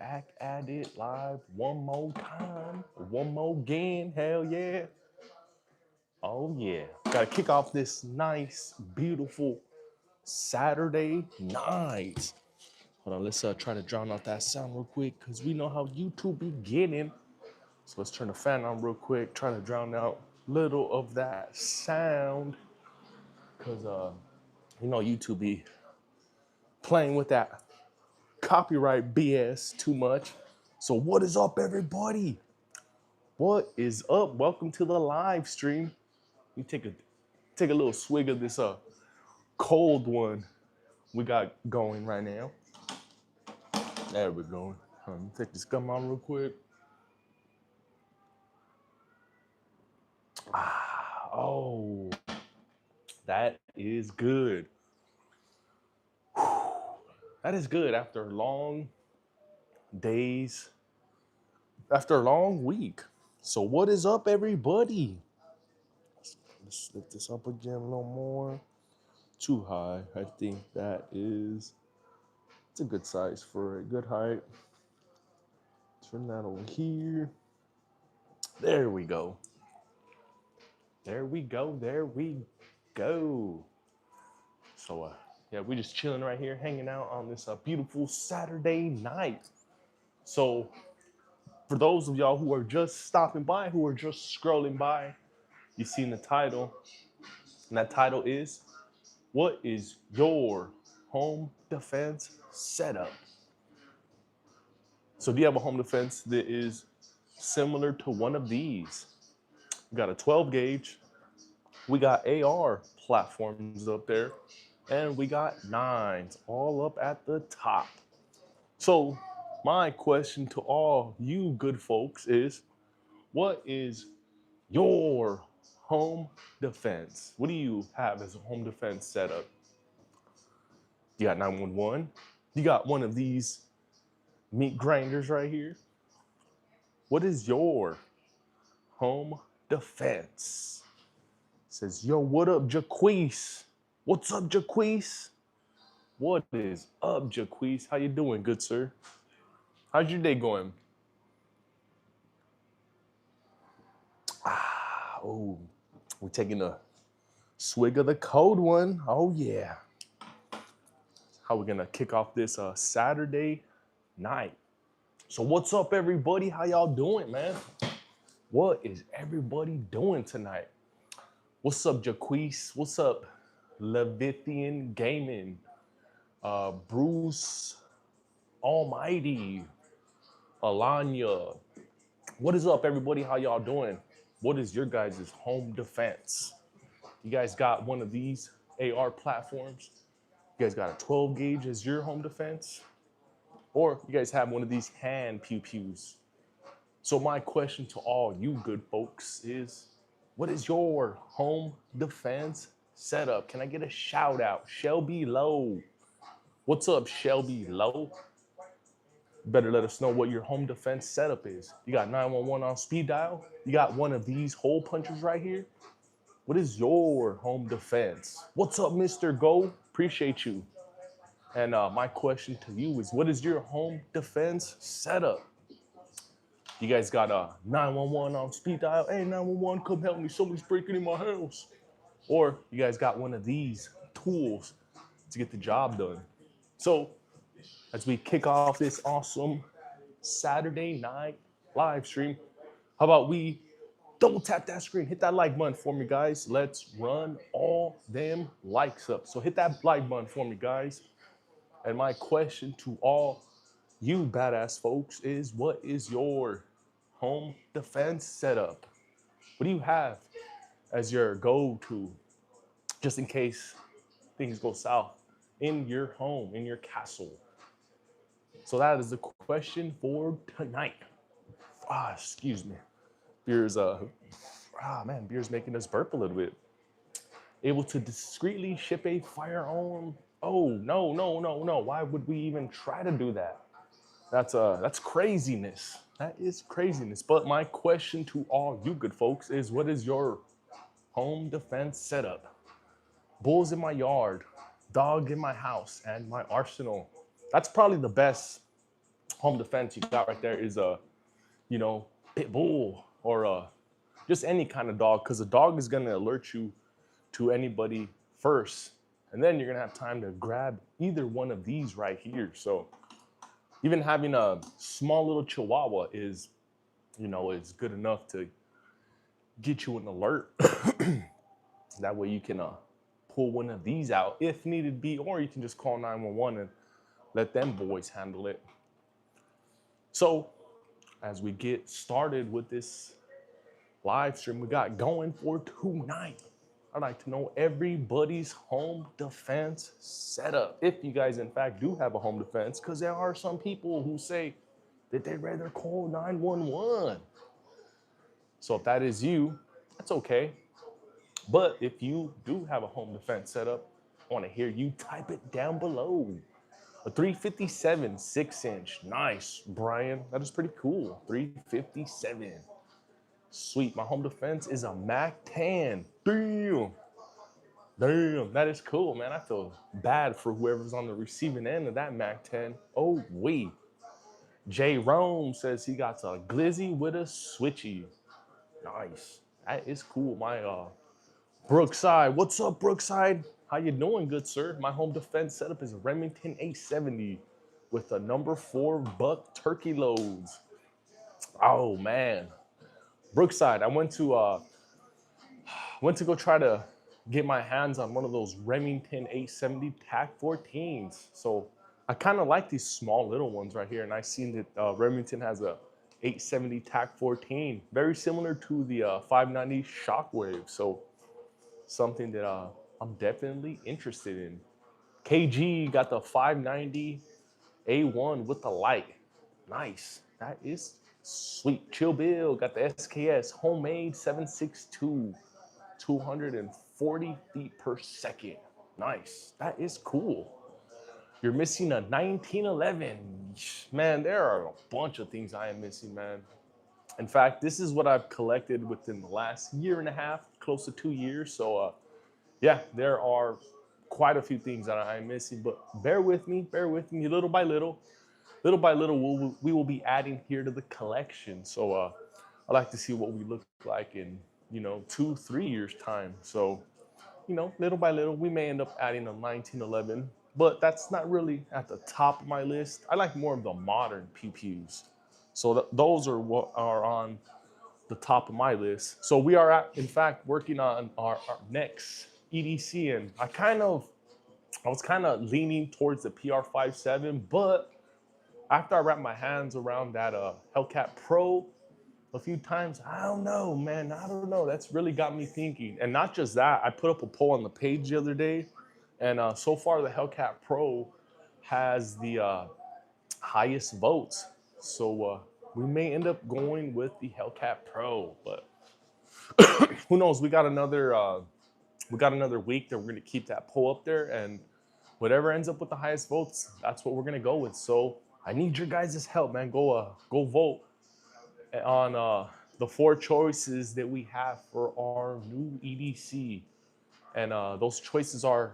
back at it live one more time, one more again. Hell yeah. Oh yeah. Gotta kick off this nice, beautiful Saturday night. Hold on, let's try to drown out that sound real quick because we know how YouTube be getting. So let's turn the fan on real quick, try to drown out little of that sound because YouTube be playing with that copyright BS too much. So what is up, everybody? What is up? Welcome to the live stream. You take a little swig of this cold one we got going right now. There we go. Take this gum on real quick. Oh, that is good. That is good after long days, after a long week. So what is up, everybody? Let's lift this up again a little more. Too high. I think it's a good size for a good height. Turn that over here. There we go. There we go. There we go. So yeah, we're just chilling right here, hanging out on this beautiful Saturday night. So for those of y'all who are just stopping by, who are just scrolling by, you seen the title, and that title is, what is your home defense setup? So do you have a home defense that is similar to one of these? We got a 12 gauge, we got AR platforms up there, and we got nines all up at the top. So my question to all you good folks is, what is your home defense? What do you have as a home defense setup? You got 911. You got one of these meat grinders right here. What is your home defense? Says, yo, what up, Jaquees? What's up, Jaquees? What is up, Jaquees? How you doing, good sir? How's your day going? Oh, we're taking a swig of the cold one. Oh, yeah. How we're going to kick off this Saturday night. So what's up, everybody? How y'all doing, man? What is everybody doing tonight? What's up, Jaquees? What's up, Levithian Gaming? Bruce Almighty, Alanya. What is up, everybody? How y'all doing? What is your guys' home defense? You guys got one of these AR platforms? You guys got a 12 gauge as your home defense? Or you guys have one of these hand pew-pews? So my question to all you good folks is, what is your home defense setup? Can I get a shout out? Shelby Lowe. What's up, Shelby Lowe? Better let us know what your home defense setup is. You got 911 on speed dial? You got one of these hole punchers right here? What is your home defense? What's up, Mr. Go? Appreciate you. And my question to you is, what is your home defense setup? You guys got a 911 on speed dial? Hey, 911, come help me. Somebody's breaking in my house. Or you guys got one of these tools to get the job done. So as we kick off this awesome Saturday night live stream, how about we double tap that screen, hit that like button for me, guys. Let's run all them likes up. So hit that like button for me, guys. And my question to all you badass folks is, what is your home defense setup? What do you have as your go-to just in case things go south in your home, in your castle? So that is the question for tonight. Excuse me. Beer's beer's making us burp a little bit. Able to discreetly ship a firearm? Oh, no, no, no, no. Why would we even try to do that? That's craziness. That is craziness. But my question to all you good folks is, what is your home defense setup? Bulls in my yard, dog in my house, and my arsenal. That's probably the best home defense you got right there is a, you know, pit bull or just any kind of dog, because a dog is going to alert you to anybody first. And then you're going to have time to grab either one of these right here. So even having a small little Chihuahua is, you know, it's good enough to get you an alert. That way you can pull one of these out if needed be, or you can just call 911 and let them boys handle it. So as we get started with this live stream we got going for tonight, I'd like to know everybody's home defense setup. If you guys, in fact, do have a home defense, because there are some people who say that they'd rather call 911. So if that is you, that's okay. But if you do have a home defense setup, I want to hear you type it down below. A 357 6-inch. Nice, Brian. That is pretty cool. 357. Sweet. My home defense is a MAC-10. Damn. Damn, that is cool, man. I feel bad for whoever's on the receiving end of that MAC-10. Oh, wait. J. Rome says he got a glizzy with a switchy. Nice. That is cool. My Brookside. What's up, Brookside? How you doing, good sir? My home defense setup is a Remington 870 with a number 4 buck turkey loads. Oh, man. Brookside, I went to go try to get my hands on one of those Remington 870 TAC 14s. So I kind of like these small little ones right here. And I seen that Remington has a 870 TAC 14, very similar to the 590 Shockwave. So something that I'm definitely interested in. KG got the 590 A1 with the light. Nice. That is sweet. Chill Bill got the SKS homemade 7.62, 240 feet per second. Nice. That is cool. You're missing a 1911. Man, there are a bunch of things I am missing, man. In fact, this is what I've collected within the last year and a half, close to 2 years. So, yeah, there are quite a few things that I'm missing, but bear with me, little by little. Little by little, we will be adding here to the collection. So I like to see what we look like in, 2-3 years time. So, little by little, we may end up adding a 1911, but that's not really at the top of my list. I like more of the modern pew-pews. So those are what are on the top of my list. So we are, in fact, working on our next EDC, and I was kind of leaning towards the PR57, but after I wrapped my hands around that Hellcat Pro a few times, I don't know, man. I don't know. That's really got me thinking. And not just that, I put up a poll on the page the other day, and so far the Hellcat Pro has the highest votes. So we may end up going with the Hellcat Pro, but who knows? We got another week that we're gonna keep that poll up there, and whatever ends up with the highest votes, that's what we're gonna go with. So I need your guys' help, man. Go vote on the 4 choices that we have for our new EDC, and those choices are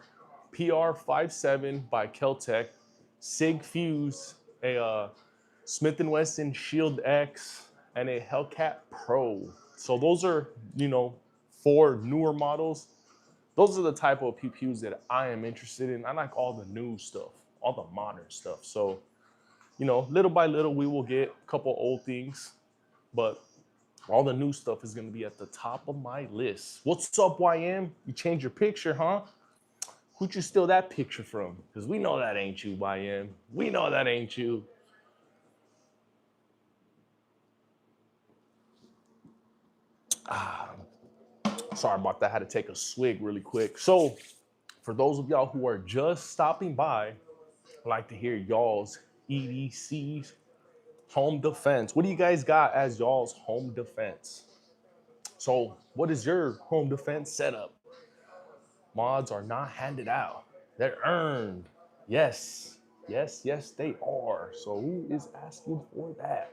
PR57 by Keltec, Sig Fuse, a Smith & Wesson Shield X, and a Hellcat Pro. So those are, 4 newer models. Those are the type of pew-pews that I am interested in. I like all the new stuff, all the modern stuff. So, little by little, we will get a couple old things, but all the new stuff is going to be at the top of my list. What's up, YM? You changed your picture, huh? Who'd you steal that picture from? Because we know that ain't you, YM. We know that ain't you. Sorry about that. I had to take a swig really quick. So, for those of y'all who are just stopping by, I'd like to hear y'all's EDC's home defense. What do you guys got as y'all's home defense? So, what is your home defense setup? Mods are not handed out. They're earned. Yes, they are. So, who is asking for that?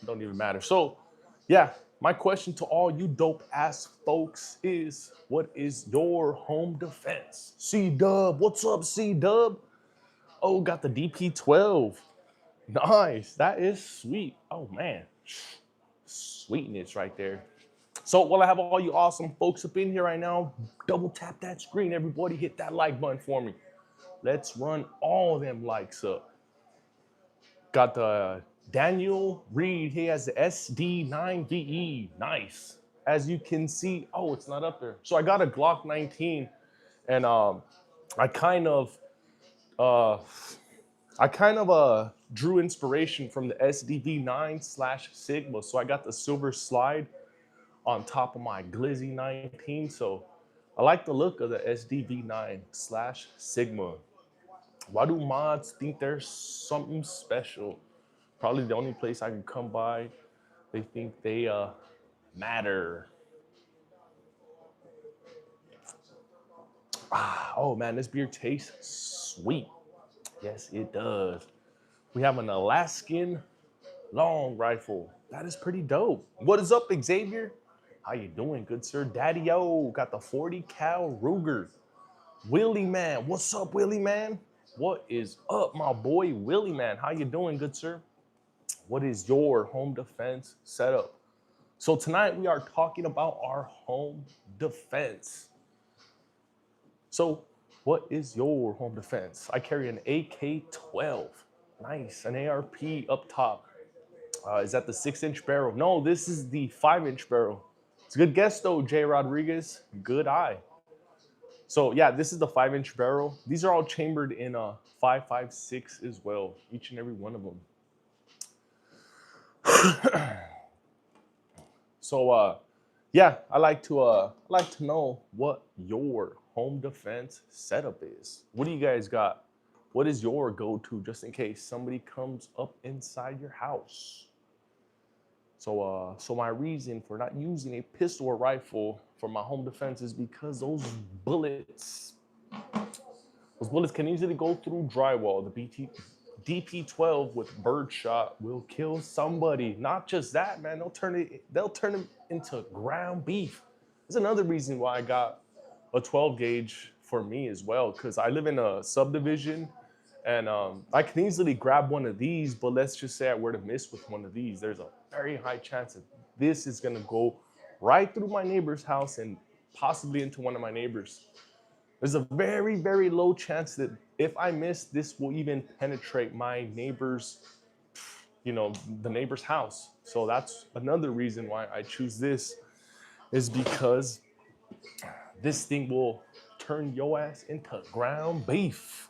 Don't even matter. So, yeah, my question to all you dope ass folks is, what is your home defense? C-Dub, what's up, C-Dub? Oh, got the DP12. Nice. That is sweet. Oh, man. Sweetness right there. So while I have all you awesome folks up in here right now, double tap that screen. Everybody hit that like button for me. Let's run all them likes up. Got the Daniel Reed. He has the SD9VE. Nice. As you can see, oh, it's not up there. So I got a Glock 19, and I kind of uh, drew inspiration from the SDV9/Sigma. So I got the silver slide on top of my Glizzy 19. So I like the look of the SDV9/Sigma. Why do mods think there's something special? Probably the only place I can come by. They think they matter. Oh man, this beer tastes sweet. Yes, it does. We have an Alaskan long rifle. That is pretty dope. What is up, Xavier? How you doing, good sir? Daddy-o, got the 40 cal Ruger. Willie man, what's up, Willie man? What is up, my boy, Willie man? How you doing, good sir? What is your home defense setup? So tonight we are talking about our home defense. So what is your home defense? I carry an AK-12. Nice, an ARP up top. Is that the 6-inch barrel? No, this is the 5-inch barrel. It's a good guess though, Jay Rodriguez. Good eye. So yeah, this is the 5-inch barrel. These are all chambered in a 5.56 as well, each and every one of them. So yeah, I like to know what your home defense setup is. What do you guys got? What is your go-to just in case somebody comes up inside your house? So my reason for not using a pistol or rifle for my home defense is because those bullets can easily go through drywall. The DP12 with birdshot will kill somebody. Not just that, man. They'll turn it into ground beef. There's another reason why I got a 12 gauge for me as well, because I live in a subdivision, and I can easily grab one of these, but let's just say I were to miss with one of these, there's a very high chance that this is gonna go right through my neighbor's house and possibly into one of my neighbors. There's a very, very low chance that if I miss, this will even penetrate my neighbor's, the neighbor's house. So that's another reason why I choose this, is because this thing will turn your ass into ground beef.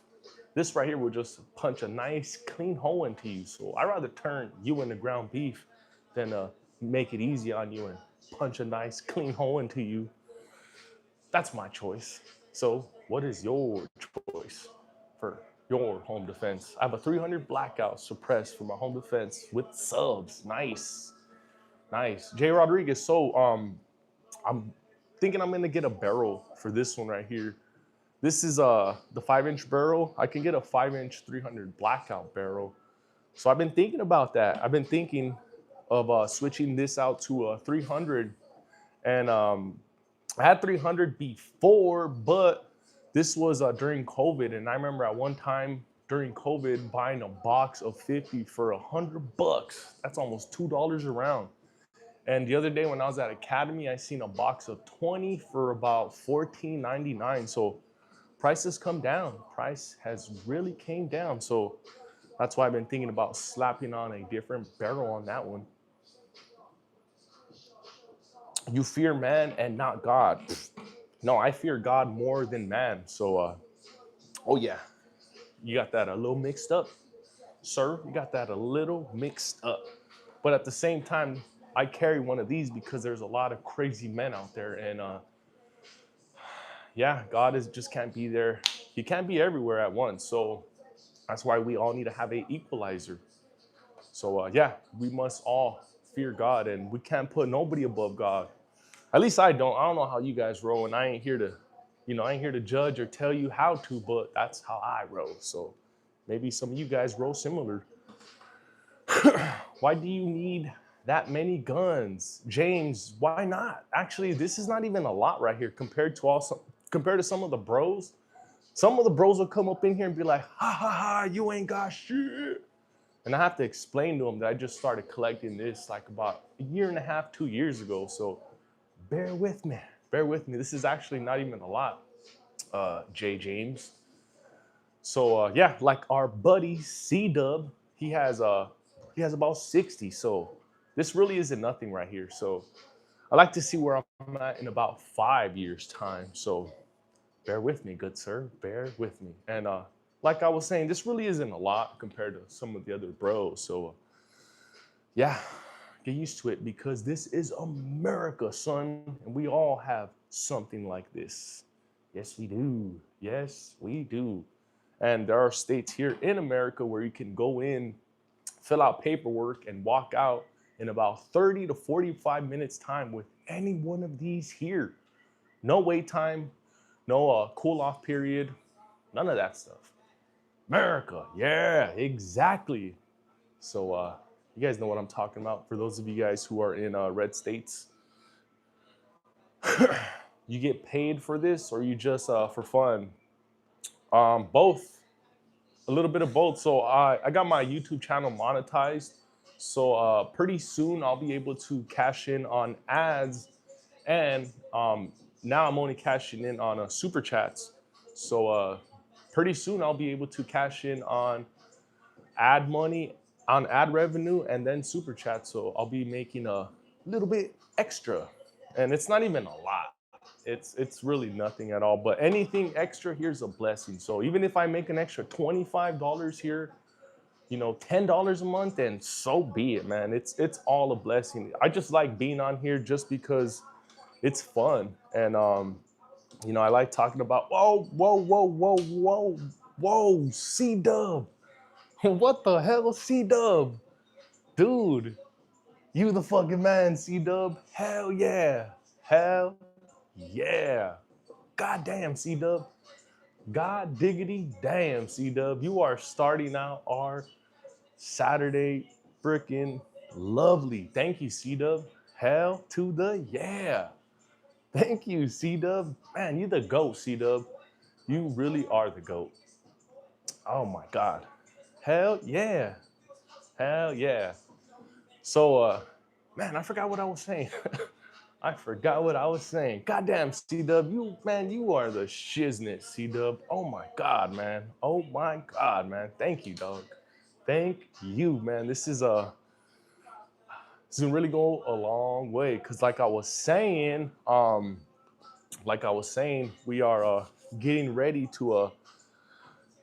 This right here will just punch a nice clean hole into you. So I'd rather turn you into ground beef than make it easy on you and punch a nice clean hole into you. That's my choice. So what is your choice for your home defense? I have a 300 blackout suppressed for my home defense with subs. Nice. Jay Rodriguez. So I'm thinking I'm gonna get a barrel for this one right here. This is the 5-inch barrel. I can get a 5-inch 300 blackout barrel. So I've been thinking about that. I've been thinking of switching this out to a 300, and I had 300 before, but this was during COVID, and I remember at one time during COVID buying a box of 50 for $100. That's almost $2 a round. And the other day when I was at Academy, I seen a box of 20 for about $14.99. So prices come down. Price has really came down. So that's why I've been thinking about slapping on a different barrel on that one. You fear man and not God. No, I fear God more than man. So, oh yeah, you got that a little mixed up, sir. You got that a little mixed up. But at the same time, I carry one of these because there's a lot of crazy men out there, and yeah, God just can't be there. He can't be everywhere at once. So that's why we all need to have an equalizer. So yeah, we must all fear God, and we can't put nobody above God. At least I don't. I don't know how you guys roll, and I ain't here to judge or tell you how to, but that's how I roll. So maybe some of you guys roll similar. Why do you need that many guns? James, why not? Actually, this is not even a lot right here compared to some of the bros. Some of the bros will come up in here and be like, ha ha ha, you ain't got shit. And I have to explain to them that I just started collecting this like about a year and a half, 2 years ago. So bear with me. Bear with me. This is actually not even a lot, Jay James. So yeah, like our buddy C-Dub, he has about 60. So this really isn't nothing right here. So I like to see where I'm at in about 5 years' time. So bear with me, good sir. Bear with me. And like I was saying, this really isn't a lot compared to some of the other bros. So yeah, get used to it because this is America, son. And we all have something like this. Yes, we do. Yes, we do. And there are states here in America where you can go in, fill out paperwork, and walk out in about 30 to 45 minutes time with any one of these here. No wait time, no cool off period, none of that stuff. America, yeah, exactly. So you guys know what I'm talking about. For those of you guys who are in red states, you get paid for this or you just for fun? Both, a little bit of both. So I got my YouTube channel monetized. So pretty soon I'll be able to cash in on ads, and now I'm only cashing in on super chats. So pretty soon I'll be able to cash in on ad money, on ad revenue, and then super chats. So I'll be making a little bit extra, and it's not even a lot. It's really nothing at all. But anything extra here's a blessing. So even if I make an extra $25 here, $10 a month, then so be it, man. It's all a blessing. I just like being on here just because it's fun. And I like talking about whoa, C-Dub. What the hell, C-Dub? Dude, you the fucking man, C-Dub. Hell yeah. Hell yeah. God damn, C-Dub. God diggity damn, C-Dub. You are starting out our Saturday freaking lovely. Thank you, C-Dub. Hell to the yeah. Thank you, C-Dub. Man, you the GOAT, C-Dub. You really are the GOAT. Oh my God. Hell yeah. Hell yeah. So, man, I forgot what I was saying. I forgot what I was saying. Goddamn, C-Dub, you are the shiznit, C-Dub. Oh my God, man. Oh my God, man. Thank you, dog. Thank you, man. This can really go a long way. Cause like I was saying, we are getting ready to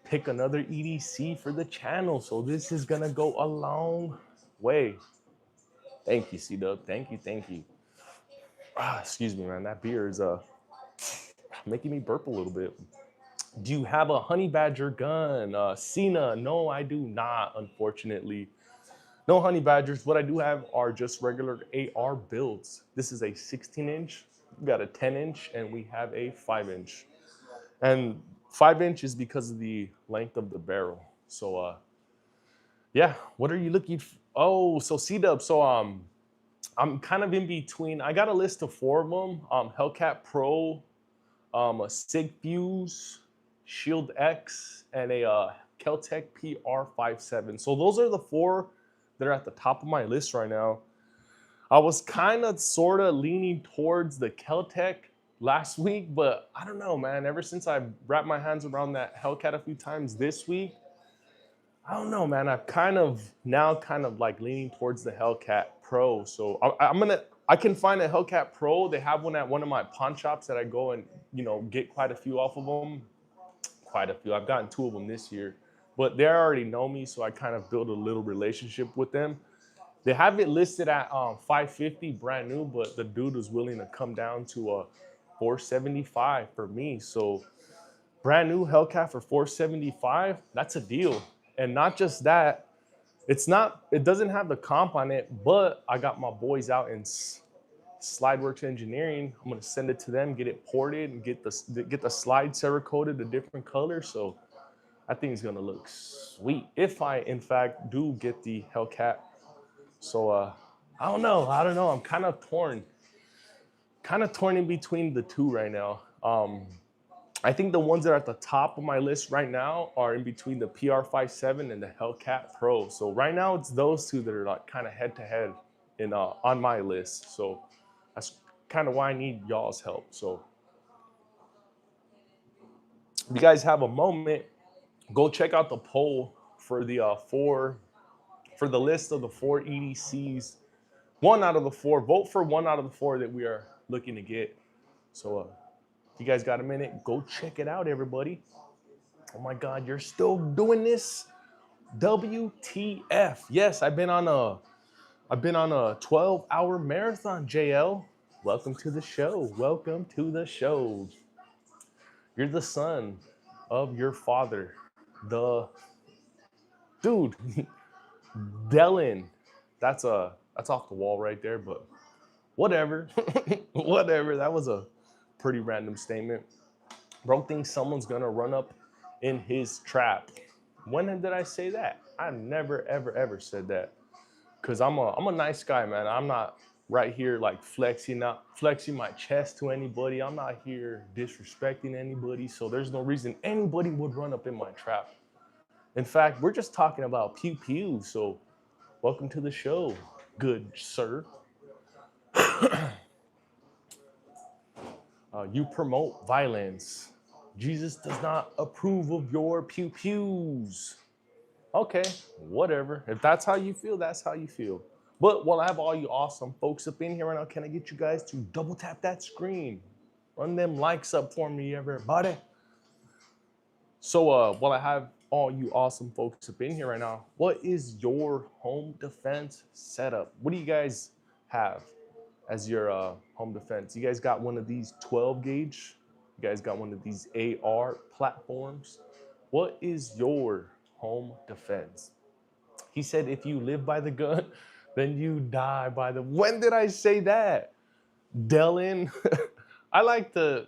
pick another EDC for the channel. So this is gonna go a long way. Thank you, C-Dub. Thank you, thank you. Excuse me, man. That beer is making me burp a little bit. Do you have a honey badger gun? Cena, no, I do not, unfortunately. No honey badgers. What I do have are just regular AR builds. This is a 16-inch, we got a 10-inch, and we have a 5-inch. And 5-inch is because of the length of the barrel. So yeah, what are you looking for? Oh, so C-Dub. So I'm kind of in between. I got a list of 4 of them. Hellcat Pro, a Sig Fuse, Shield X, and a Keltec PR57. So those are the 4 that are at the top of my list right now. I was kind of sort of leaning towards the Keltec last week, but I don't know, man. Ever since I wrapped my hands around that Hellcat a few times this week, I don't know, man. I've kind of like leaning towards the Hellcat Pro. So I can find a Hellcat Pro. They have one at one of my pawn shops that I go and get quite a few off of them. Quite a few. I've gotten 2 of them this year, but they already know me, so I kind of build a little relationship with them. They have it listed at $550 brand new, but the dude was willing to come down to $475 for me. So brand new Hellcat for $475, that's a deal. And not just that, it doesn't have the comp on it, but I got my boys out in Slideworks Engineering. I'm gonna send it to them, get it ported, and get the slide Cerakoted a different color. So I think it's gonna look sweet if I in fact do get the Hellcat. So I don't know. I'm kind of torn in between the 2 right now. I think the ones that are at the top of my list right now are in between the PR57 and the Hellcat Pro. So right now it's those two that are like kind of head to head in on my list. So that's kind of why I need y'all's help. So if you guys have a moment, go check out the poll for the for the list of the 4 EDCs. One out of the 4. Vote for one out of the 4 that we are looking to get. So if you guys got a minute, go check it out, everybody. Oh my God, you're still doing this? WTF? Yes, I've been on a 12-hour marathon, JL. Welcome to the show. Welcome to the show. You're the son of your father. The dude, Dylan. That's off the wall right there, but whatever. Whatever. That was a pretty random statement. Bro thinks someone's gonna run up in his trap. When did I say that? I never, ever, ever said that. Cause I'm a nice guy, man. I'm not right here like flexing my chest to anybody. I'm not here disrespecting anybody. So there's no reason anybody would run up in my trap. In fact, we're just talking about pew pew. So welcome to the show, good sir. You promote violence. Jesus does not approve of your pew pews. Okay, whatever. If that's how you feel, that's how you feel. But while I have all you awesome folks up in here right now, can I get you guys to double tap that screen? Run them likes up for me, everybody. So while I have all you awesome folks up in here right now, what is your home defense setup? What do you guys have as your home defense? You guys got one of these 12 gauge? You guys got one of these AR platforms? What is your home defense? He said, if you live by the gun, then you die by the... When did I say that? Dylan, I like to...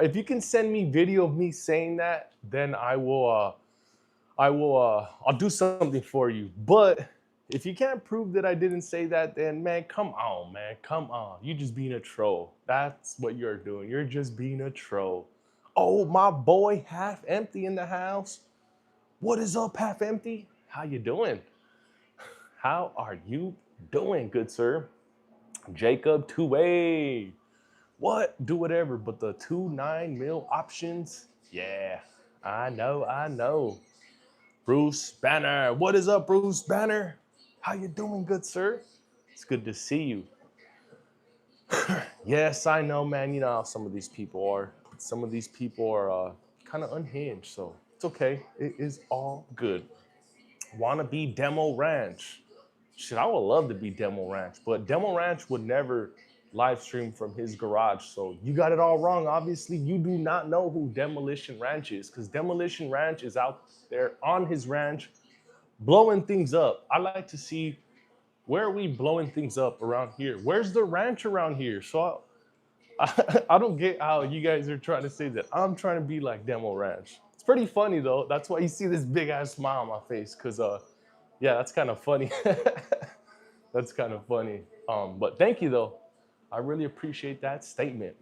if you can send me video of me saying that, then I'll do something for you. But if you can't prove that I didn't say that, then man, come on, man. Come on. You just being a troll. That's what you're doing. You're just being a troll. Oh, my boy, Half Empty in the house. What is up, Half Empty? How you doing? How are you doing, good sir? Jacob 2A. What? Do whatever, but the 2.9 mil options? Yeah, I know. Bruce Banner. What is up, Bruce Banner? How you doing, good sir? It's good to see you. Yes, I know, man. You know how some of these people are. Some of these people are kind of unhinged, so it's okay. It is all good. Wanna be Demo Ranch? Shit, I would love to be Demo Ranch, but Demo Ranch would never live stream from his garage. So you got it all wrong. Obviously, you do not know who Demolition Ranch is, because Demolition Ranch is out there on his ranch blowing things up. I like to see, where are we blowing things up around here? Where's the ranch around here? So I don't get how you guys are trying to say that I'm trying to be like Demo Ranch. It's pretty funny though. That's why you see this big ass smile on my face, because yeah, that's kind of funny. That's kind of funny. But thank you though. I really appreciate that statement.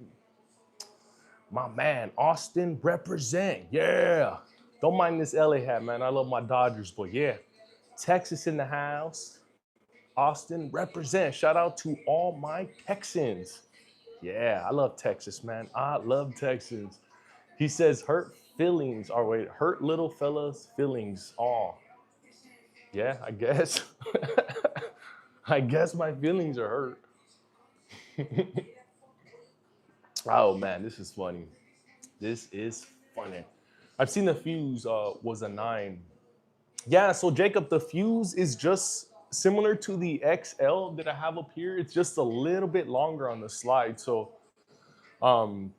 My man, Austin represent. Yeah. Don't mind this LA hat, man. I love my Dodgers, but yeah. Texas in the house. Austin represent. Shout out to all my Texans. Yeah, I love Texas, man. I love Texans. He says hurt feelings. Or wait, hurt little fella's feelings. Oh, yeah, I guess. I guess my feelings are hurt. Oh man, this is funny. This is funny. I've seen the fuse was a 9. Yeah, so Jacob, the fuse is just similar to the XL that I have up here. It's just a little bit longer on the slide. So um,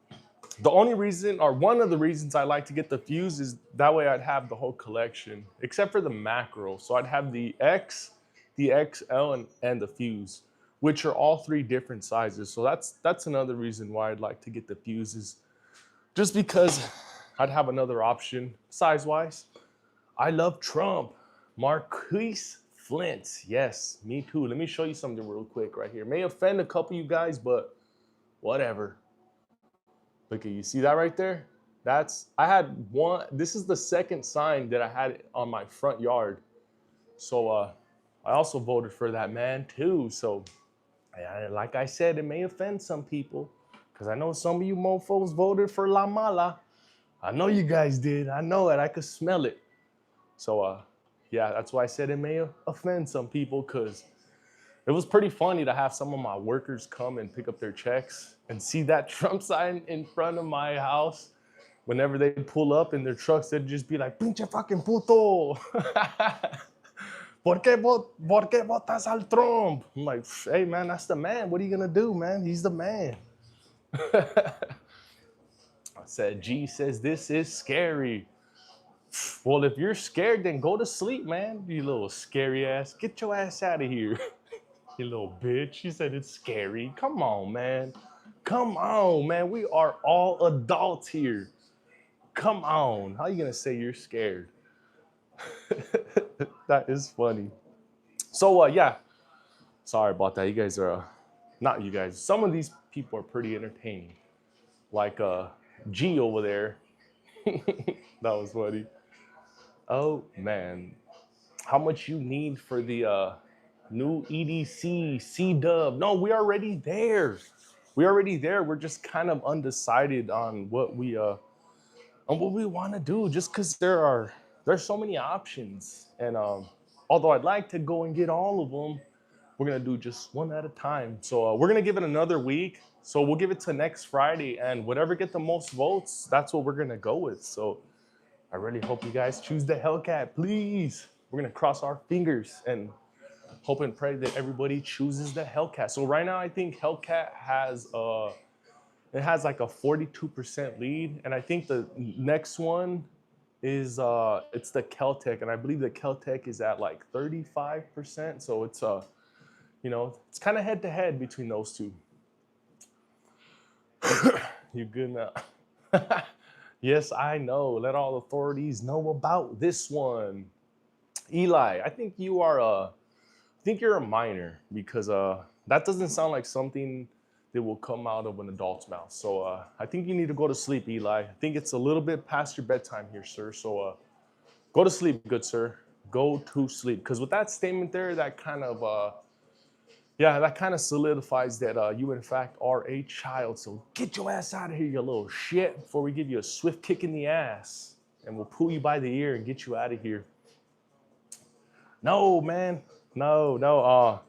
the only reason, or one of the reasons I like to get the fuse is that way I'd have the whole collection, except for the macro. So I'd have the X, the XL, and the fuse, which are all 3 different sizes. So that's another reason why I'd like to get the fuses, just because I'd have another option size-wise. I love Trump. Marquise Flint. Yes, me too. Let me show you something real quick right here. May offend a couple of you guys, but whatever. Look at you. See that right there? I had one. This is the second sign that I had on my front yard. So I also voted for that man too. So like I said, it may offend some people because I know some of you mofos voted for La Mala. I know you guys did. I know it. I could smell it. So yeah, that's why I said it may offend some people because it was pretty funny to have some of my workers come and pick up their checks and see that Trump sign in front of my house. Whenever they pull up in their trucks, they'd just be like, pinche fucking puto. ¿Por qué votas al Trump? I'm like, hey man, that's the man. What are you gonna do, man? He's the man. I said, G says this is scary. Well, if you're scared, then go to sleep, man. You little scary ass. Get your ass out of here. You little bitch. She said it's scary. Come on, man. Come on, man. We are all adults here. Come on. How are you gonna say you're scared? That is funny. So yeah. Sorry about that. You guys are not you guys. Some of these people are pretty entertaining. Like G over there. That was funny. Oh man. How much you need for the new EDC C-Dub? No, we're already there. We're already there. We're just kind of undecided on what we want to do, just because there's so many options. And although I'd like to go and get all of them, we're gonna do just one at a time. So we're gonna give it another week. So we'll give it to next Friday, and whatever get the most votes, that's what we're gonna go with. So I really hope you guys choose the Hellcat, please. We're gonna cross our fingers and hope and pray that everybody chooses the Hellcat. So right now, I think Hellcat has like a 42% lead, and I think the next one is it's the Keltec, and I believe the Keltec is at like 35%. So it's it's kind of head to head between those two. You good now? Yes, I know. Let all authorities know about this one. Eli, I think you're a minor because that doesn't sound like something that will come out of an adult's mouth. So I think you need to go to sleep, Eli. I think it's a little bit past your bedtime here, sir. So go to sleep, good sir. Go to sleep. Because with that statement there, that kind of solidifies that you in fact are a child. So get your ass out of here, you little shit, before we give you a swift kick in the ass, and we'll pull you by the ear and get you out of here. No, man. No.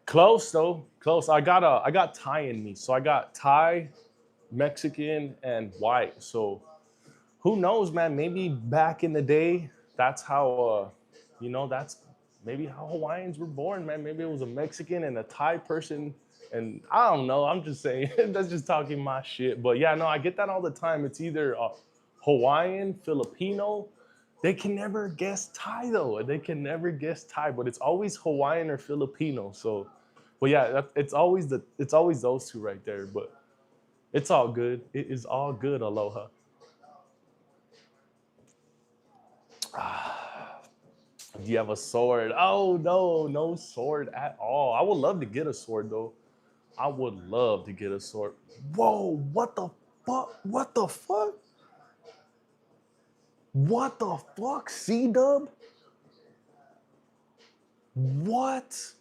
Close though. Close. I got Thai in me. So I got Thai, Mexican, and white. So who knows, man? Maybe back in the day, that's how that's maybe how Hawaiians were born, man. Maybe it was a Mexican and a Thai person. And I don't know. I'm just saying, that's just talking my shit. But yeah, no, I get that all the time. It's either Hawaiian, Filipino. They can never guess Thai though. They can never guess Thai, but it's always Hawaiian or Filipino. So, but yeah, it's always those two right there. But it's all good. It is all good. Aloha. Do you have a sword? Oh no, no sword at all. I would love to get a sword though. I would love to get a sword. Whoa, what the fuck? What the fuck? What the fuck, C-Dub? What?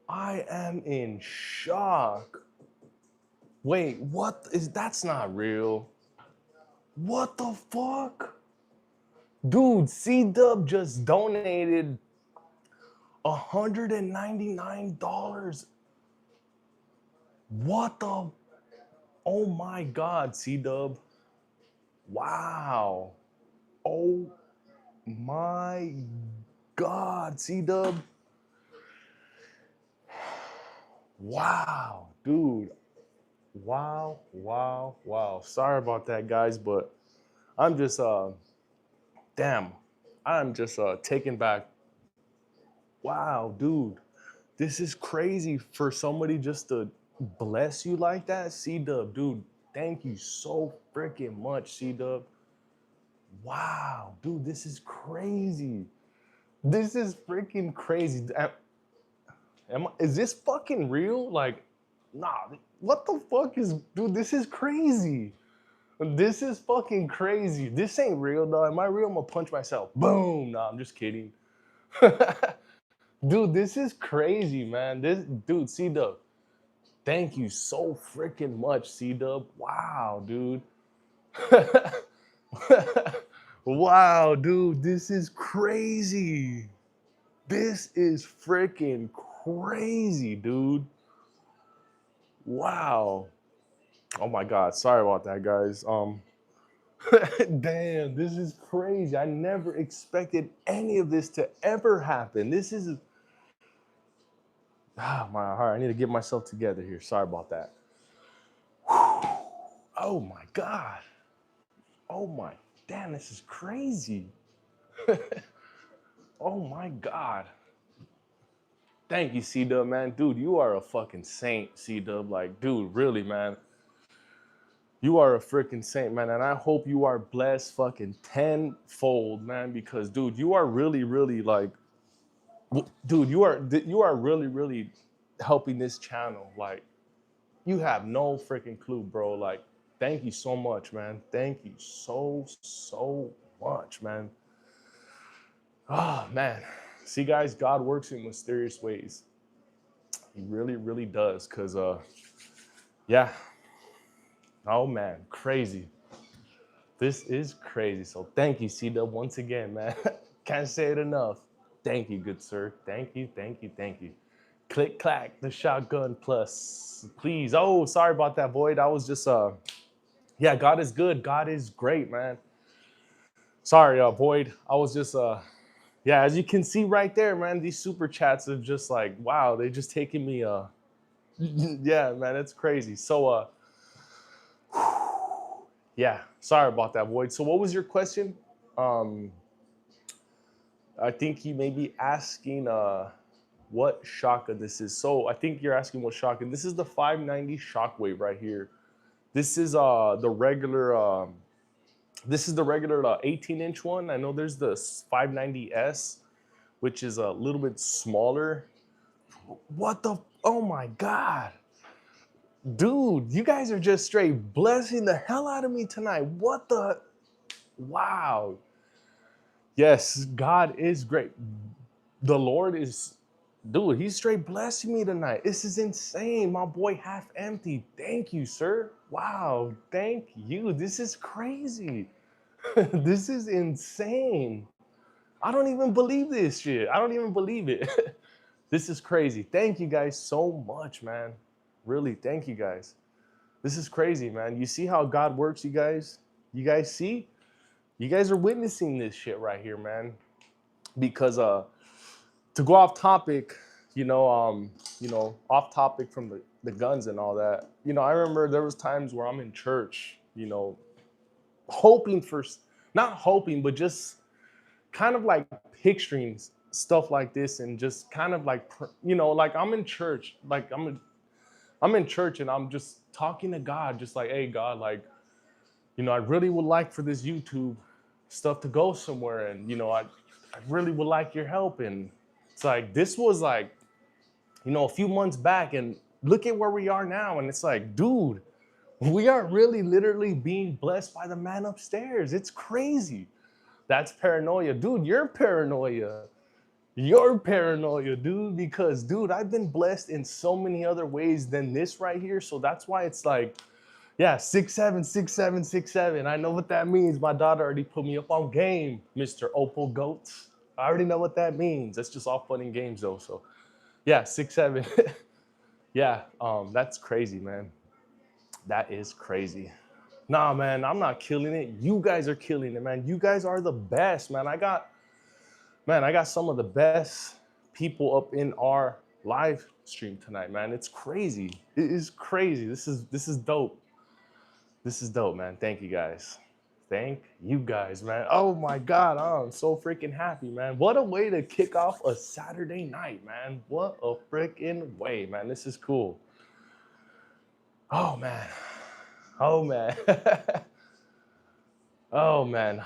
I am in shock. Wait, that's not real. What the fuck? Dude, C-Dub just donated $199. What the? Oh my God, C-Dub. Wow. Oh my God, C-Dub. Wow, dude. Wow. Sorry about that, guys, but I'm just damn. I'm just taken back. Wow, dude. This is crazy for somebody just to bless you like that. C-Dub, dude, thank you so freaking much, C-Dub. Wow, dude, this is crazy. This is freaking crazy. Is this fucking real? Like, nah, what the fuck dude, this is crazy. This is fucking crazy. This ain't real, though. Am I real? I'm gonna punch myself. Boom. Nah, I'm just kidding. Dude, this is crazy, man. Dude, C-Dub, thank you so freaking much, C-Dub. Wow, dude. Wow, dude, this is crazy. This is freaking crazy, dude. Wow. Oh my God. Sorry about that, guys. Damn, this is crazy. I never expected any of this to ever happen. This is my heart. I need to get myself together here. Sorry about that. Oh my God. Oh my, damn, this is crazy. Oh my God. Thank you, C-Dub, man. Dude, you are a fucking saint, C-Dub. Like, dude, really, man. You are a freaking saint, man. And I hope you are blessed fucking tenfold, man, because, dude, you are really, really like, dude, you are really, really helping this channel. Like, you have no freaking clue, bro. Like, thank you so much, man. Thank you so much, man. Oh, man. See, guys, God works in mysterious ways. He really, really does. Because, yeah. Oh, man. Crazy. This is crazy. So thank you, C-Dub, once again, man. Can't say it enough. Thank you, good sir. Thank you, thank you, thank you. Click, clack, the shotgun plus. Please. Oh, sorry about that, Void. I was just, yeah, God is good. God is great, man. Sorry, Void. I was just, yeah, as you can see right there, man, these super chats are just like, wow, they're just taking me, yeah, man, it's crazy. So, yeah, sorry about that, Void. So what was your question? I think you may be asking what shotgun this is. So I think you're asking what shotgun. This is the 590 Shockwave right here. This is the regular, this is the regular 18-inch one. I know there's the 590S, which is a little bit smaller. What the, oh my God. Dude, you guys are just straight blessing the hell out of me tonight. What the, wow. Yes, God is great. The Lord is, dude, he's straight blessing me tonight. This is insane. My boy Half Empty. Thank you, sir. Wow, thank you. This is crazy. This is insane. I don't even believe this shit. I don't even believe it. This is crazy. Thank you guys so much, man. Really, thank you guys. This is crazy, man. You see how God works, you guys? You guys see? You guys are witnessing this shit right here, man. Because to go off topic, off topic from the guns and all that. I remember there was times where I'm in church, hoping for, not hoping, but just kind of like picturing stuff like this and just kind of like, like I'm in church, like I'm in church and I'm just talking to God, just like, hey, God, like, I really would like for this YouTube stuff to go somewhere. And, I really would like your help. And it's like, this was like, a few months back, and look at where we are now. And it's like, dude, we are really literally being blessed by the man upstairs. It's crazy. That's paranoia. Dude, you're paranoia. You're paranoia, dude, because, dude, I've been blessed in so many other ways than this right here. So that's why it's like, yeah, 6'7", 6'7", 6'7". I know what that means. My daughter already put me up on game, Mr. Opal Goats. I already know what that means. That's just all fun and games, though. So, yeah, 6'7". Yeah, that's crazy, man. That is crazy. Nah, man, I'm not killing it. You guys are killing it, man. You guys are the best, man. I got some of the best people up in our live stream tonight, man. It's crazy. It is crazy. This is dope. This is dope, man. Thank you guys. Thank you guys, man. Oh my God, I'm so freaking happy, man. What a way to kick off a Saturday night, man. What a freaking way, man. This is cool. Oh, man. Oh, man. Oh, man.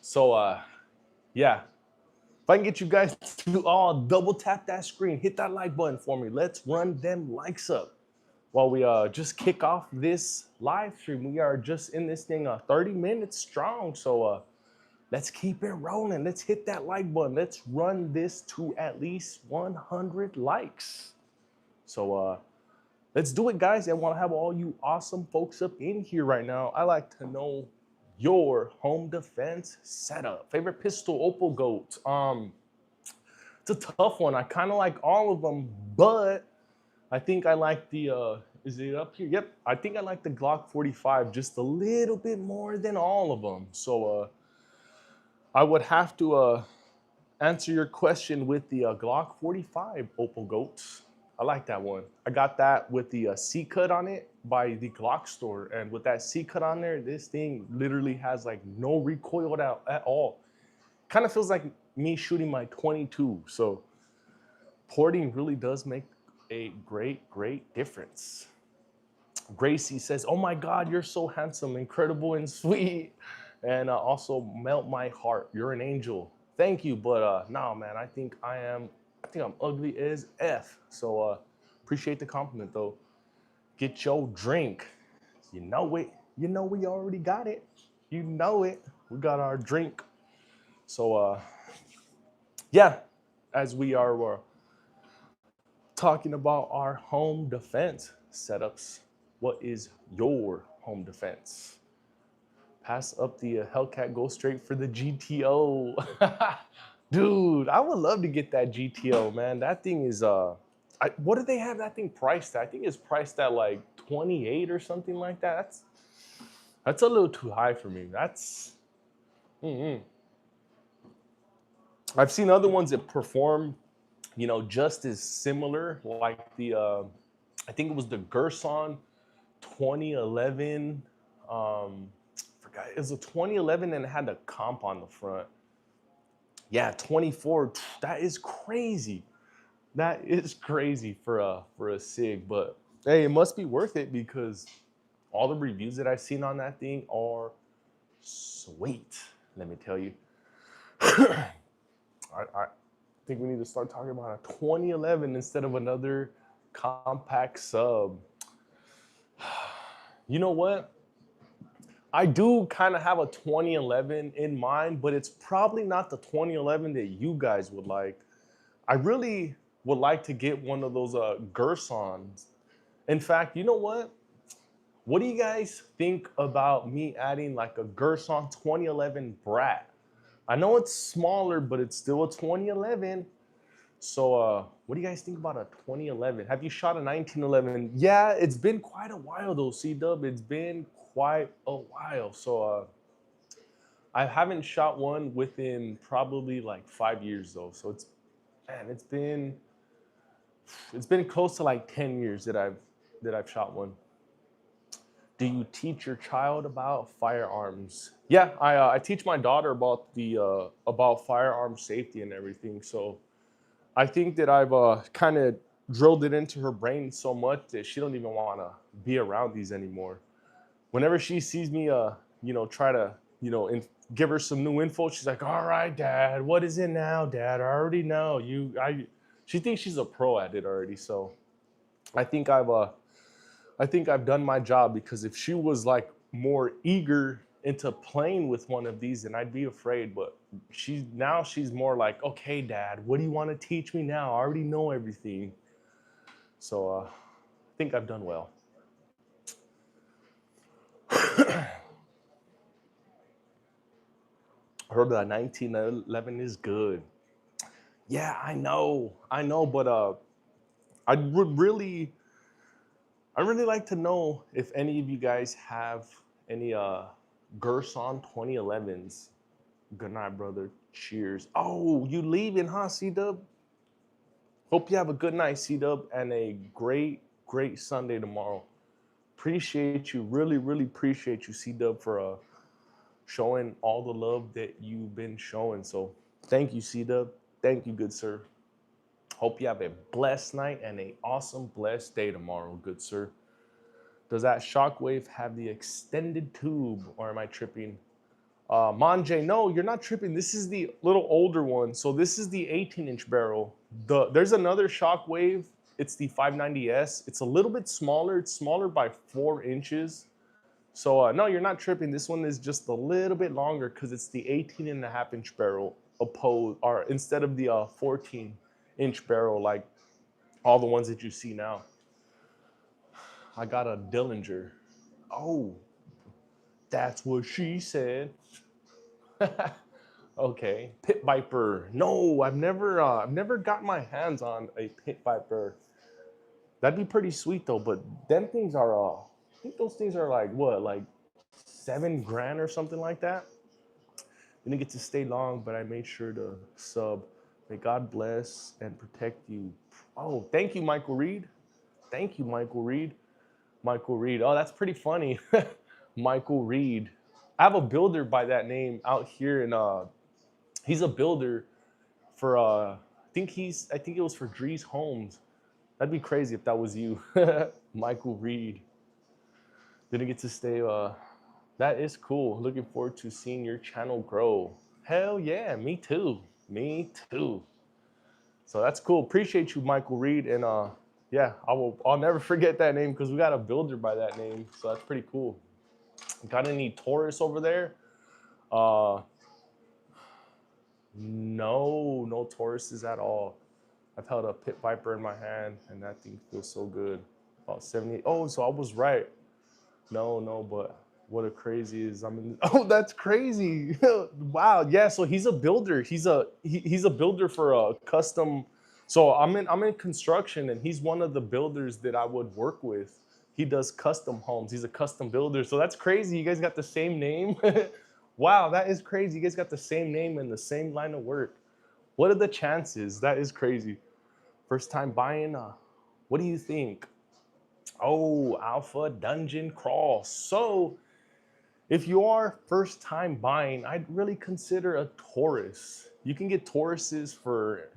So, yeah. If I can get you guys to all double tap that screen, hit that like button for me. Let's run them likes up. while we just kick off this live stream. We are just in this thing 30 minutes strong. So let's keep it rolling. Let's hit that like button. Let's run this to at least 100 likes. So let's do it, guys. I want to have all you awesome folks up in here right now. I like to know your home defense setup. Favorite pistol, Opal Goat. It's a tough one. I kind of like all of them, but I think I like the, is it up here? Yep. I think I like the Glock 45 just a little bit more than all of them. So I would have to answer your question with the Glock 45 Opal Goats. I like that one. I got that with the C-cut on it by the Glock store. And with that C-cut on there, this thing literally has like no recoil at all. Kind of feels like me shooting my 22. So porting really does make a great difference. Gracie says, oh my God, you're so handsome, incredible and sweet. And also melt my heart. You're an angel. Thank you, but no, man, I think I'm ugly as F. So appreciate the compliment though. Get your drink. You know it. You know we already got it. You know it. We got our drink. So yeah, as we are talking about our home defense setups, what is your home defense? Pass up the Hellcat, go straight for the GTO. Dude, I would love to get that GTO, man. That thing is, what do they have that thing priced at? I think it's priced at like 28 or something like that. That's a little too high for me. That's, I've seen other ones that perform, you know, just as similar, like the, I think it was the Gerson 2011, it was a 2011 and it had a comp on the front. Yeah, 24. That is crazy. That is crazy for a SIG, but hey, it must be worth it because all the reviews that I've seen on that thing are sweet. Let me tell you. I think we need to start talking about a 2011 instead of another compact sub. You know what? I do kind of have a 2011 in mind, but it's probably not the 2011 that you guys would like. I really would like to get one of those Gersons. In fact, you know what? What do you guys think about me adding like a Gerson 2011 Brat? I know it's smaller, but it's still a 2011. So what do you guys think about a 2011? Have you shot a 1911? Yeah, it's been quite a while though, C-Dub. It's been quite a while. So I haven't shot one within probably like 5 years though. So it's been close to like 10 years that I've shot one. Do you teach your child about firearms? Yeah, I teach my daughter about the about firearm safety and everything. So I think that I've kind of drilled it into her brain so much that she don't even want to be around these anymore. Whenever she sees me, you know, try to, you know, give her some new info, she's like, "All right, Dad, what is it now, Dad? I already know you." She thinks she's a pro at it already. So I think I've done my job, because if she was like more eager into playing with one of these, then I'd be afraid. But she's more like, okay, Dad, what do you want to teach me now? I already know everything. So I think I've done well. I heard that 1911 is good. Yeah, I know, but I'd really like to know if any of you guys have any Gerson 2011s. Good night, brother. Cheers. Oh, you leaving, huh, C-Dub? Hope you have a good night, C-Dub, and a great Sunday tomorrow. Appreciate you, really appreciate you, C-Dub, for showing all the love that you've been showing. So thank you, C-Dub. Thank you, good sir. Hope you have a blessed night and an awesome, blessed day tomorrow, good sir. Does that Shockwave have the extended tube, or am I tripping? Manje, no, you're not tripping. This is the little older one. So this is the 18-inch barrel. There's another Shockwave. It's the 590S. It's a little bit smaller. It's smaller by 4 inches. So no, you're not tripping. This one is just a little bit longer because it's the 18.5-inch barrel or instead of the 14-inch barrel like all the ones that you see now. I got a Dillinger. Oh, that's what she said. Okay, Pit Viper. No, I've never got my hands on a Pit Viper. That'd be pretty sweet though. But them things are, I think those things are like what, like $7 grand or something like that. Didn't get to stay long, but I made sure to sub. May God bless and protect you. Oh, thank you, Michael Reed. Thank you, Michael Reed. Michael Reed. Oh, that's pretty funny. Michael Reed. I have a builder by that name out here, and he's a builder for I think it was for Drees Homes. That'd be crazy if that was you. Michael Reed. Didn't get to stay. That is cool. Looking forward to seeing your channel grow. Hell yeah, me too. Me too. So that's cool. Appreciate you, Michael Reed. And yeah, I'll never forget that name because we got a builder by that name. So that's pretty cool. Got any Taurus over there? No Tauruses at all. I've held a Pit Viper in my hand and that thing feels so good. About 78. Oh, so I was right. No, but what a crazy is. Oh, that's crazy. Wow. Yeah, so he's a builder. He's a builder for a custom. So I'm in construction and he's one of the builders that I would work with. He does custom homes. He's a custom builder. So that's crazy. You guys got the same name. Wow, that is crazy. You guys got the same name and the same line of work. What are the chances? That is crazy. First time buying. What do you think? Oh, Alpha Dungeon Crawl. So if you are first time buying, I'd really consider a Taurus. You can get Tauruses for,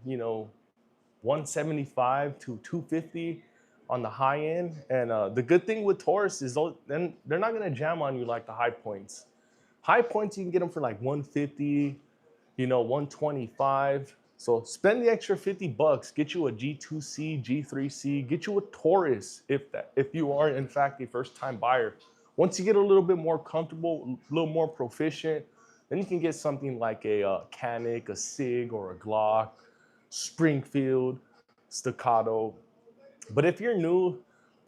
175 to 250 on the high end. And the good thing with Taurus is then they're not gonna jam on you like the high points. High points, you can get them for like 150, 125. So spend the extra $50, get you a G2C, G3C, get you a Taurus if you are in fact a first-time buyer. Once you get a little bit more comfortable, a little more proficient, then you can get something like a Canic, a Sig, or a Glock, Springfield, Staccato. But if you're new,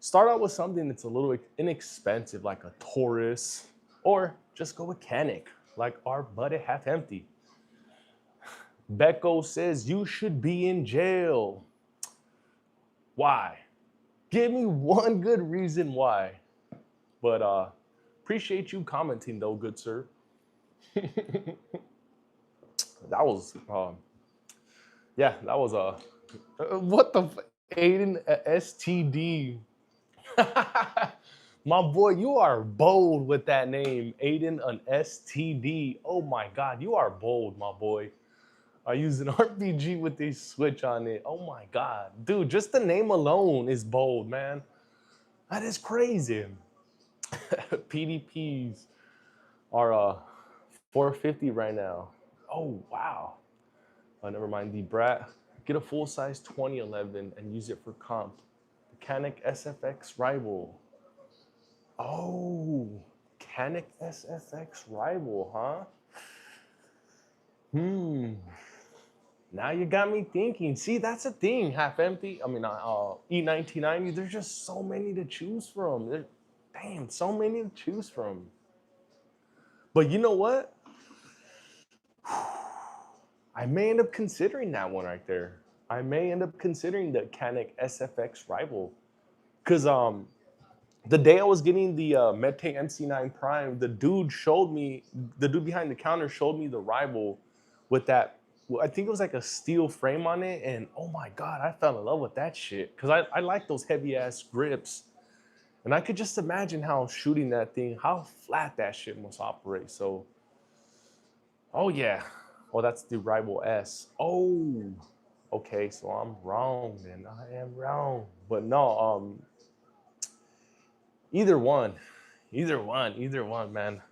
start out with something that's a little inexpensive, like a Taurus, or just go with Canic, like our buddy Half Empty. Becco says you should be in jail. Why? Give me one good reason why. But appreciate you commenting though, good sir. That was that was what the Aiden STD. My boy, you are bold with that name, Aiden an STD. Oh my God, you are bold, my boy. I use an RPG with a switch on it. Oh my God, dude, just the name alone is bold, man. That is crazy. PDPs are 450 right now. Oh wow. Never mind, the Brat. Get a full-size 2011 and use it for comp. Canic SFX Rival. Oh, Canic SFX Rival, huh? Now you got me thinking. See, that's a thing, Half Empty. I mean, E1990. There's just so many to choose from. Damn, so many to choose from. But you know what? I may end up considering that one right there. I may end up considering the Canic SFX Rival. Because the day I was getting the Mete MC9 Prime, the dude behind the counter showed me the Rival with that, I think it was like a steel frame on it. And oh my God, I fell in love with that shit. Because I like those heavy ass grips. And I could just imagine how shooting that thing, how flat that shit must operate. So, oh yeah. Oh, that's the Rival S. Oh, okay, so I'm wrong then. I am wrong. But no, either one, man.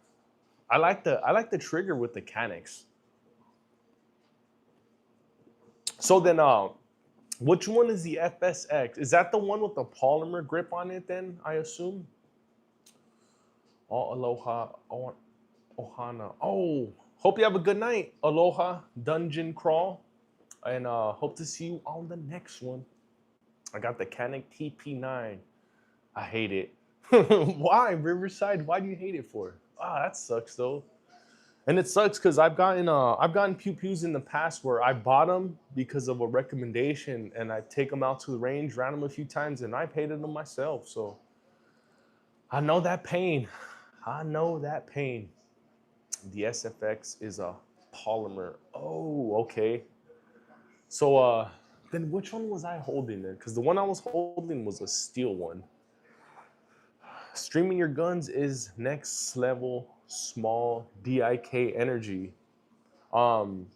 I like the trigger with the Canics. So then Which one is the FSX? Is that the one with the polymer grip on it then, I assume? Oh, aloha, ohana. Oh, hope you have a good night. Aloha, Dungeon Crawl. And hope to see you on the next one. I got the Canik TP9. I hate it. Why, Riverside? Why do you hate it for? Ah, that sucks though. And it sucks because I've gotten pew pews in the past where I bought them because of a recommendation, and I take them out to the range, ran them a few times, and I've hated them myself. So I know that pain. I know that pain. The SFX is a polymer. Oh, okay. So then which one was I holding then? Because the one I was holding was a steel one. Streaming your guns is next level small DIK energy. Um,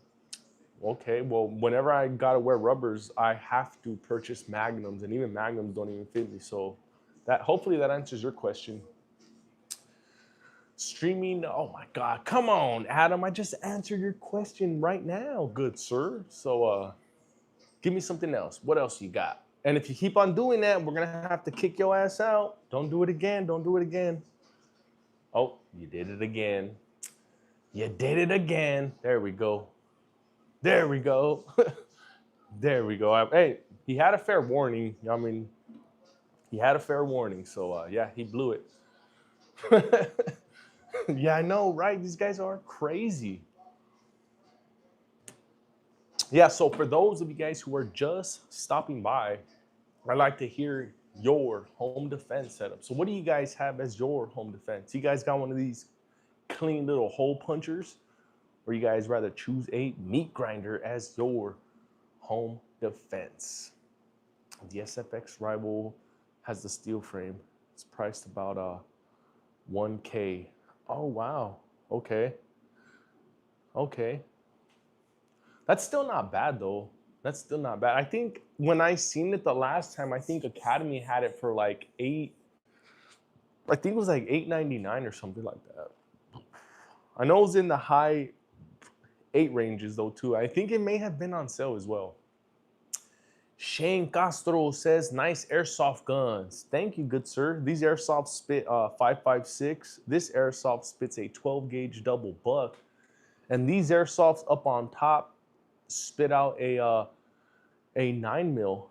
okay, well, whenever I gotta wear rubbers, I have to purchase magnums, and even magnums don't even fit me. So that hopefully that answers your question. Streaming, oh my God, come on, Adam, I just answered your question right now, good sir. So give me something else. What else you got? And if you keep on doing that, we're gonna have to kick your ass out. Don't do it again. Don't do it again. Oh, you did it again. You did it again. There we go. There we go. There we go. Hey, he had a fair warning. I mean, he had a fair warning. So yeah, he blew it. Yeah, I know, right? These guys are crazy. Yeah, so for those of you guys who are just stopping by, I'd like to hear your home defense setup. So what do you guys have as your home defense? You guys got one of these clean little hole punchers, or you guys rather choose a meat grinder as your home defense? The SFX Rival has the steel frame. It's priced about 1K. Oh wow. Okay. Okay. That's still not bad though. That's still not bad. I think when I seen it the last time, I think Academy had it for like I think it was like $8.99 or something like that. I know it was in the high 8 ranges though too. I think it may have been on sale as well. Shane Castro says, nice airsoft guns. Thank you, good sir. These airsoft spit 5.56. This airsoft spits a 12 gauge double buck. And these airsofts up on top spit out a 9 mil.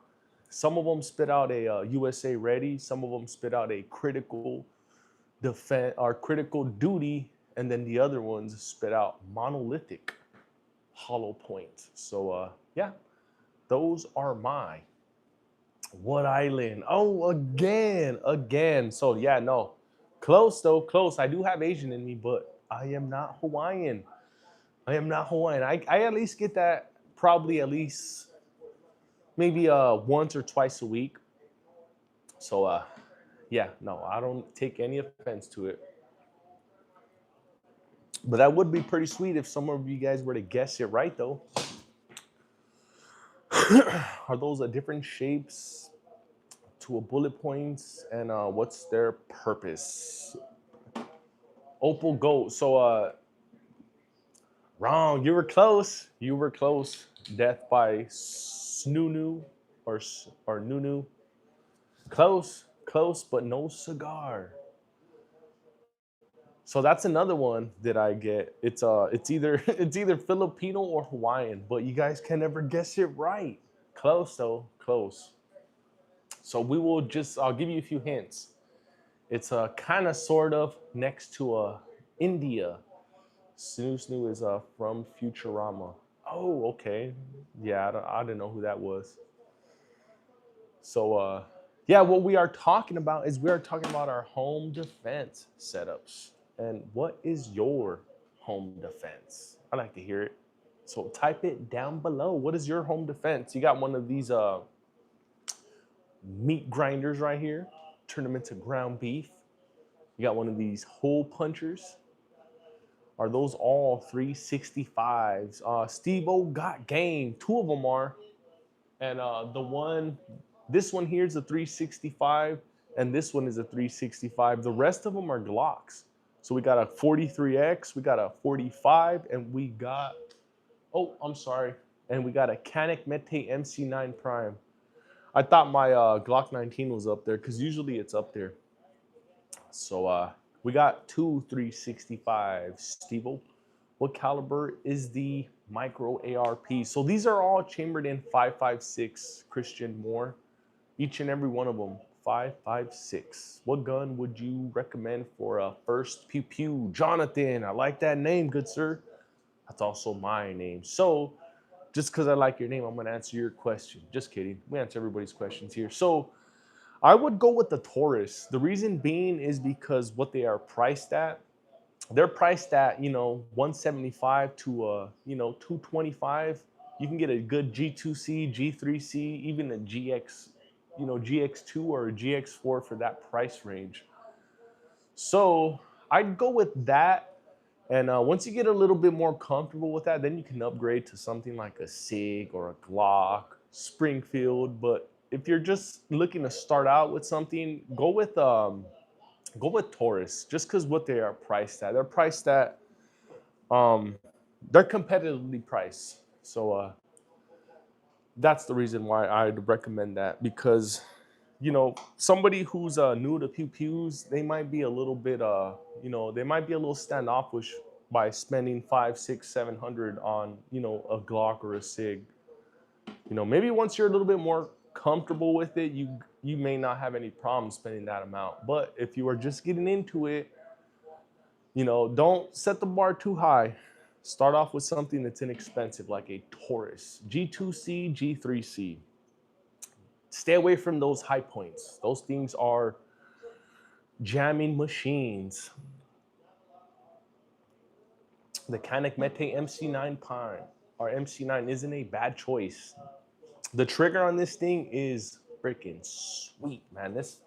Some of them spit out a USA Ready. Some of them spit out a critical defense or critical duty. And then the other ones spit out monolithic hollow point. So yeah, those are my What Island. Oh, again. So yeah, no, close though, close. I do have Asian in me, but I am not Hawaiian. I am not Hawaiian. I at least get that probably at least maybe once or twice a week. So yeah, no, I don't take any offense to it. But that would be pretty sweet if some of you guys were to guess it right though. Are those different shapes to a bullet points, and what's their purpose? Opal Gold. So wrong. You were close. You were close. Death by Snoo or Nunu. Close, but no cigar. So that's another one that I get. It's either it's either Filipino or Hawaiian, but you guys can never guess it right. Close though, close. So we will just I'll give you a few hints. It's kind of sort of next to India. Snoo is from Futurama. Oh, okay. Yeah, I didn't know who that was. So yeah, what we are talking about is we are talking about our home defense setups. And what is your home defense? I like to hear it. So type it down below. What is your home defense? You got one of these meat grinders right here. Turn them into ground beef. You got one of these hole punchers. Are those all 365s? Steve-O got game. 2 of them are. And this one here is a 365, and this one is a 365. The rest of them are Glocks. So we got a 43X, we got a 45, and we got, oh, I'm sorry. And we got a Canik Mete MC9 Prime. I thought my Glock 19 was up there because usually it's up there. So we got two 365 Stevo. What caliber is the micro ARP? So these are all chambered in 5.56 Christian Moore. Each and every one of them 5.56. What gun would you recommend for a first pew pew? Jonathan, I like that name, good sir. That's also my name. So just because I like your name, I'm going to answer your question. Just kidding. We answer everybody's questions here. So I would go with the Taurus. The reason being is because what they are priced at. They're priced at 175 to 225. You can get a good G2C, G3C, even a GX, GX2 or a GX4 for that price range. So I'd go with that. And once you get a little bit more comfortable with that, then you can upgrade to something like a SIG or a Glock, Springfield. But if you're just looking to start out with something, go with Taurus, just because what they are priced at. They're priced at they're competitively priced. So that's the reason why I'd recommend that, because somebody who's new to pew pews, they might be a little bit they might be a little standoffish by spending 5, 6, 700 on a Glock or a SIG. Maybe once you're a little bit more comfortable with it, you may not have any problem spending that amount. But if you are just getting into it, don't set the bar too high. Start off with something that's inexpensive, like a Taurus, G2C, G3C. Stay away from those high points. Those things are jamming machines. The Canik Mete MC9 Pine or MC9 isn't a bad choice. The trigger on this thing is freaking sweet, man. This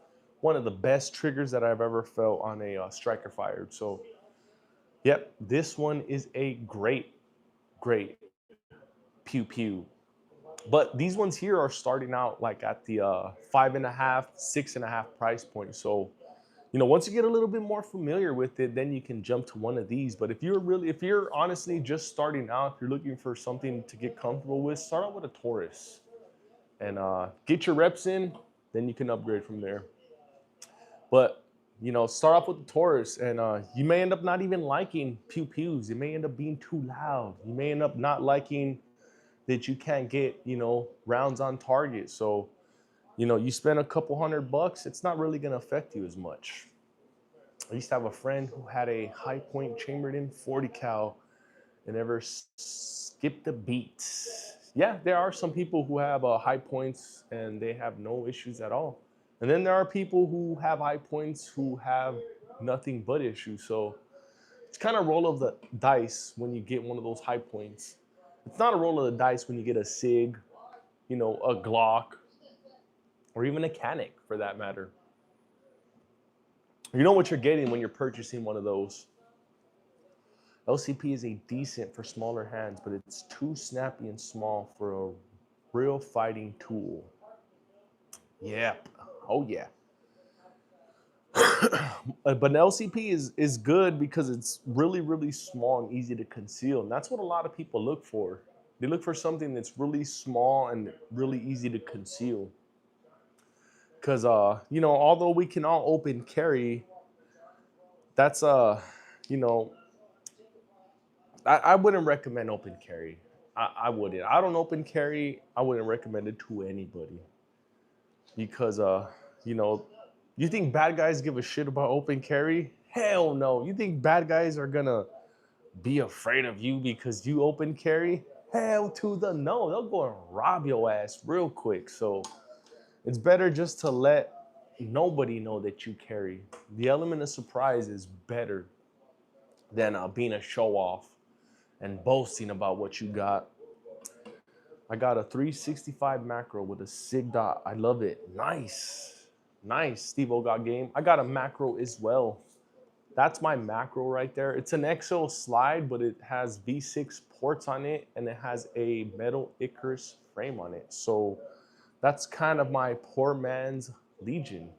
one of the best triggers that I've ever felt on a striker fired. So, yep, this one is a great pew pew. But these ones here are starting out like at the 5.5, 6.5 price point. So, once you get a little bit more familiar with it, then you can jump to one of these. But if you're honestly just starting out, if you're looking for something to get comfortable with, start out with a Taurus and get your reps in, then you can upgrade from there. But start off with the Taurus, and you may end up not even liking pew pews. It may end up being too loud. You may end up not liking that you can't get rounds on target. So you spend a couple $100, it's not really going to affect you as much. I used to have a friend who had a high point chambered in 40 cal and never skipped a beat. Yeah, there are some people who have high points and they have no issues at all. And then there are people who have high points who have nothing but issues. So it's kind of roll of the dice when you get one of those high points. It's not a roll of the dice when you get a SIG, a Glock, or even a Canik for that matter. You know what you're getting when you're purchasing one of those. LCP is a decent for smaller hands, but it's too snappy and small for a real fighting tool. Yep. Oh yeah. But an LCP is good because it's really small and easy to conceal. And that's what a lot of people look for. They look for something that's really small and really easy to conceal. Because, although we can all open carry, that's, I wouldn't recommend open carry. I wouldn't. I don't open carry. I wouldn't recommend it to anybody. Because, you think bad guys give a shit about open carry? Hell no. You think bad guys are gonna be afraid of you because you open carry? Hell to the no. They'll go and rob your ass real quick. So it's better just to let nobody know that you carry. The element of surprise is better than being a show off and boasting about what you got. I got a 365 macro with a SIG dot. I love it. Nice. Steve-O got game. I got a macro as well. That's my macro right there. It's an XO slide, but it has V6 ports on it, and it has a metal Icarus frame on it. So that's kind of my poor man's Legion.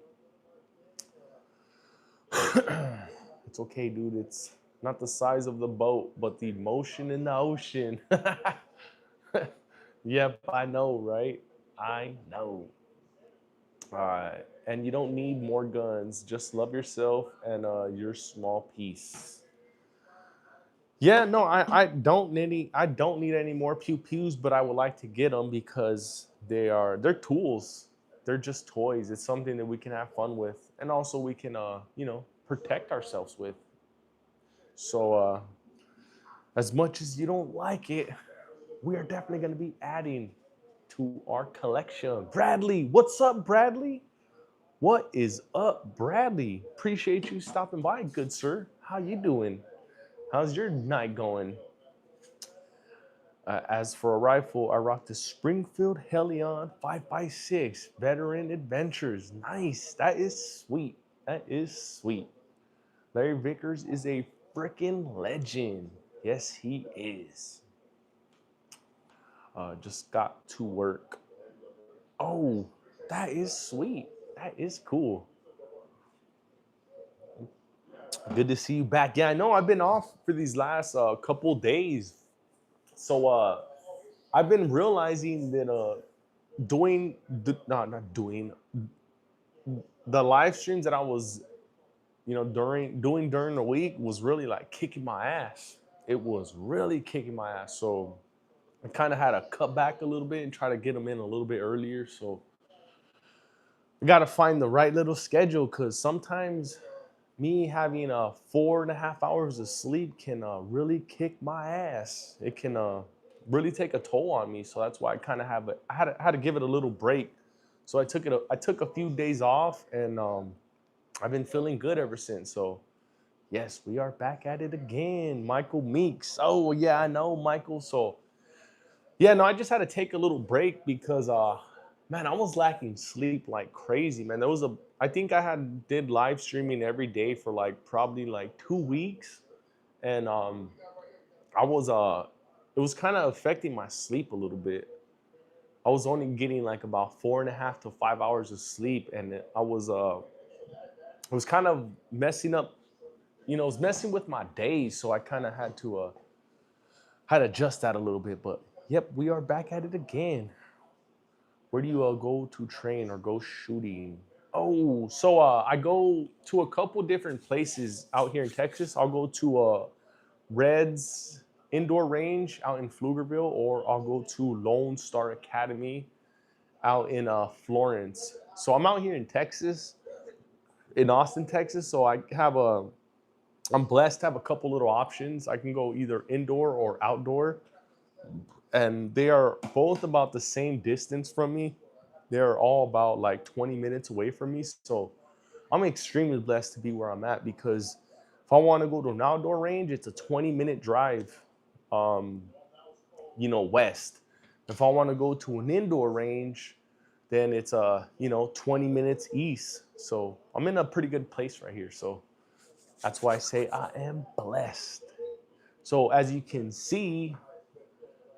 It's okay, dude. It's not the size of the boat, but the motion in the ocean. Yep, I know, right? I know. And you don't need more guns. Just love yourself and your small piece. Yeah, no, I don't need any more pew pews, but I would like to get them because they're tools. They're just toys. It's something that we can have fun with, and also we can protect ourselves with. So as much as you don't like it, we are definitely going to be adding to our collection. Bradley, what's up, Bradley? What is up, Bradley? Appreciate you stopping by, good sir. How you doing? How's your night going? As for a rifle, I rock the Springfield Helion 5.6 Veteran Adventures. Nice. That is sweet. That is sweet. Larry Vickers is a freaking legend. Yes, he is. Just got to work. Oh, that is sweet. That is cool. Good to see you back. Yeah, I know I've been off for these last couple days. So I've been realizing that doing the not doing the live streams that I was during the week was really like kicking my ass. It was really kicking my ass. So I kind of had to cut back a little bit and try to get them in a little bit earlier. So I got to find the right little schedule because sometimes me having 4.5 hours of sleep can really kick my ass. It can really take a toll on me. So that's why I kind of had to give it a little break. So I took a few days off, and I've been feeling good ever since. So yes, we are back at it again. Michael Meeks. Oh yeah, I know Michael. So yeah, no, I just had to take a little break because man, I was lacking sleep like crazy, man. I think I had did live streaming every day for like probably like 2 weeks. And I was it was kind of affecting my sleep a little bit. I was only getting like about 4.5 to 5 hours of sleep, and it was kind of messing up, it was messing with my days. So I kind of had to adjust that a little bit. But yep, we are back at it again. Where do you go to train or go shooting? Oh, so I go to a couple different places out here in Texas. I'll go to Reds Indoor Range out in Pflugerville, or I'll go to Lone Star Academy out in Florence. So I'm out here in Texas, in Austin, Texas. So I'm blessed to have a couple little options. I can go either indoor or outdoor, and they are both about the same distance from me. They're all about like 20 minutes away from me. So I'm extremely blessed to be where I'm at, because if I want to go to an outdoor range, it's a 20-minute drive, um, west. If I want to go to an indoor range, then it's 20 minutes east. So I'm in a pretty good place right here. So that's why I say I am blessed. So as you can see,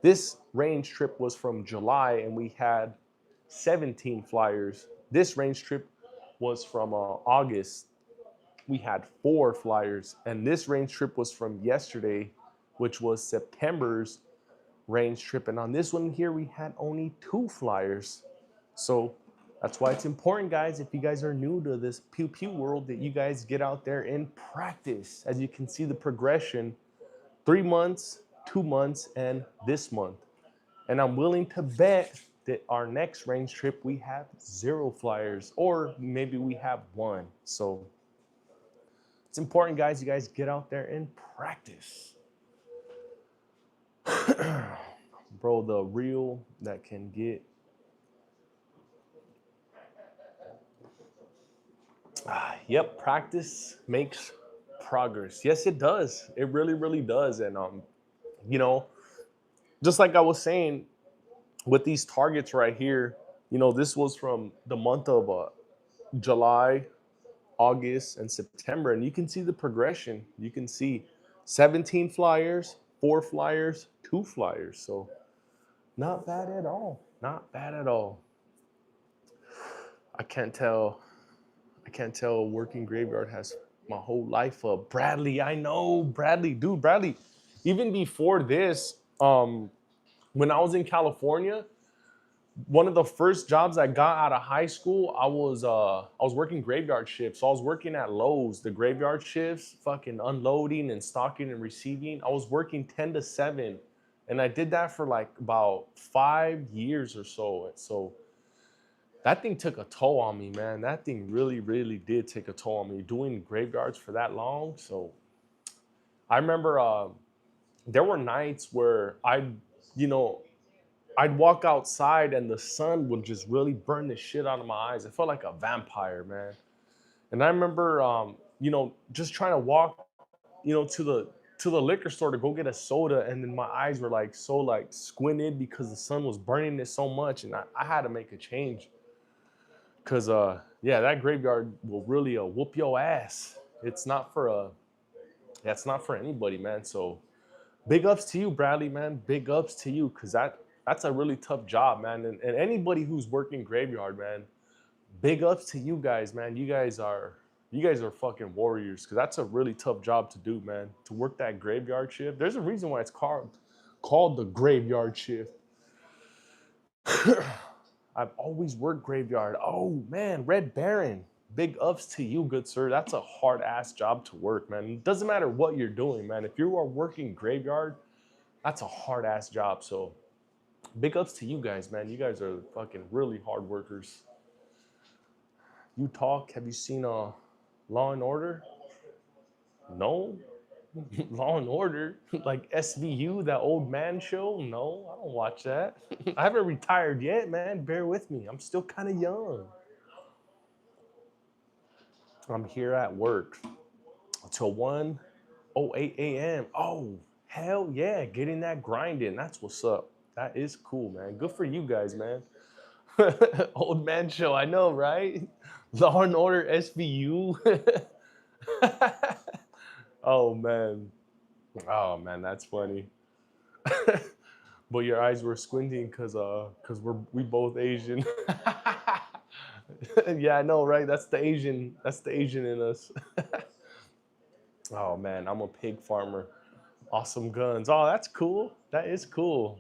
this range trip was from July, and we had 17 flyers. This range trip was from August. We had 4 flyers. And this range trip was from yesterday, which was September's range trip. And on this one here, we had only 2 flyers. So that's why it's important, guys, if you guys are new to this pew pew world, that you guys get out there and practice. As you can see the progression, 3 months, 2 months, and this month. And I'm willing to bet that our next range trip, we have 0 flyers, or maybe we have 1. So it's important, guys, you guys get out there and practice. Bro, the reel that can get yep, practice makes progress. Yes, it does. It really, really does. And you know, just like I was saying with these targets right here, this was from the month of July, August, and September, and you can see the progression. You can see 17 flyers, 4 flyers, 2 flyers. So not bad at all. Not bad at all. I can't tell working graveyard has my whole life up. Bradley, I know. Bradley, dude, Bradley. Even before this, when I was in California, One of the first jobs I got out of high school, I was working graveyard shifts. So I was working at Lowe's, the graveyard shifts, fucking unloading and stocking and receiving. I was working 10 to 7. And I did that for like about 5 years or so. So that thing took a toll on me, man. That thing really, really did take a toll on me doing graveyards for that long. So I remember there were nights where you know, I'd walk outside and the sun would just really burn the shit out of my eyes. It felt like a vampire, man. And I remember, just trying to walk, to the liquor store to go get a soda, and then my eyes were like so like squinted because the sun was burning it so much, and I had to make a change. Cause yeah, that graveyard will really whoop your ass. It's not for that's not for anybody, man. So big ups to you, Bradley, man. Big ups to you, cause that's a really tough job, man. And anybody who's working graveyard, man, big ups to you guys, man. You guys are fucking warriors, cause that's a really tough job to do, man. To work that graveyard shift. There's a reason why it's called the graveyard shift. I've always worked graveyard. Oh man, Red Baron. Big ups to you, good sir. That's a hard ass job to work, man. It doesn't matter what you're doing, man. If you are working graveyard, that's a hard ass job. So big ups to you guys, man. You guys are fucking really hard workers. You talk. Have you seen Law and Order? No. Law and Order, like SVU, that old man show. No, I don't watch that. I haven't retired yet, man. Bear with me. I'm still kind of young. I'm here at work until 1:08 a.m. Oh, hell yeah. Getting that grinding. That's what's up. That is cool, man. Good for you guys, man. Old man show. I know, right? Law and Order SVU. Oh, man. Oh, man. That's funny. But your eyes were squinting because we both Asian. Yeah, I know, right? That's the Asian. That's the Asian in us. Oh man, I'm a pig farmer. Awesome guns. Oh, that's cool. That is cool.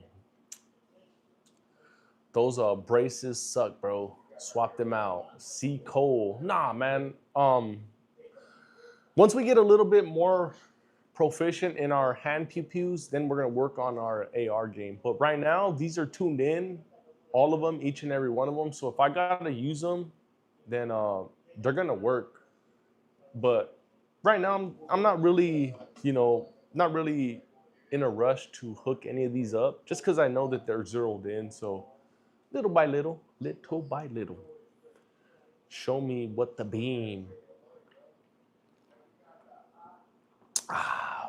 Those braces suck, bro. Swap them out. See Cole. Nah, man. Once we get a little bit more proficient in our hand pew pews, then we're gonna work on our AR game. But right now, these are tuned in, all of them, each and every one of them. So if I gotta use them, then they're gonna work. But right now, I'm not really, not really in a rush to hook any of these up, just because I know that they're zeroed in. So little by little, show me what the beam.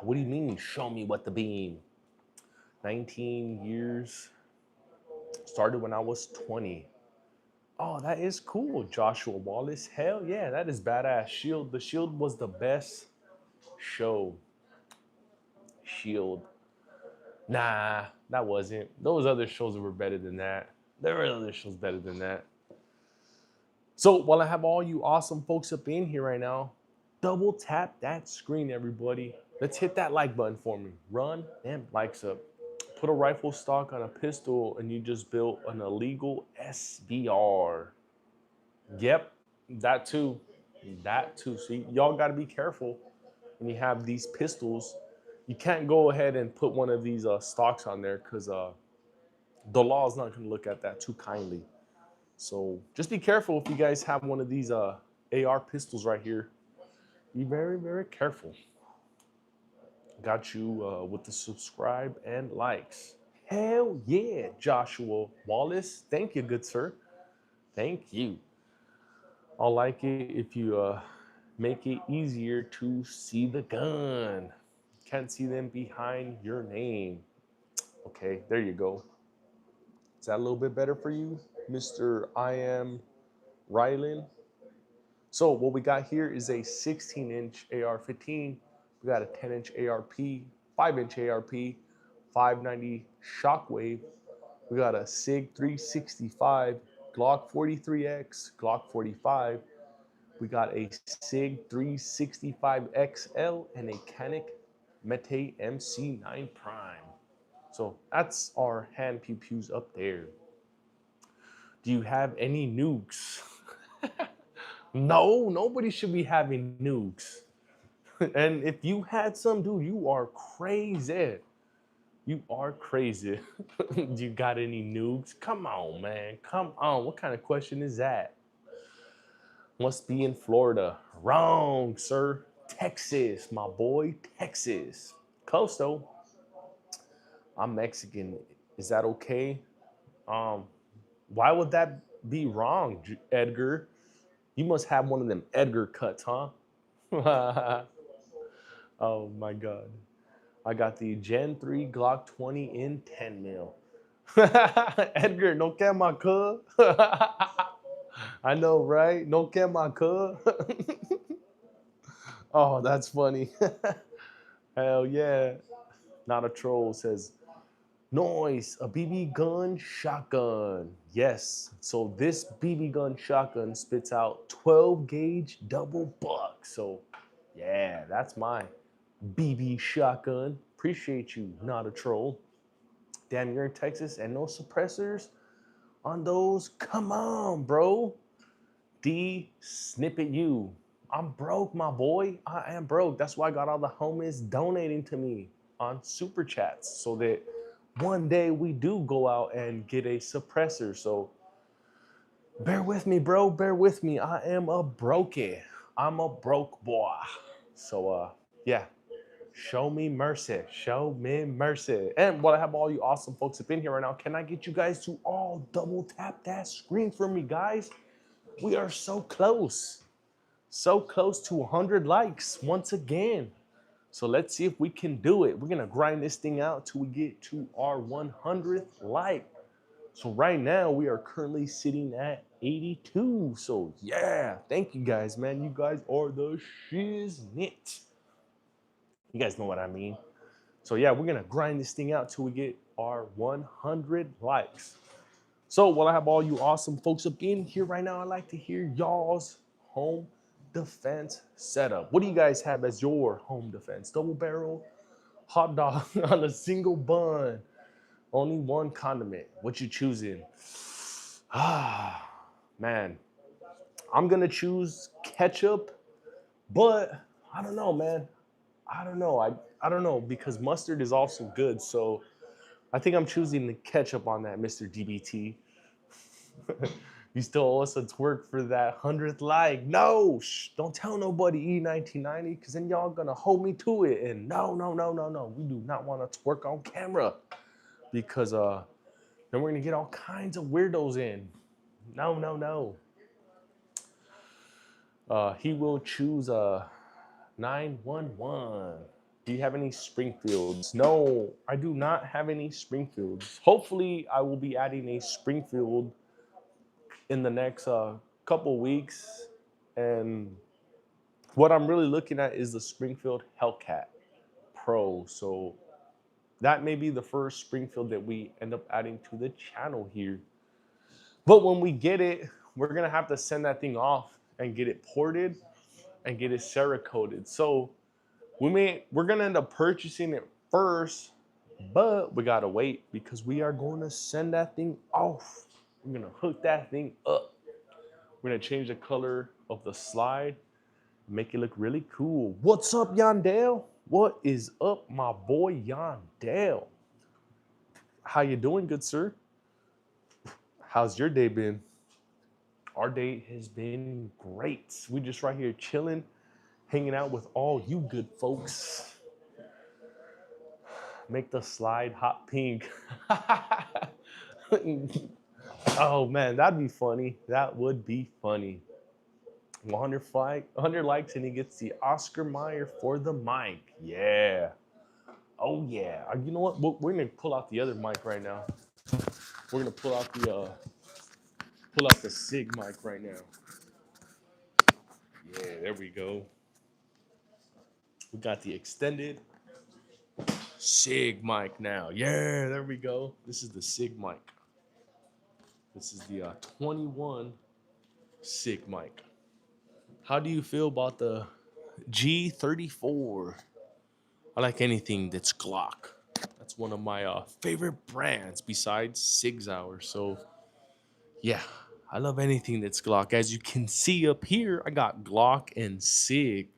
What do you mean? Show me what the beam. 19 years. Started when I was 20. Oh, that is cool, Joshua Wallace. Hell yeah, that is badass. Shield. The Shield was the best show. Shield. Nah, that wasn't. Those other shows were better than that. There were other shows better than that. So while I have all you awesome folks up in here right now, double tap that screen, everybody. Let's hit that like button for me. Run them likes up. Put a rifle stock on a pistol and you just built an illegal SBR. Yep, that too. That too. See, y'all got to be careful when you have these pistols. You can't go ahead and put one of these stocks on there because the law is not going to look at that too kindly. So just be careful if you guys have one of these AR pistols right here. Be very, very careful. Got you with the subscribe and likes. Hell yeah, Joshua Wallace. Thank you, good sir. Thank you. I'll like it if you make it easier to see the gun. Can't see them behind your name. Okay, there you go. Is that a little bit better for you, Mr. I am Rylan? So what we got here is a 16-inch AR-15. We got a 10-inch ARP, 5-inch ARP, 590 Shockwave. We got a SIG 365, Glock 43X, Glock 45. We got a SIG 365XL and a Canik Mete MC9 Prime. So that's our hand pew pews up there. Do you have any nukes? No, nobody should be having nukes. And if you had some, dude, you are crazy. You are crazy. Do you got any nukes? Come on, man. Come on. What kind of question is that? Must be in Florida. Wrong, sir. Texas, my boy. Texas. Close though. I'm Mexican. Is that okay? Um, why would that be wrong, Edgar? You must have one of them Edgar cuts, huh? Oh my God. I got the Gen 3 Glock 20 in 10 mil. Edgar, no quema, cuz. I know, right? No quema, cuz. Oh, that's funny. Hell yeah. Not a troll says, noise, a BB gun shotgun. Yes. So this BB gun shotgun spits out 12 gauge double buck. So yeah, that's my BB shotgun. Appreciate you, not a troll. Damn, you're in Texas and no suppressors on those? Come on, bro. D snippet you. I'm broke, my boy. I am broke. That's why I got all the homies donating to me on super chats so that one day we do go out and get a suppressor. So bear with me, bro. Bear with me. I am a brokey. I'm a broke boy. So yeah. Show me mercy. Show me mercy. And while I have all you awesome folks up in here right now, can I get you guys to all double tap that screen for me, guys? We are so close. So close to 100 likes once again. So let's see if we can do it. We're going to grind this thing out till we get to our 100th like. So right now we are currently sitting at 82. So yeah, thank you guys, man. You guys are the shiznit. You guys know what I mean. So yeah, we're going to grind this thing out till we get our 100 likes. So while I have all you awesome folks up in here right now, I'd like to hear y'all's home defense setup. What do you guys have as your home defense? Double barrel, hot dog on a single bun, only one condiment. What you choosing? Ah, man, I'm gonna choose ketchup, but I don't know, man. I don't know. I don't know because mustard is also good. So I think I'm choosing the ketchup on that, Mr. DBT. You still owe us a twerk for that 100th like. No, don't tell nobody E1990 because then y'all gonna hold me to it. And no. We do not want to twerk on camera because then we're gonna get all kinds of weirdos in. No. He will choose 911. Do you have any Springfields? No, I do not have any Springfields. Hopefully, I will be adding a Springfield in the next couple weeks. And what I'm really looking at is the Springfield Hellcat Pro. So that may be the first Springfield that we end up adding to the channel here. But when we get it, we're gonna have to send that thing off and get it ported and get it Cerakoted. So we're gonna end up purchasing it first, but we gotta wait because we are going to send that thing off. We're gonna hook that thing up. We're gonna change the color of the slide, make it look really cool. What's up, Yandale? What is up, my boy Yandale? How you doing, good sir? How's your day been? Our day has been great. We just right here chilling, hanging out with all you good folks. Make the slide hot pink. Oh man, that'd be funny. That would be funny. 100 likes and he gets the Oscar Mayer for the mic. Yeah. Oh yeah. You know what? We're gonna pull out the other mic right now. We're gonna pull out the Sig mic right now. Yeah, there we go. We got the extended Sig mic now. Yeah, there we go. This is the Sig mic. This is the 21 Sig mic. How do you feel about the G34? I like anything that's Glock. That's one of my favorite brands besides Sig Sauer. So Yeah, I love anything that's Glock. As you can see up here, I got Glock and Sig,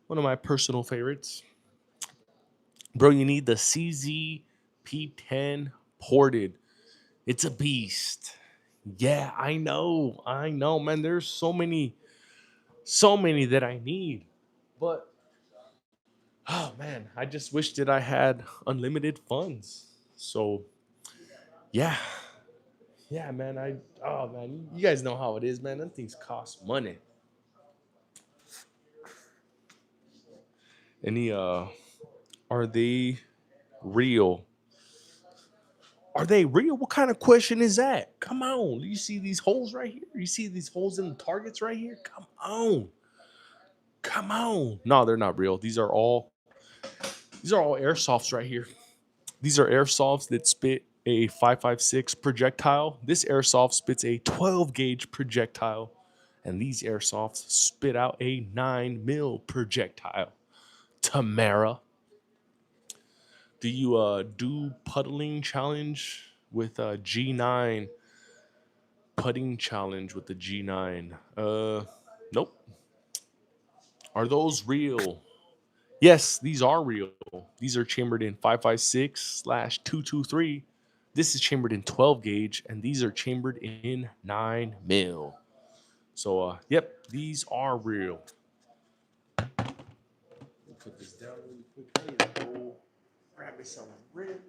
one of my personal favorites. Bro, you need the CZ P10 ported. It's a beast. Yeah, I know, man. There's so many that I need. But oh man, I just wish that I had unlimited funds. So yeah, yeah, man. Oh man, you guys know how it is, man. Them things cost money. Any are they real? Are they real? What kind of question is that? Come on. You see these holes right here? You see these holes in the targets right here? Come on. Come on. No, they're not real. These are all airsofts right here. These are airsofts that spit a 5.56 projectile. This airsoft spits a 12 gauge projectile, and these airsofts spit out a 9 mil projectile. Tamara, do you do puddling challenge with a G9? Putting challenge with the G9. Nope. Are those real? Yes, these are real. These are chambered in 5.56/223. This is chambered in 12 gauge, and these are chambered in 9 mil. So, yep, these are real. Put this down really quick. I need to go grab me some rib.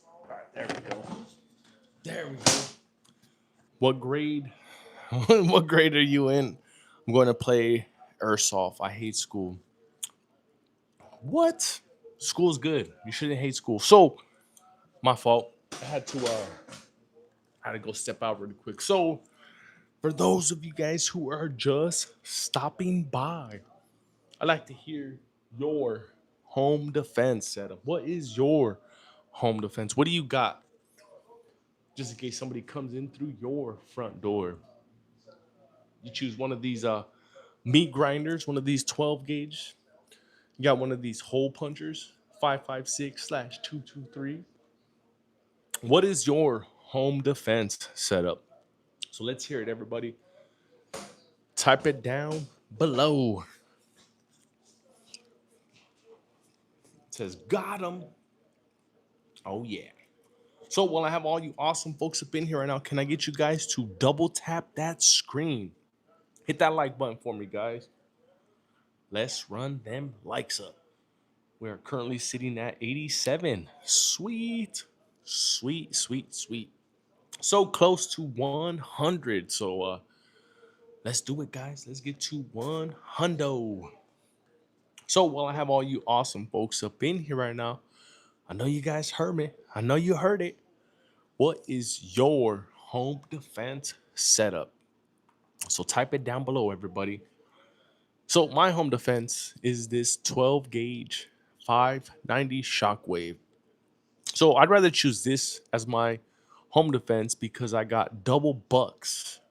All right, there we go. There we go. What grade? What grade are you in? I'm going to play airsoft. I hate school. What? School's good. You shouldn't hate school. So, my fault. I had to go step out really quick. So, for those of you guys who are just stopping by, I'd like to hear your home defense setup. What is your home defense? What do you got? Just in case somebody comes in through your front door. You choose one of these meat grinders, one of these 12 gauge. You got one of these hole punchers, 5.56/223. What is your home defense setup? So let's hear it, everybody. Type it down below. It says, got him. Oh, yeah. So while I have all you awesome folks up in here right now, can I get you guys to double tap that screen? Hit that like button for me, guys. Let's run them likes up. We are currently sitting at 87. Sweet, sweet, sweet, sweet. So close to 100. So let's do it, guys. Let's get to 100. So while I have all you awesome folks up in here right now, I know you guys heard me. I know you heard it. What is your home defense setup? So type it down below, everybody. So my home defense is this 12 gauge 590 Shockwave. So I'd rather choose this as my home defense because I got double bucks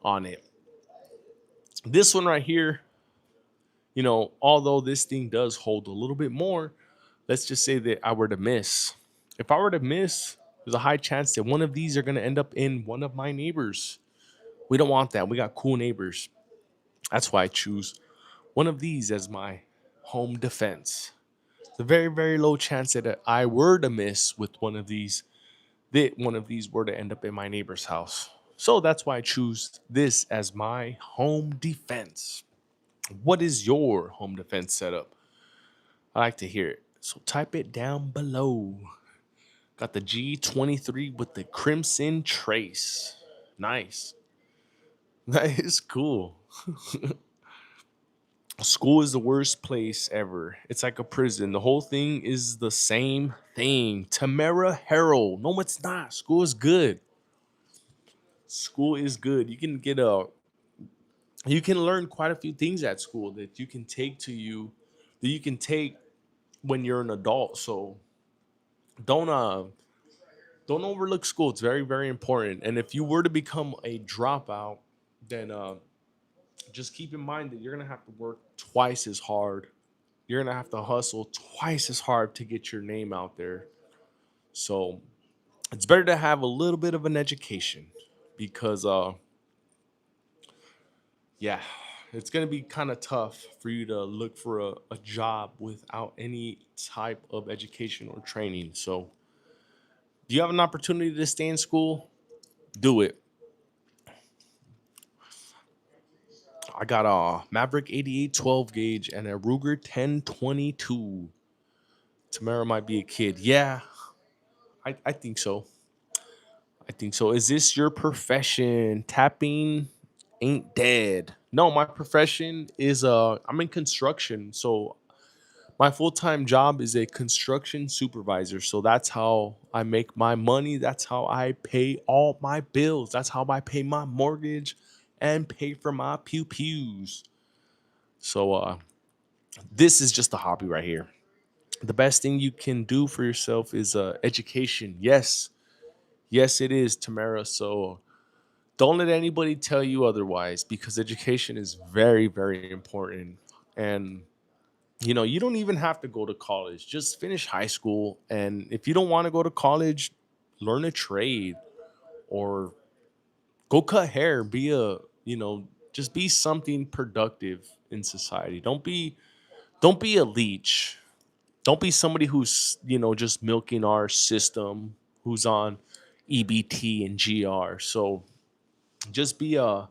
on it. This one right here, although this thing does hold a little bit more, let's just say that I were to miss. If I were to miss, there's a high chance that one of these are going to end up in one of my neighbors. We don't want that. We got cool neighbors. That's why I choose one of these as my home defense. It's a very, very low chance that I were to miss with one of these, that one of these were to end up in my neighbor's house. So that's why I choose this as my home defense. What is your home defense setup? I like to hear it. So type it down below. Got the G23 with the Crimson Trace. Nice. That is cool. School is the worst place ever. It's like a prison. The whole thing is the same thing. Tamara Harrell. No, it's not. School is good. School is good. You can learn quite a few things at school that you can take to you that you can take when you're an adult. So don't don't overlook school. It's very, very important. And if you were to become a dropout, then just keep in mind that you're gonna have to work twice as hard. You're gonna have to hustle twice as hard to get your name out there. So it's better to have a little bit of an education because yeah, it's gonna be kind of tough for you to look for a job without any type of education or training. So do you have an opportunity to stay in school? Do it. I got a Maverick 88 12 gauge and a Ruger 1022. Tamara might be a kid. Yeah, I think so. I think so. Is this your profession? Tapping ain't dead. No, my profession is I'm in construction. So my full-time job is a construction supervisor. So that's how I make my money. That's how I pay all my bills. That's how I pay my mortgage and pay for my pew pews. So this is just a hobby right here. The best thing you can do for yourself is education. Yes, yes, it is, Tamara. So don't let anybody tell you otherwise because education is very, very important. And you don't even have to go to college. Just finish high school. And if you don't want to go to college, learn a trade or go cut hair. Just be something productive in society. Don't be a leech. Don't be somebody who's just milking our system, who's on EBT and GR. So just be a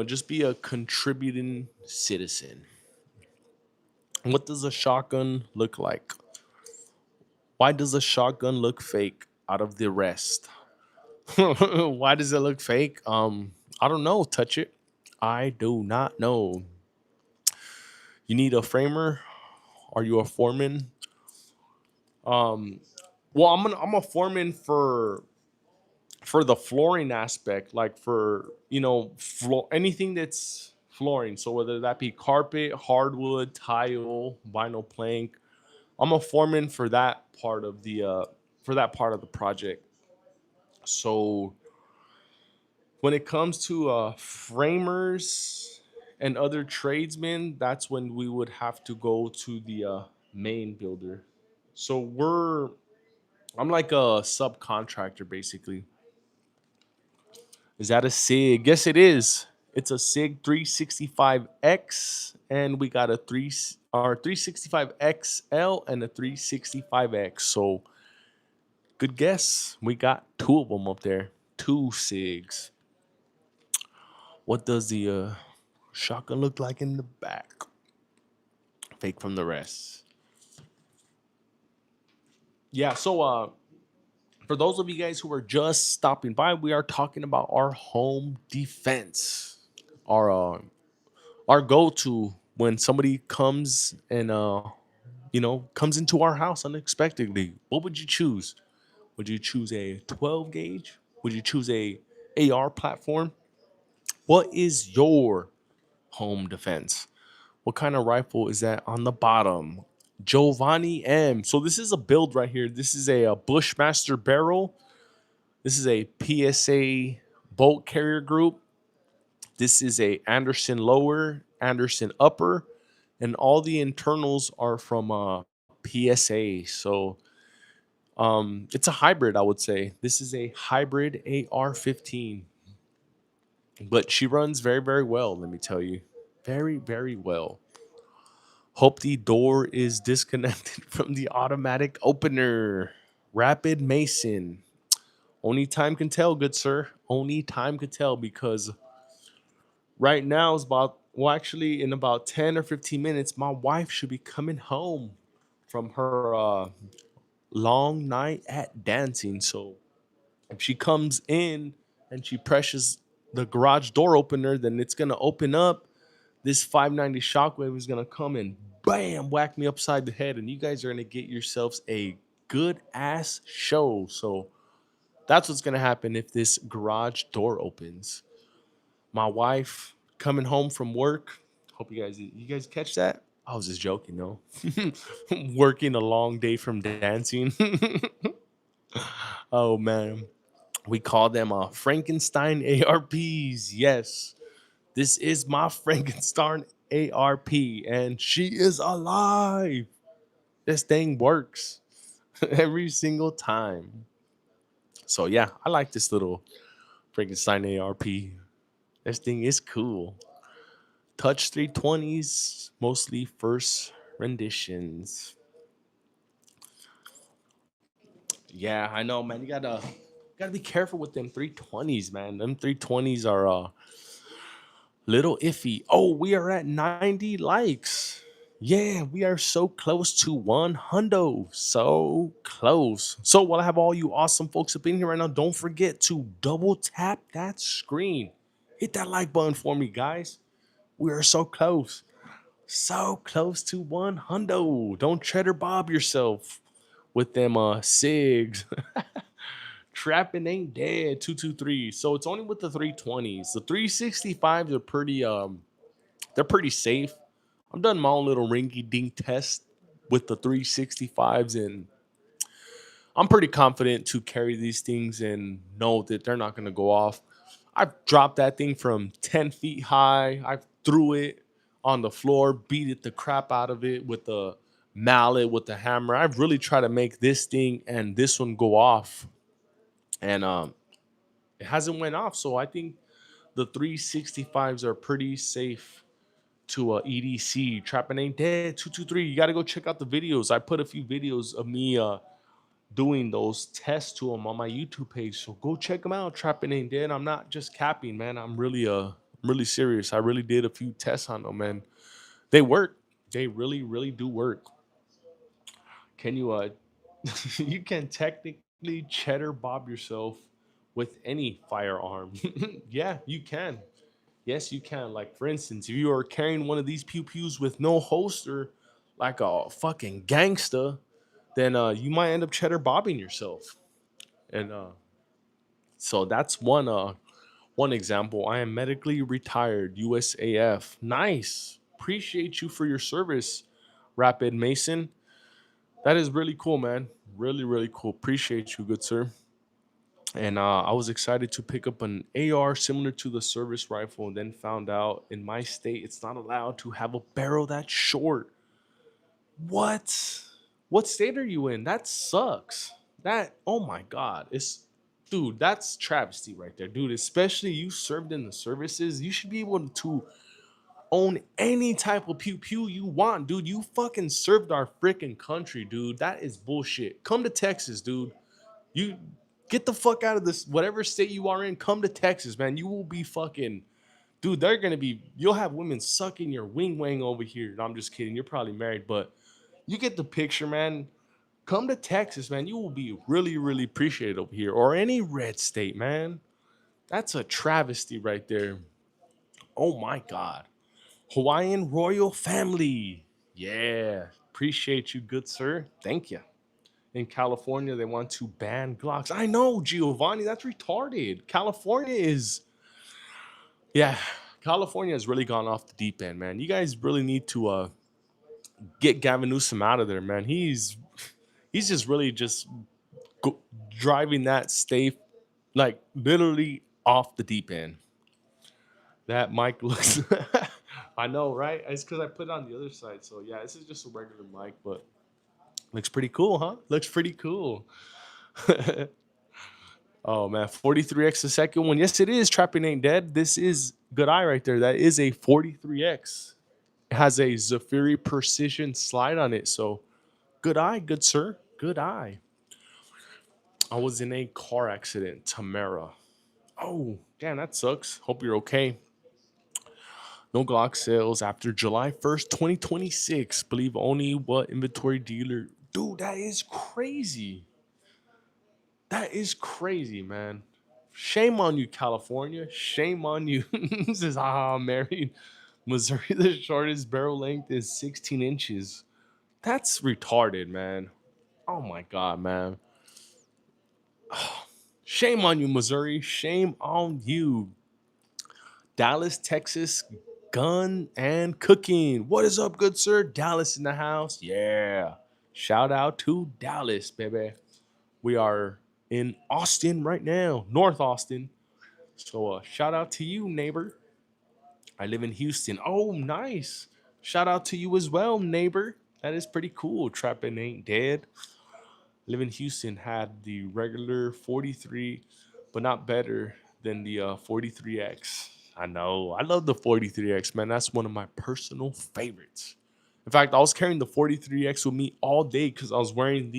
just be a contributing citizen. What does a shotgun look like? Why does a shotgun look fake out of the rest? Why does it look fake? I don't know. Touch it. I do not know. You need a framer. Are you a foreman? Um, well, I'm a foreman for the flooring aspect, like for floor anything that's flooring. So whether that be carpet, hardwood, tile, vinyl plank, I'm a foreman for that part of the project. So when it comes to framers and other tradesmen, that's when we would have to go to the main builder. So I'm like a subcontractor basically. Is that a SIG? Yes, it is. It's a SIG 365X, and we got a 365XL and a 365X. So good guess. We got two of them up there. Two SIGs. What does the shotgun look like in the back? Fake from the rest. Yeah. So for those of you guys who are just stopping by, we are talking about our home defense. Our go-to when somebody comes and comes into our house unexpectedly. What would you choose? Would you choose a 12 gauge? Would you choose a AR platform? What is your home defense? What kind of rifle is that on the bottom? Giovanni M. So this is a build right here. This is a Bushmaster barrel. This is a PSA bolt carrier group. This is a Anderson lower, Anderson upper, and all the internals are from PSA. So it's a hybrid, I would say. This is a hybrid AR-15, but she runs very, very well. Let me tell you, very, very well. Hope the door is disconnected from the automatic opener. Rapid Mason. Only time can tell, good sir. Only time can tell because right now is about Well, actually, in about 10 or 15 minutes, my wife should be coming home from her long night at dancing. So if she comes in and she presses the garage door opener, then it's gonna open up. This 590 shockwave is gonna come and bam, whack me upside the head, and you guys are gonna get yourselves a good ass show. So that's what's gonna happen if this garage door opens. My wife coming home from work. Hope you guys catch that. I was just joking, no. Working a long day from dancing. Oh man, we call them Frankenstein ARPs. Yes, this is my Frankenstein ARP, and she is alive. This thing works every single time. So yeah, I like this little Frankenstein ARP. This thing is cool. Touch 320s, mostly first renditions. Yeah, I know, man. You gotta be careful with them 320s, man. Them 320s are little iffy. Oh, we are at 90 likes. Yeah, we are so close to 100. So close. So while I have all you awesome folks up in here right now, don't forget to double tap that screen. Hit that like button for me, guys. We are so close. So close to 100. Don't cheddar bob yourself with them SIGs. Trapping ain't dead 223. So it's only with the 320s. The 365s are they're pretty safe. I've done my own little rinky dink test with the 365s, and I'm pretty confident to carry these things and know that they're not gonna go off. I've dropped that thing from 10 feet high. I threw it on the floor, beat it the crap out of it with the mallet, with the hammer. I've really tried to make this thing and this one go off. And it hasn't went off. So I think the 365s are pretty safe to EDC. Trapping ain't dead 223. You got to go check out the videos. I put a few videos of me doing those tests to them on my YouTube page. So go check them out. Trapping ain't dead. I'm not just capping, man. I'm really serious. I really did a few tests on them, and they work. They really, really do work. Can you you can technically cheddar bob yourself with any firearm. Yeah, you can. Yes, you can. Like for instance, if you are carrying one of these pew pews with no holster, like a fucking gangsta, then you might end up cheddar bobbing yourself. And so that's one example. I am medically retired, USAF. Nice. Appreciate you for your service, Rapid Mason. That is really cool, man. Really, really cool. Appreciate you, good sir. And I was excited to pick up an AR similar to the service rifle, and then found out in my state it's not allowed to have a barrel that short. What? What state are you in? That sucks. That, oh my god, it's, dude, that's travesty right there, dude. Especially you served in the services, you should be able to own any type of pew pew you want, dude. You fucking served our freaking country, dude. That is bullshit. Come to Texas, dude. You get the fuck out of this whatever state you are in. Come to Texas, man. You will be fucking, dude. They're gonna be. You'll have women sucking your wing wang over here. No, I'm just kidding. You're probably married, but you get the picture, man. Come to Texas, man. You will be really, really appreciated over here, or any red state, man. That's a travesty right there. Oh my god. Hawaiian royal family. Yeah. Appreciate you, good sir. Thank you. In California, they want to ban Glocks. I know, Giovanni, that's retarded. California is, yeah, California has really gone off the deep end, man. You guys really need to get Gavin Newsom out of there, man. He's just really just go, driving that state like literally off the deep end. That mic looks, I know, right? It's because I put it on the other side. So yeah, this is just a regular mic, but looks pretty cool, huh? Looks pretty cool. Oh man, 43x the second one. Yes, it is. Trapping ain't dead. This is good eye right there. That is a 43x. It has a Zafiri precision slide on it. So good eye, good sir. Good eye. I was in a car accident, Tamara. Oh, damn, that sucks. Hope you're okay. No Glock sales after July 1st, 2026. Believe only what inventory dealer. Dude, that is crazy. That is crazy, man. Shame on you, California. Shame on you. This is married. Missouri, the shortest barrel length is 16 inches. That's retarded, man. Oh my god, man. Shame on you, Missouri. Shame on you. Dallas, Texas, gun and cooking. What is up, good sir? Dallas in the house. Yeah. Shout out to Dallas, baby. We are in Austin right now, North Austin. So shout out to you, neighbor. I live in Houston. Oh, nice. Shout out to you as well, neighbor. That is pretty cool. Trapping ain't dead. Live in Houston had the regular 43, but not better than the 43X. I know. I love the 43X, man. That's one of my personal favorites. In fact, I was carrying the 43X with me all day because I was wearing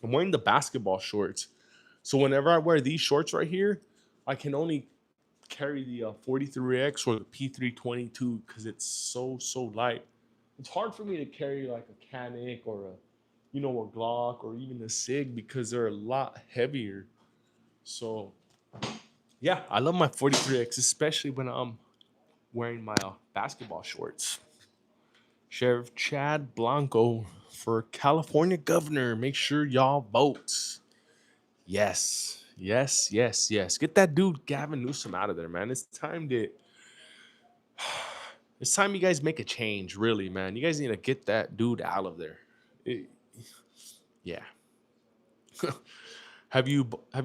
I'm wearing the basketball shorts. So whenever I wear these shorts right here, I can only carry the 43X or the P322 because it's so light. It's hard for me to carry like a Canic or a Glock or even a Sig because they're a lot heavier. So yeah, I love my 43X, especially when I'm wearing my basketball shorts. Sheriff Chad Blanco for California governor. Make sure y'all vote. Yes, yes, yes, yes. Get that dude Gavin Newsom out of there, man. It's time you guys make a change, really, man. You guys need to get that dude out of there. It- yeah. Have you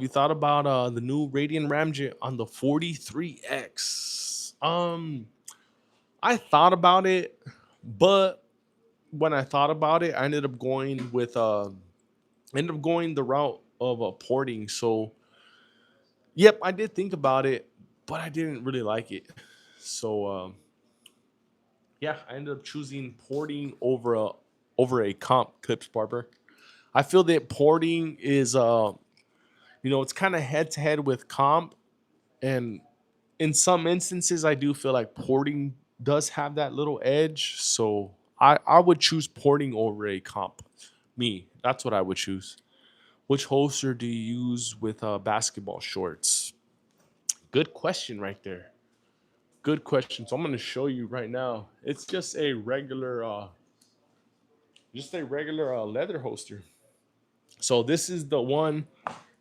thought about the new Radiant Ramjet on the 43X? I thought about it, but when I thought about it, I ended up going the route of porting. So, yep, I did think about it, but I didn't really like it. So, yeah, I ended up choosing porting over a comp clips barber. I feel that porting is it's kind of head to head with comp, and in some instances I do feel like porting does have that little edge. So I would choose porting over a comp. Me, that's what I would choose. Which holster do you use with basketball shorts? Good question right there. Good question. So I'm going to show you right now. It's just a regular leather holster. So this is the one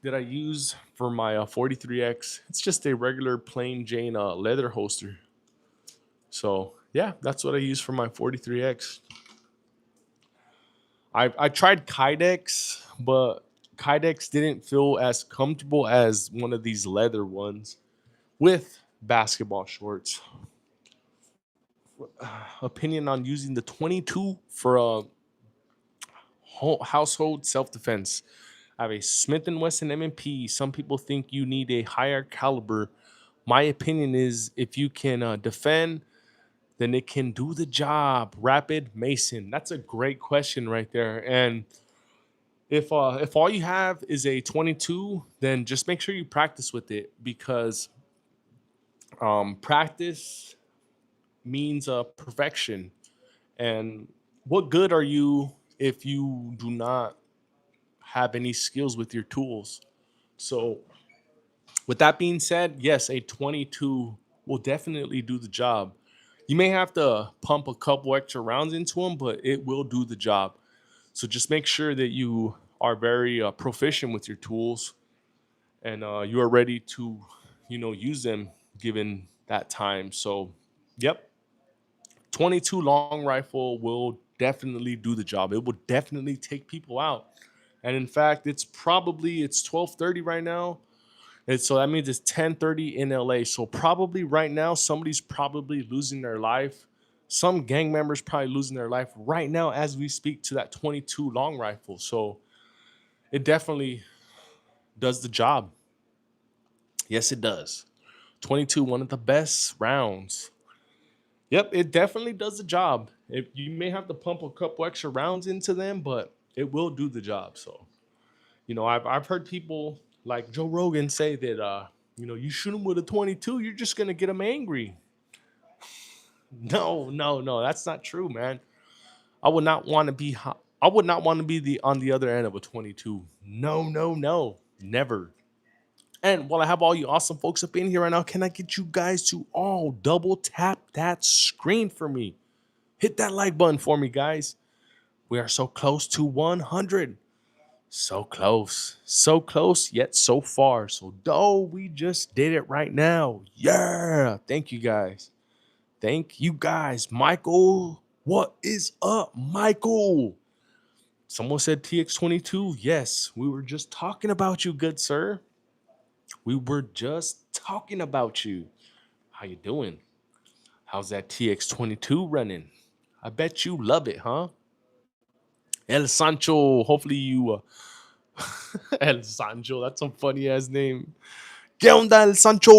that I use for my 43X. It's just a regular plain Jane leather holster. So yeah, that's what I use for my 43X. I tried Kydex, but Kydex didn't feel as comfortable as one of these leather ones with basketball shorts. Opinion on using the 22 for household self defense. I have a Smith and Wesson M&P. Some people think you need a higher caliber. My opinion is if you can defend, then it can do the job. Rapid Mason. That's a great question right there. And if all you have is a 22, then just make sure you practice with it because practice means perfection. And what good are you if you do not have any skills with your tools? So, with that being said, yes, a 22 will definitely do the job. You may have to pump a couple extra rounds into them, but it will do the job. So just make sure that you are very proficient with your tools and you are ready to, use them given that time. So, yep, 22 long rifle will definitely do the job. It will definitely take people out. And in fact, it's 12:30 right now. And so that means it's 10:30 in LA. So probably right now somebody's probably losing their life. Some gang members probably losing their life right now as we speak to that 22 long rifle. So it definitely does the job. Yes, it does. 22, one of the best rounds. Yep, it definitely does the job. If you may have to pump a couple extra rounds into them, but it will do the job. So, I've heard people like Joe Rogan say that you shoot them with a 22, you're just gonna get them angry. No, no, no. That's not true, man. I would not want to be. I would not want to be the on the other end of a 22. No, no, no, never. And while I have all you awesome folks up in here right now, can I get you guys to all double tap that screen for me? Hit that like button for me, guys. We are so close to 100. So close, yet so far. So, though we just did it right now. Yeah. Thank you guys. Thank you guys. Michael, what is up, Michael? Someone said TX22. Yes, we were just talking about you, good sir. We were just talking about you. How you doing? How's that TX22 running? I bet you love it, huh? El Sancho. Hopefully you El Sancho, that's some funny ass name. ¿Qué onda, El Sancho?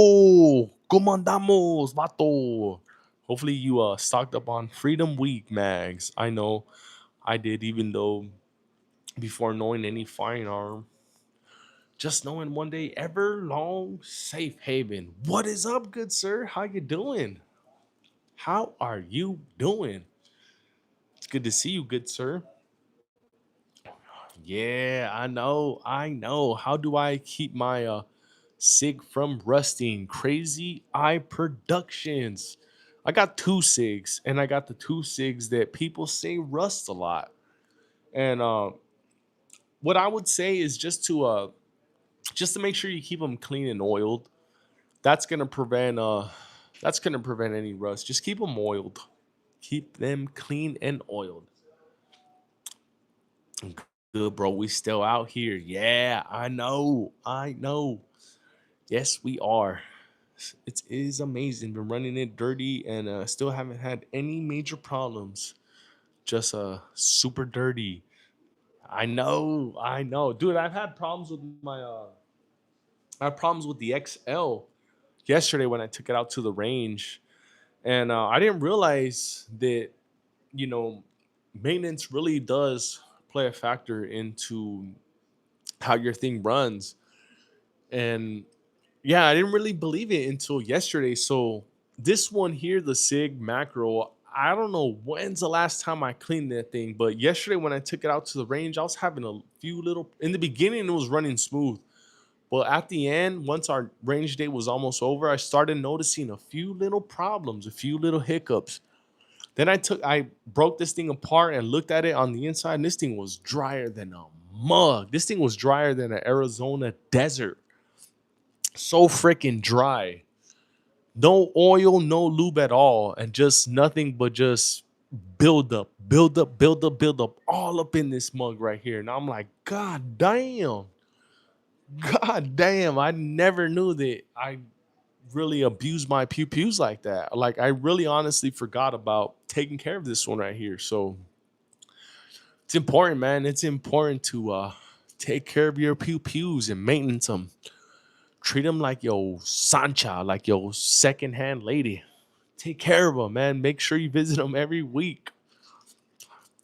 ¿Cómo andamos, vato? Hopefully you stocked up on Freedom Week mags. I know I did, even though before knowing any firearm, just knowing one day Everlong Safe Haven. What is up, good sir? How you doing? How are you doing? It's good to see you, good sir. Yeah, I know. I know. How do I keep my SIG from rusting? Crazy Eye Productions. I got two SIGs, and I got the two SIGs that people say rust a lot. And what I would say is just to make sure you keep them clean and oiled. That's gonna prevent any rust. Just keep them oiled. Keep them clean and oiled. Good, bro. We still out here. Yeah, I know. I know. Yes, we are. It is amazing. Been running it dirty and still haven't had any major problems. Just super dirty. I know, dude. I've had problems with my I had problems with the XL yesterday when I took it out to the range, and I didn't realize that you know maintenance really does play a factor into how your thing runs. And yeah, I didn't really believe it until yesterday. So this one here, the Sig Macro, I don't know when's the last time I cleaned that thing, but yesterday when I took it out to the range, I was having a few little. In the beginning, it was running smooth, but at the end, once our range day was almost over, I started noticing a few little problems, a few little hiccups. Then I broke this thing apart and looked at it on the inside, and this thing was drier than a mug. This thing was drier than an Arizona desert. So freaking dry. No oil, no lube at all, and just nothing but just build up, all up in this mug right here. And I'm like, God damn, I never knew that I really abused my pew pews like that. Like, I really honestly forgot about taking care of this one right here. So it's important, man. It's important to take care of your pew pews and maintenance them. Treat them like your Sancha, like your secondhand lady. Take care of them, man. Make sure you visit them every week.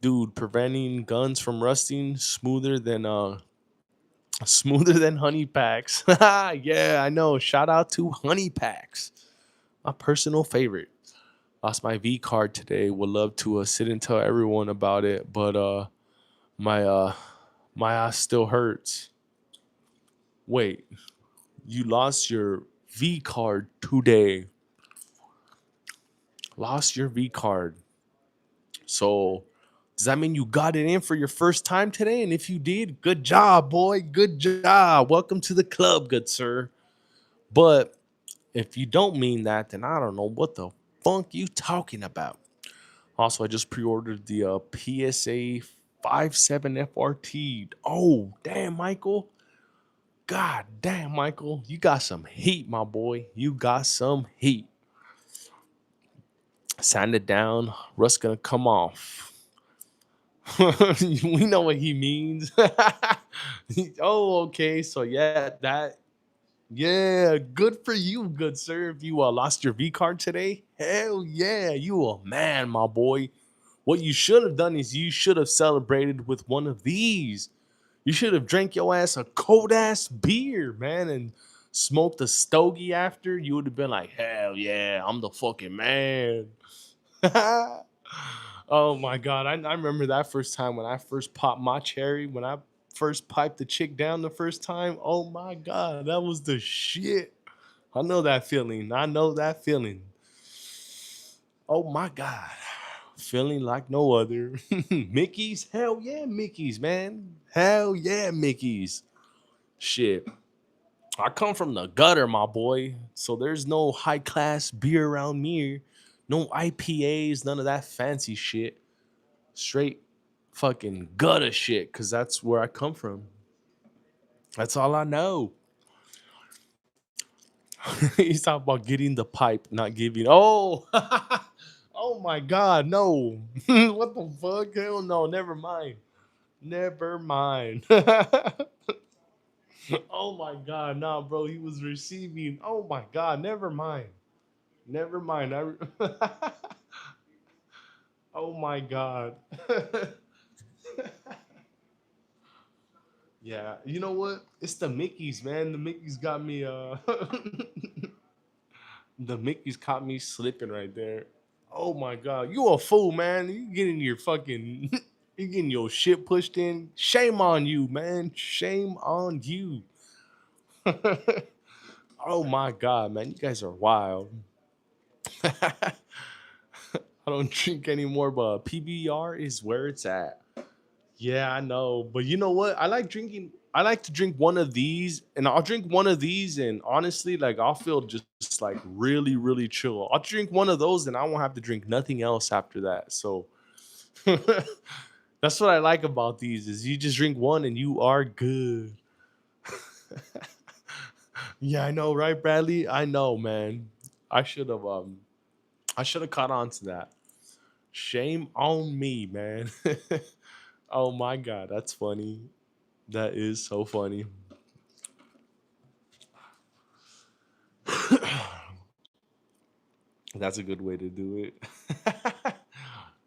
Dude, preventing guns from rusting smoother than honey packs. Yeah, I know. Shout out to honey packs. My personal favorite. Lost my V card today. Would love to sit and tell everyone about it, but my my ass still hurts. Wait, you lost your V card today. Lost your V card. So does that mean you got it in for your first time today? And if you did, good job, boy. Good job. Welcome to the club, good sir. But if you don't mean that, then I don't know what the funk you talking about. Also, I just pre-ordered the PSA 57 FRT. Oh, damn, Michael. God damn, Michael. You got some heat, my boy. You got some heat. Sand it down. Rust gonna come off. We know what he means. Oh, okay. So yeah, good for you, good sir. If you lost your V card today, hell yeah, you a man, my boy. What you should have done is you should have celebrated with one of these. You should have drank your ass a cold ass beer, man, and smoked a stogie after. You would have been like, hell yeah, I'm the fucking man. Oh my god, I remember that first time when I first popped my cherry, when I first piped the chick down the first time. Oh my god, that was the shit. I know that feeling. I know that feeling. Oh my god. Feeling like no other. Mickey's? Hell yeah, Mickey's, man. Hell yeah, Mickey's. Shit. I come from the gutter, my boy. So there's no high class beer around me. No IPAs, none of that fancy shit. Straight fucking gutter shit, because that's where I come from. That's all I know. He's talking about getting the pipe, not giving. Oh, oh my God, no. What the fuck? Hell no, never mind. Never mind. Oh my God, nah, bro. He was receiving. Oh my God, never mind. Never mind. Oh my God. Yeah, you know what? It's the Mickeys, man. The Mickeys got me. The Mickeys caught me slipping right there. Oh my God, you a fool, man. You getting your fucking, you getting your shit pushed in. Shame on you, man. Shame on you. Oh my God, man. You guys are wild. I don't drink anymore, but PBR is where it's at. Yeah, I know. But you know what? I like drinking. I like to drink one of these, and I'll drink one of these, and honestly, like I'll feel just like really, really chill. I'll drink one of those, and I won't have to drink nothing else after that. So that's what I like about these is you just drink one and you are good. Yeah, I know, right, Bradley? I know, man. I should have I should have caught on to that. Shame on me, man. Oh my god, that's funny. That is so funny. That's a good way to do it.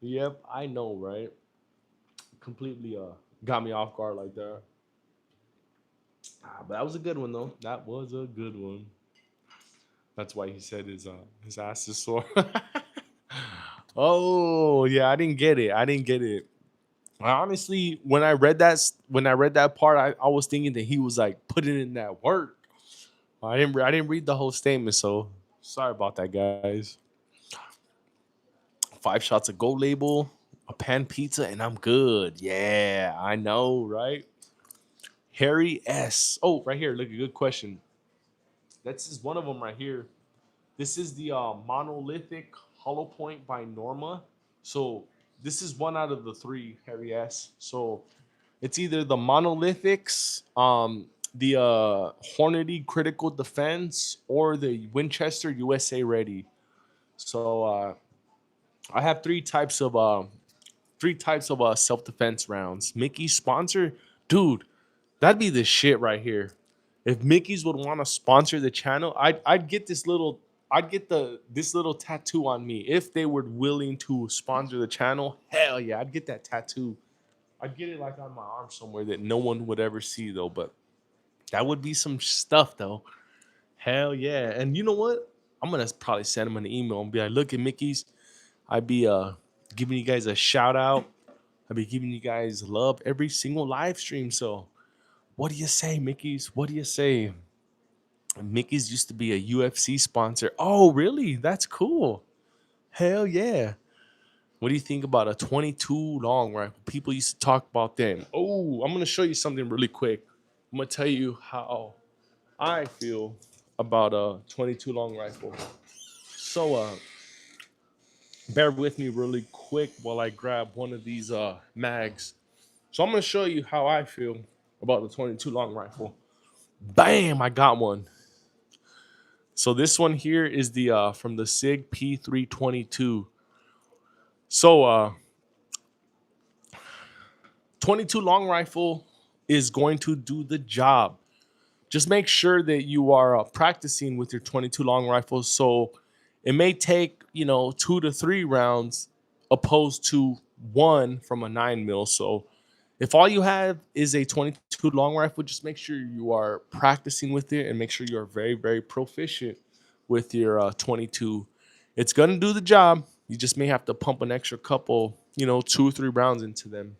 Yep, I know, right? Completely got me off guard like that. But that was a good one though. That was a good one. That's why he said his ass is sore. Oh yeah, I didn't get it. I didn't get it. Honestly, when I read that part, I was thinking that he was like putting in that work. I didn't read the whole statement, so sorry about that, guys. 5 shots of Gold Label, a pan pizza, and I'm good. Yeah, I know, right? Harry S. Oh, right here. Look, a good question. This is one of them right here. This is the monolithic hollow point by Norma. So this is one out of the three, Harry S. So it's either the monolithics, the Hornady critical defense, or the Winchester USA ready. So I have three types of self defense rounds. Mickey sponsor, dude, that'd be the shit right here. If Mickey's would want to sponsor the channel, I'd get I'd get this little tattoo on me if they were willing to sponsor the channel. Hell yeah, I'd get that tattoo. I'd get it like on my arm somewhere that no one would ever see though, but that would be some stuff though. Hell yeah. And you know what? I'm gonna probably send him an email and be like, look at Mickey's. I'd be giving you guys a shout out. I'd be giving you guys love every single live stream. So what do you say, Mickey's? What do you say? Mickey's used to be a UFC sponsor. Oh, really? That's cool. Hell yeah. What do you think about a 22 long rifle? People used to talk about them. Oh, I'm gonna show you something really quick. I'm gonna tell you how I feel about a 22 long rifle. So bear with me really quick while I grab one of these mags. So I'm gonna show you how I feel about the 22 long rifle. Bam, I got one. So this one here is the from the SIG P322. So 22 long rifle is going to do the job. Just make sure that you are practicing with your 22 long rifles. So it may take 2 to 3 rounds opposed to one from a 9 mil. So if all you have is a 22 long rifle, just make sure you are practicing with it and make sure you are very, very proficient with your 22. It's gonna do the job. You just may have to pump an extra couple, 2 or 3 rounds into them.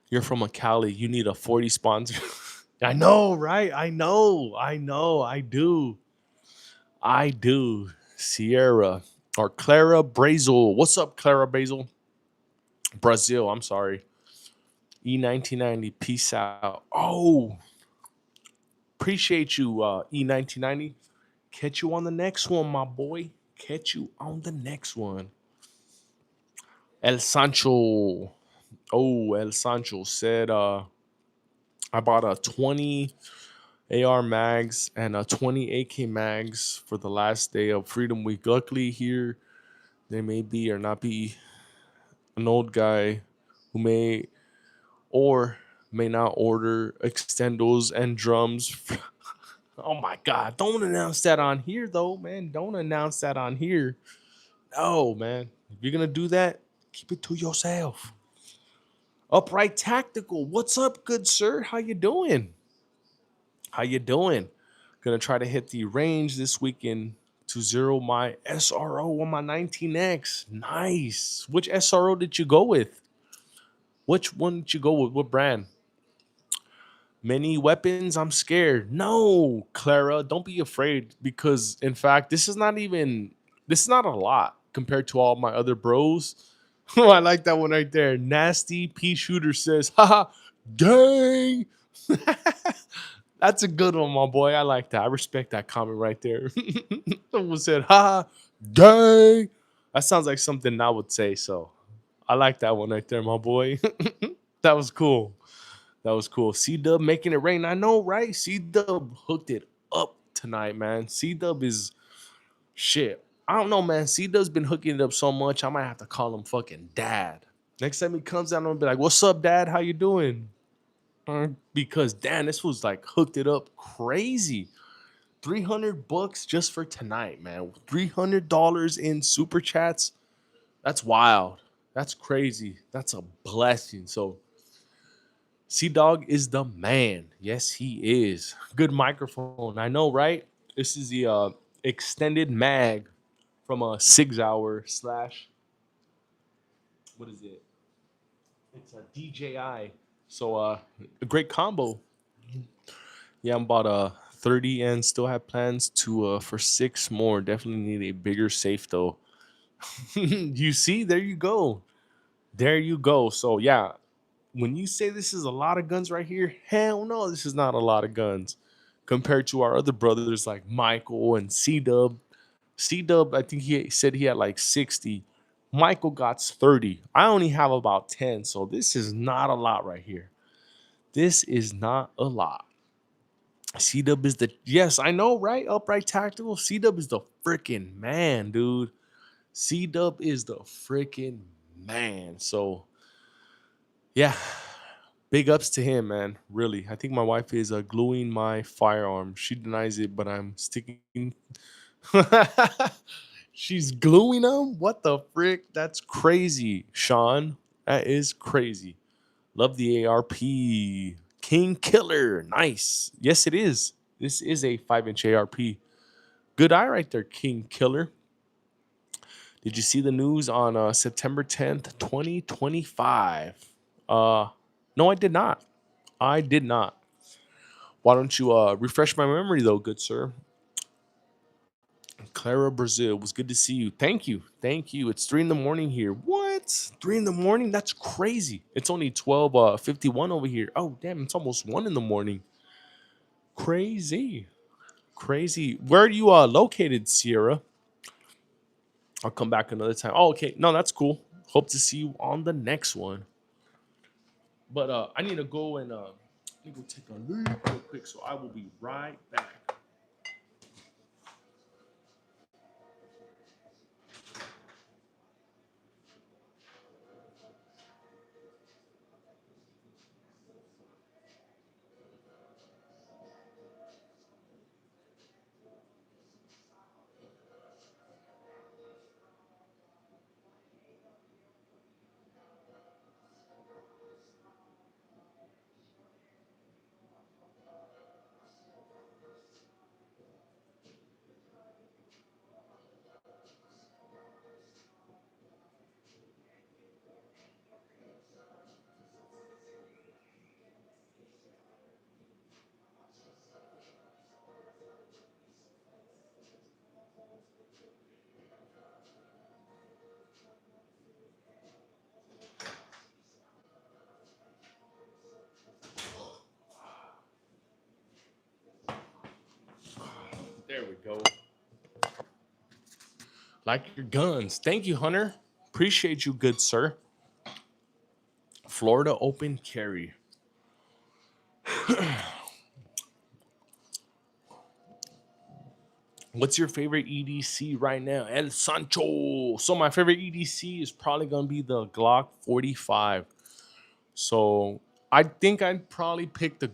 You're from a Cali. You need a 40 sponsor. I know, right? I do. I do. Sierra or Clara Brazel. What's up, Clara Brazel? Brazil, I'm sorry. E1990, peace out. Oh, appreciate you, E1990. Catch you on the next one, my boy. Catch you on the next one. El Sancho. Oh, El Sancho said I bought a 20 AR mags and a 20 AK mags for the last day of Freedom Week. Luckily here there may be or not be an old guy who may or may not order extendos and drums. Oh my god, don't announce that on here though, man. Don't announce that on here. No, man. If you're gonna do that, keep it to yourself. Upright Tactical. What's up, good sir? How you doing? How you doing? Gonna try to hit the range this weekend to zero my SRO on my 19X. Nice. Which SRO did you go with? Which one did you go with? What brand? Many weapons, I'm scared. No, Clara, don't be afraid because in fact, this is not a lot compared to all my other bros. Oh, I like that one right there. Nasty P Shooter says, haha, gang. That's a good one, my boy. I like that. I respect that comment right there. Someone said, haha, gang. That sounds like something I would say. So I like that one right there, my boy. That was cool. That was cool. C Dub making it rain. I know, right? C Dub hooked it up tonight, man. C Dub is shit. I don't know, man. C Dub's been hooking it up so much. I might have to call him fucking dad. Next time he comes down, I'm gonna be like, "What's up, dad? How you doing?" Because damn, this was like hooked it up crazy. $300 just for tonight, man. $300 in super chats. That's wild. That's crazy. That's a blessing. So C Dog is the man. Yes, he is. Good microphone. I know, right? This is the extended mag from a 6 hour slash. What is it? It's a DJI. So a great combo. Yeah, I'm about 30 and still have plans to for 6 more. Definitely need a bigger safe though. You see, there you go. There you go. So yeah, when you say this is a lot of guns right here, hell no, this is not a lot of guns compared to our other brothers like Michael and C Dub. C Dub, I think he said he had like 60. Michael got 30. I only have about 10. So this is not a lot right here. This is not a lot. C Dub is the, yes, I know, right? Upright Tactical. C Dub is the freaking man, dude. C Dub is the freaking man. So yeah, big ups to him, man. Really. I think my wife is gluing my firearm. She denies it, but I'm sticking. She's gluing them? What the frick? That's crazy, Sean. That is crazy. Love the ARP. King Killer. Nice. Yes, it is. This is a 5-inch ARP. Good eye right there, King Killer. Did you see the news on September 10th, 2025? No, I did not. I did not. Why don't you refresh my memory, though, good sir? Clara Brazil, it was good to see you. Thank you. Thank you. It's 3 in the morning here. What? 3 in the morning? That's crazy. It's only 12:51 over here. Oh, damn. It's almost 1 in the morning. Crazy. Crazy. Where are you located, Sierra? I'll come back another time. Oh, okay. No, that's cool. Hope to see you on the next one. But I need to go and take a leak real quick, so I will be right back. Like your guns. Thank you, Hunter. Appreciate you, good sir. Florida Open Carry. What's your favorite EDC right now? El Sancho. So my favorite EDC is probably gonna be the Glock 45. So I think I'd probably pick the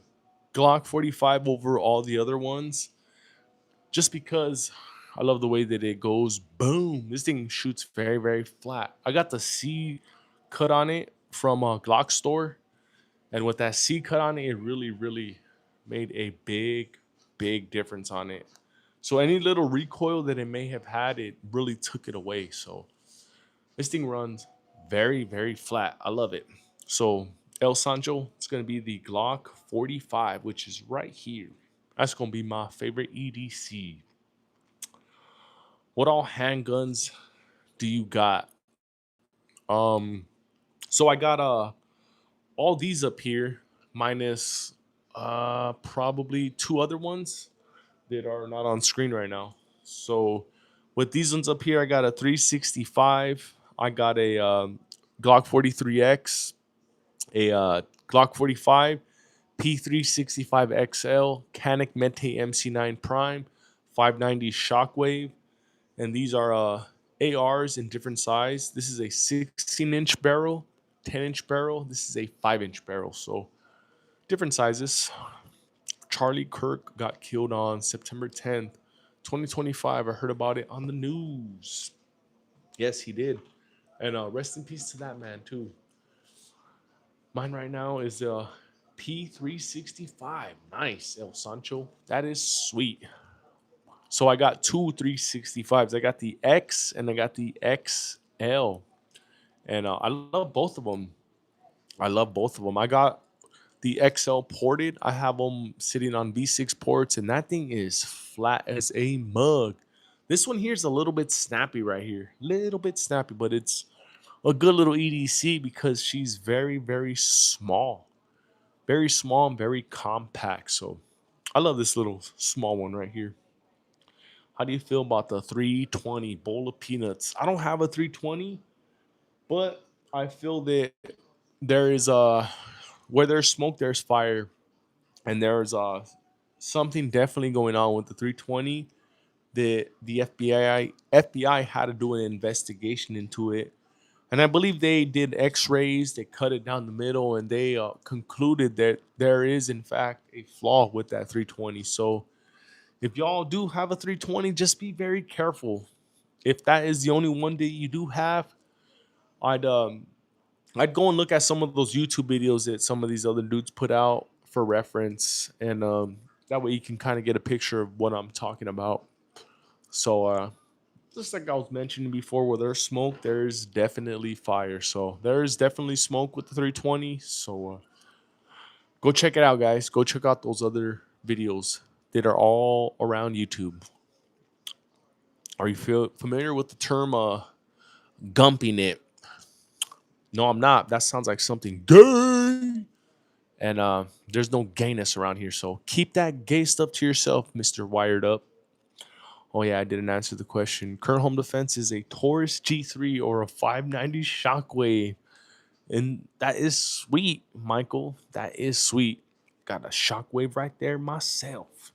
Glock 45 over all the other ones, just because I love the way that it goes. Boom! This thing shoots very, very flat. I got the C cut on it from a Glock store, and with that C cut on it, it really, really made a big, big difference on it. So any little recoil that it may have had, it really took it away. So this thing runs very, very flat. I love it. So El Sancho, it's gonna be the Glock 45, which is right here. That's gonna be my favorite EDC. What all handguns do you got? Um, so I got all these up here, minus probably two other ones that are not on screen right now. So with these ones up here, I got a 365. I got a Glock 43X, a Glock 45, P365 XL, Canic Mente MC9 Prime, 590 Shockwave, and these are ARs in different size. This is a 16-inch barrel, 10-inch barrel. This is a 5-inch barrel, so different sizes. Charlie Kirk got killed on September 10th, 2025. I heard about it on the news. Yes, he did. And rest in peace to that man, too. Mine right now is a P365. Nice, El Sancho. That is sweet. So I got two 365s. I got the X and I got the XL. And I love both of them. I love both of them. I got the XL ported. I have them sitting on V6 ports, and that thing is flat as a mug. This one here is a little bit snappy right here. Little bit snappy, but it's a good little EDC because she's very, very small. Very small and very compact. So I love this little small one right here. How do you feel about the 320 bowl of peanuts? I don't have a 320, but I feel that there is a where there's smoke, there's fire, and there's something definitely going on with the 320. The FBI had to do an investigation into it, and I believe they did X-rays. They cut it down the middle, and they concluded that there is in fact a flaw with that 320. So if y'all do have a 320, just be very careful. If that is the only one that you do have, I'd um I'd go and look at some of those YouTube videos that some of these other dudes put out for reference, and that way you can kind of get a picture of what I'm talking about. So, just like I was mentioning before, where there's smoke, there's definitely fire. So there is definitely smoke with the 320. So go check it out, guys. Go check out those other videos that are all around YouTube. Are you familiar with the term gumping it? No, I'm not. That sounds like something gay. And there's no gayness around here. So keep that gay stuff to yourself, Mr. Wired Up. Oh, yeah, I didn't answer the question. Current home defense is a Taurus G3 or a 590 Shockwave. And that is sweet, Michael. That is sweet. Got a Shockwave right there myself.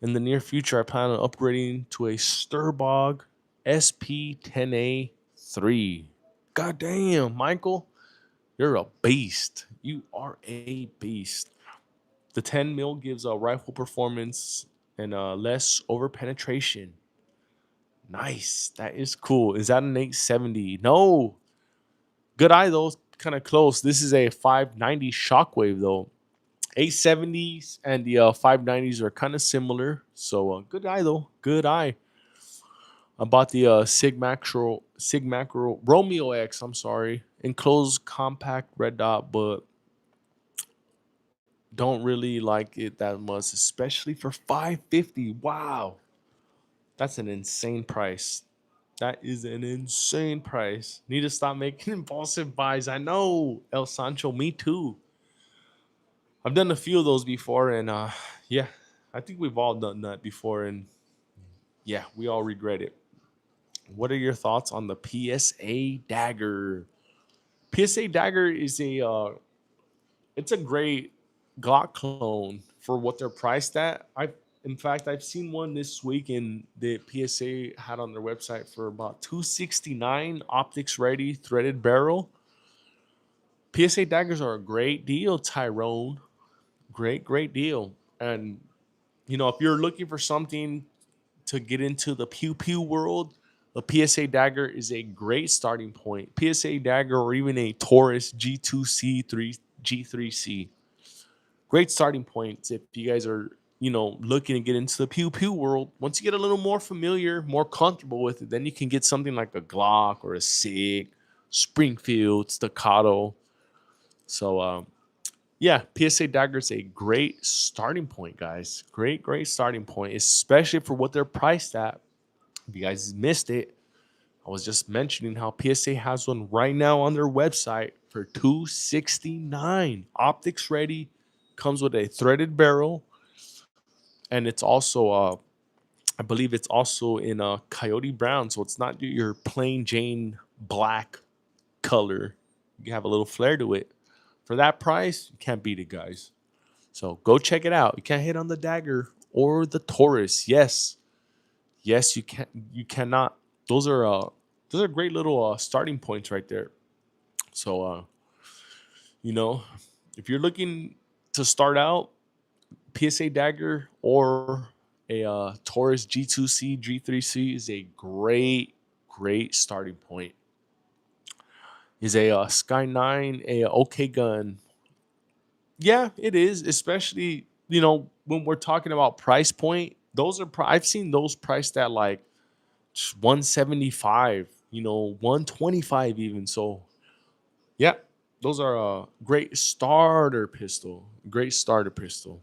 In the near future, I plan on upgrading to a Sturbog SP10A3. God damn, Michael. You're a beast. You are a beast. The 10 mil gives a rifle performance and less over penetration. Nice. That is cool. Is that an 870? No. Good eye though. Kind of close. This is a 590 Shockwave though. 870s and the 590s are kind of similar. So good eye though. Good eye. I bought the Sig Macro Romeo X. I'm sorry, enclosed compact red dot, but don't really like it that much, especially for 550. Wow, that's an insane price. That is an insane price. Need to stop making impulsive buys. I know, El Sancho. Me too. I've done a few of those before, and yeah, I think we've all done that before, and yeah, we all regret it. What are your thoughts on the PSA Dagger? PSA Dagger is it's a great Glock clone for what they're priced at. In fact, I've seen one this week in the PSA had on their website for about 269 optics ready threaded barrel. PSA daggers are a great deal, Tyrone. Great deal. And if you're looking for something to get into the pew pew world, a PSA dagger is a great starting point. PSA dagger or even a Taurus G2C 3 G3C. Great starting points if you guys are, looking to get into the pew pew world. Once you get a little more familiar, more comfortable with it, then you can get something like a Glock or a SIG, Springfield, Staccato. So yeah, PSA Dagger is a great starting point, guys. Great starting point, especially for what they're priced at. If you guys missed it, I was just mentioning how PSA has one right now on their website for $269. Optics ready, comes with a threaded barrel, and it's also I believe it's also in a coyote brown, so it's not your plain Jane black color. You have a little flair to it. For that price, you can't beat it, guys. So go check it out. You can't hit on the Dagger or the Taurus. Yes, you can. You cannot. Those are great little starting points right there. So you know, if you're looking to start out, PSA Dagger or a Taurus G2C G3C is a great starting point. Is a Sky 9 a okay gun? Yeah, it is, especially when we're talking about price point. Those are I've seen those priced at like 175, 125 even. So yeah, those are a great starter pistol. Great starter pistol.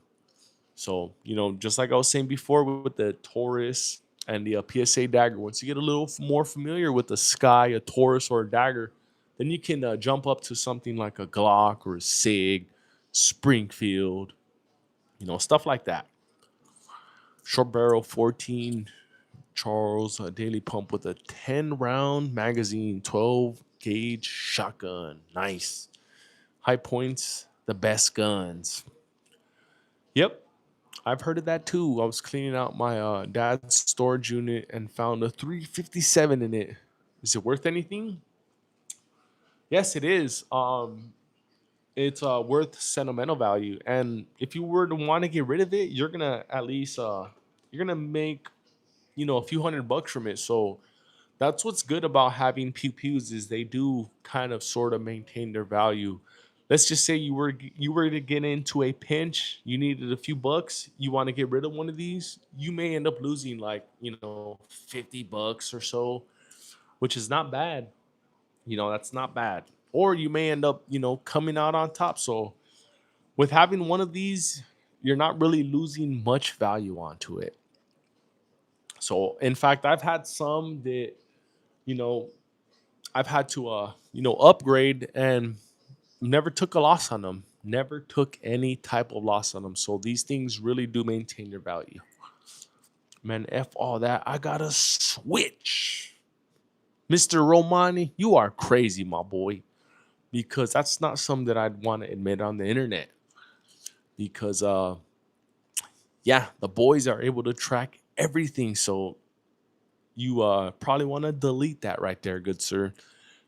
So just like I was saying before with the Taurus and the PSA Dagger, once you get a little more familiar with the Sky, a Taurus, or a Dagger, then you can jump up to something like a Glock or a SIG, Springfield, stuff like that. Short barrel 14 Charles daily pump with a 10 round magazine, 12 gauge shotgun. Nice. High points, the best guns. Yep, I've heard of that too. I was cleaning out my dad's storage unit and found a 357 in it. Is it worth anything? Yes, it is. It's worth sentimental value, and if you were to want to get rid of it, you're gonna at least you're gonna make a few $100 from it. So that's what's good about having pew pews is they do kind of sort of maintain their value. Let's just say you were to get into a pinch, you needed a few bucks, you want to get rid of one of these, you may end up losing like $50 or so, which is not bad. That's not bad. Or you may end up coming out on top. So with having one of these, you're not really losing much value onto it. So in fact, I've had some that you know I've had to upgrade and never took a loss on them. Never took any type of loss on them. So these things really do maintain their value. Man, F all that. I got to switch. Mr. Romani, you are crazy, my boy. Because that's not something that I'd want to admit on the internet. Because yeah, the boys are able to track everything. So you probably want to delete that right there, good sir.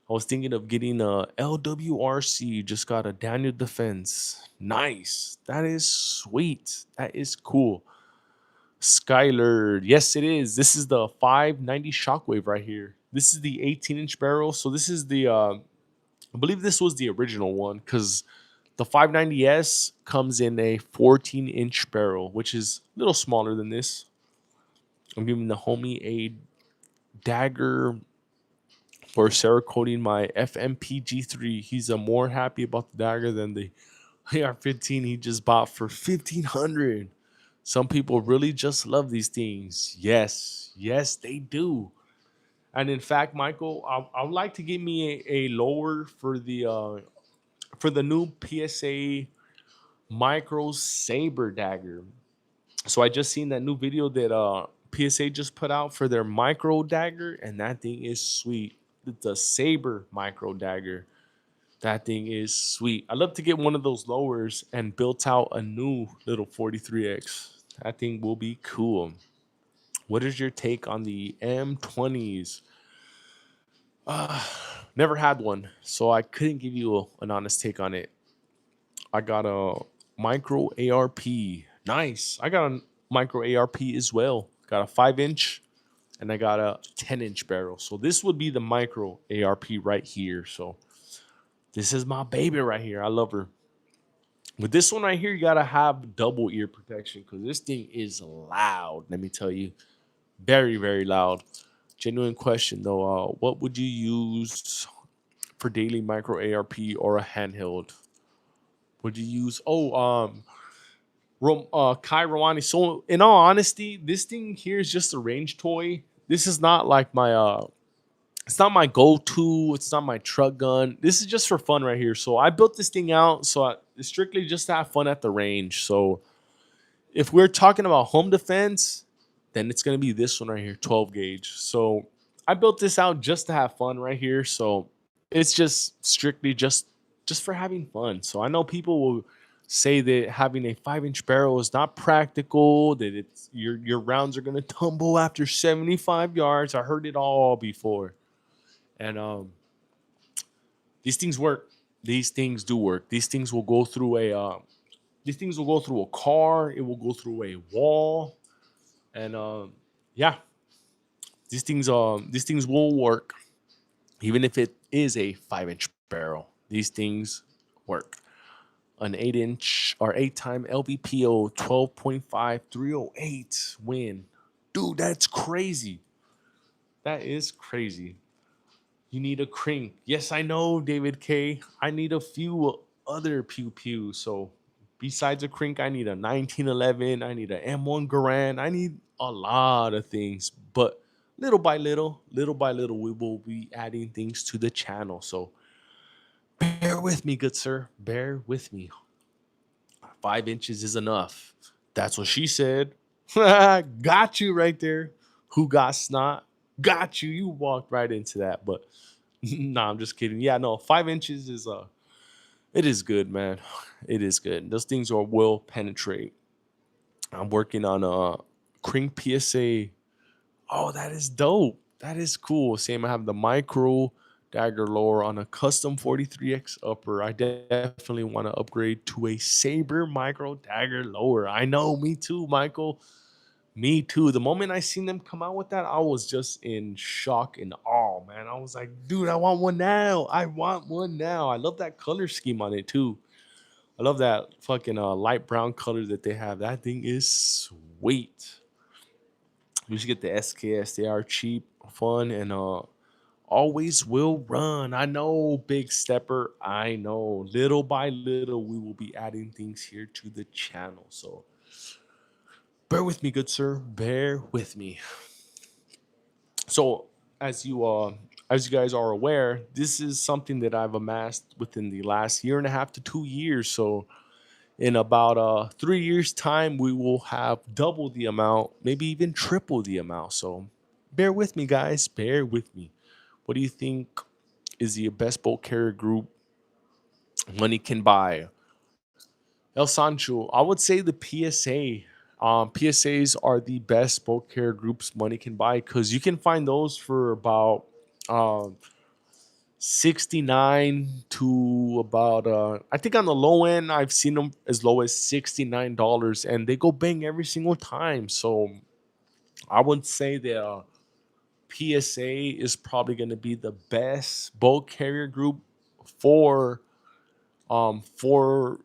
I was thinking of getting a LWRC. Just got a Daniel Defense. Nice. That is sweet. That is cool. Skyler. Yes, it is. This is the 590 Shockwave right here. This is the 18-inch barrel. So this is the I believe this was the original one because the 590S comes in a 14-inch barrel, which is a little smaller than this. I'm giving the homie a dagger for Cerakoting my FMPG3. He's more happy about the dagger than the AR-15 he just bought for $1,500. Some people really just love these things. Yes, they do. And in fact, Michael, I would like to give me a lower for the new PSA Micro Saber dagger. So I just seen that new video that PSA just put out for their micro dagger, and that thing is sweet. The Saber micro dagger. That thing is sweet. I'd love to get one of those lowers and built out a new little 43X. That thing will be cool. What is your take on the M20s? Never had one, so I couldn't give you an honest take on it. I got a micro ARP. Nice. I got a micro ARP as well. Got a 5-inch and I got a 10-inch barrel. So this would be the micro ARP right here. So this is my baby right here. I love her. With this one right here, you gotta have double ear protection because this thing is loud. Let me tell you, very very loud. Genuine question though. What would you use for daily micro ARP or a handheld? Would you use? Kai Rawani. So in all honesty, this thing here is just a range toy. This is not like my it's not my go-to. It's not my truck gun. This is just for fun right here. So I built this thing out it's strictly just to have fun at the range. So if we're talking about home defense, then it's gonna be this one right here, 12 gauge. So I built this out just to have fun right here. So it's just strictly just for having fun. So I know people will say that having a 5-inch barrel is not practical, that it's your rounds are gonna tumble after 75 yards. I heard it all before. And these things work. These things do work. These things will go through a car. It will go through a wall. And yeah, these things will work, even if it is a 5-inch barrel. These things work. An 8-inch or 8-time LVPO 12.5 308 win. Dude, that's crazy. That is crazy. You need a crank. Yes, I know, David K. I need a few other pew pew. So besides a crank, I need a 1911. I need an M1 Garand. I need a lot of things. But little by little, we will be adding things to the channel. So bear with me, good sir. Bear with me. 5 inches is enough. That's what she said. Got you right there. Who got snot? Got you. You walked right into that. But nah, I'm just kidding. Yeah, no, 5 inches is it is good, man. It is good. Those things will penetrate. I'm working on a Kring PSA. Oh, that is dope. That is cool. Same, I have the micro dagger lower on a custom 43X upper. I definitely want to upgrade to a Saber micro dagger lower. I know, me too, Michael. Me too. The moment I seen them come out with that, I was just in shock and awe, man. I was like, dude, I want one now. I want one now. I love that color scheme on it too. I love that fucking light brown color that they have. That thing is sweet. You should get the SKS. They are cheap, fun, and always will run. I know, Big Stepper. I know. Little by little, we will be adding things here to the channel. So bear with me, good sir. Bear with me. So as you guys are aware, this is something that I've amassed within the last year and a half to 2 years. So in about 3 years time, we will have double the amount, maybe even triple the amount. So bear with me, guys. Bear with me. What do you think is the best boat carrier group money can buy? El Sancho, I would say the PSA. PSAs are the best boat carrier groups money can buy because you can find those for about 69 to about I think on the low end I've seen them as low as $69 and they go bang every single time. So I would say that PSA is probably going to be the best boat carrier group for for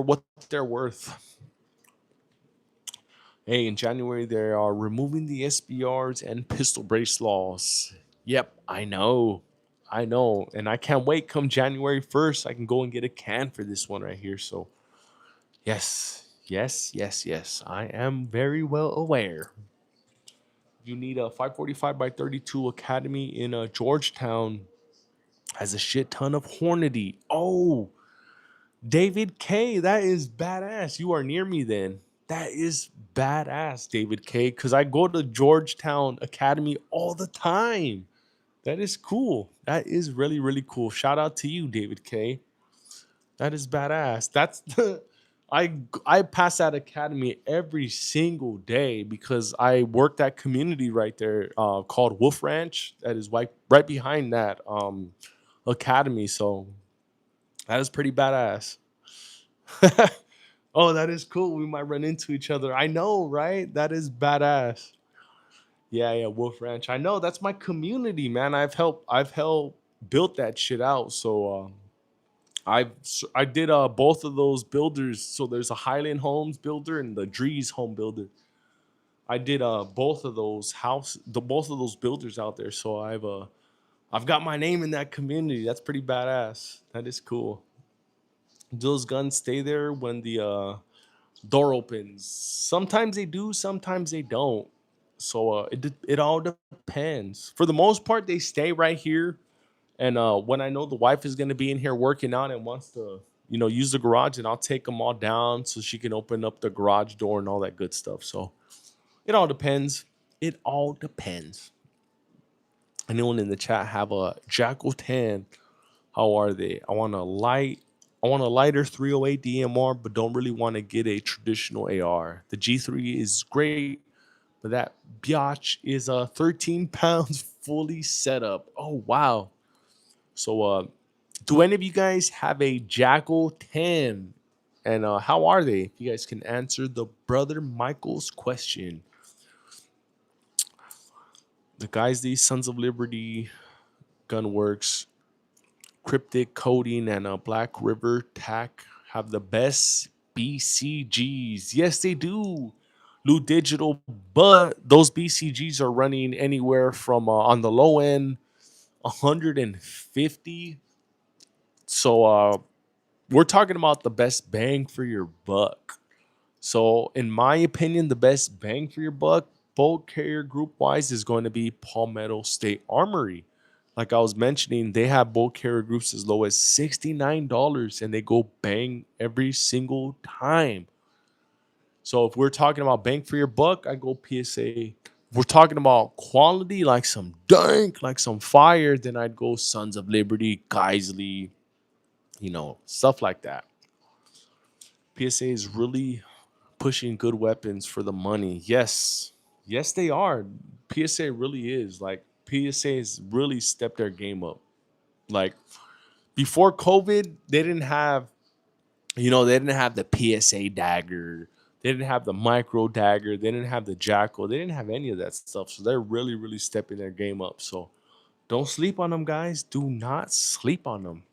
what they're worth. Hey, in January they are removing the SBRs and pistol brace laws. Yep, I know. I know. And I can't wait come January 1st. I can go and get a can for this one right here. So, yes, yes, yes, yes. I am very well aware. You need a 545 by 32 Academy in Georgetown. Has a shit ton of Hornady. Oh, David K, that is badass. You are near me then. That is badass, David K. Because I go to Georgetown Academy all the time. That is cool. That is really, really cool. Shout out to you, David K. That is badass. That's I pass that academy every single day because I work that community right there called Wolf Ranch. That is right behind that academy. So that is pretty badass. Oh, that is cool. We might run into each other. I know, right? That is badass. Yeah, yeah, Wolf Ranch. I know that's my community, man. I've helped built that shit out. So I did both of those builders. So there's a Highland Homes builder and the Drees home builder. I did both of those both of those builders out there. So I've got my name in that community. That's pretty badass. That is cool. Those guns stay there when the door opens. Sometimes they do, sometimes they don't. So it all depends. For the most part, they stay right here. And when I know the wife is gonna be in here working out and wants to, use the garage, and I'll take them all down so she can open up the garage door and all that good stuff. So it all depends. It all depends. Anyone in the chat have a Jackal 10? How are they? I want a lighter 308 DMR, but don't really want to get a traditional AR. The G3 is great, but that biatch is 13 pounds fully set up. Oh wow. So do any of you guys have a Jackal 10? And how are they? If you guys can answer the brother Michael's question. The guys, these Sons of Liberty, Gunworks, Cryptic Coding, and Black River Tac have the best BCGs. Yes, they do. Loot Digital, but those BCGs are running anywhere from on the low end 150. So we're talking about the best bang for your buck. So in my opinion, the best bang for your buck, bolt carrier group wise, is going to be Palmetto State Armory. Like I was mentioning, they have bolt carrier groups as low as $69 and they go bang every single time. So if we're talking about bang for your buck, I go PSA. If we're talking about quality, like some dank, like some fire, then I'd go Sons of Liberty, Geisley, stuff like that. PSA is really pushing good weapons for the money. Yes. Yes, they are. PSA really is. Like, PSA has really stepped their game up. Like, before COVID, they didn't have the PSA dagger. They didn't have the micro dagger. They didn't have the jackal. They didn't have any of that stuff. So they're really, really stepping their game up. So don't sleep on them, guys. Do not sleep on them.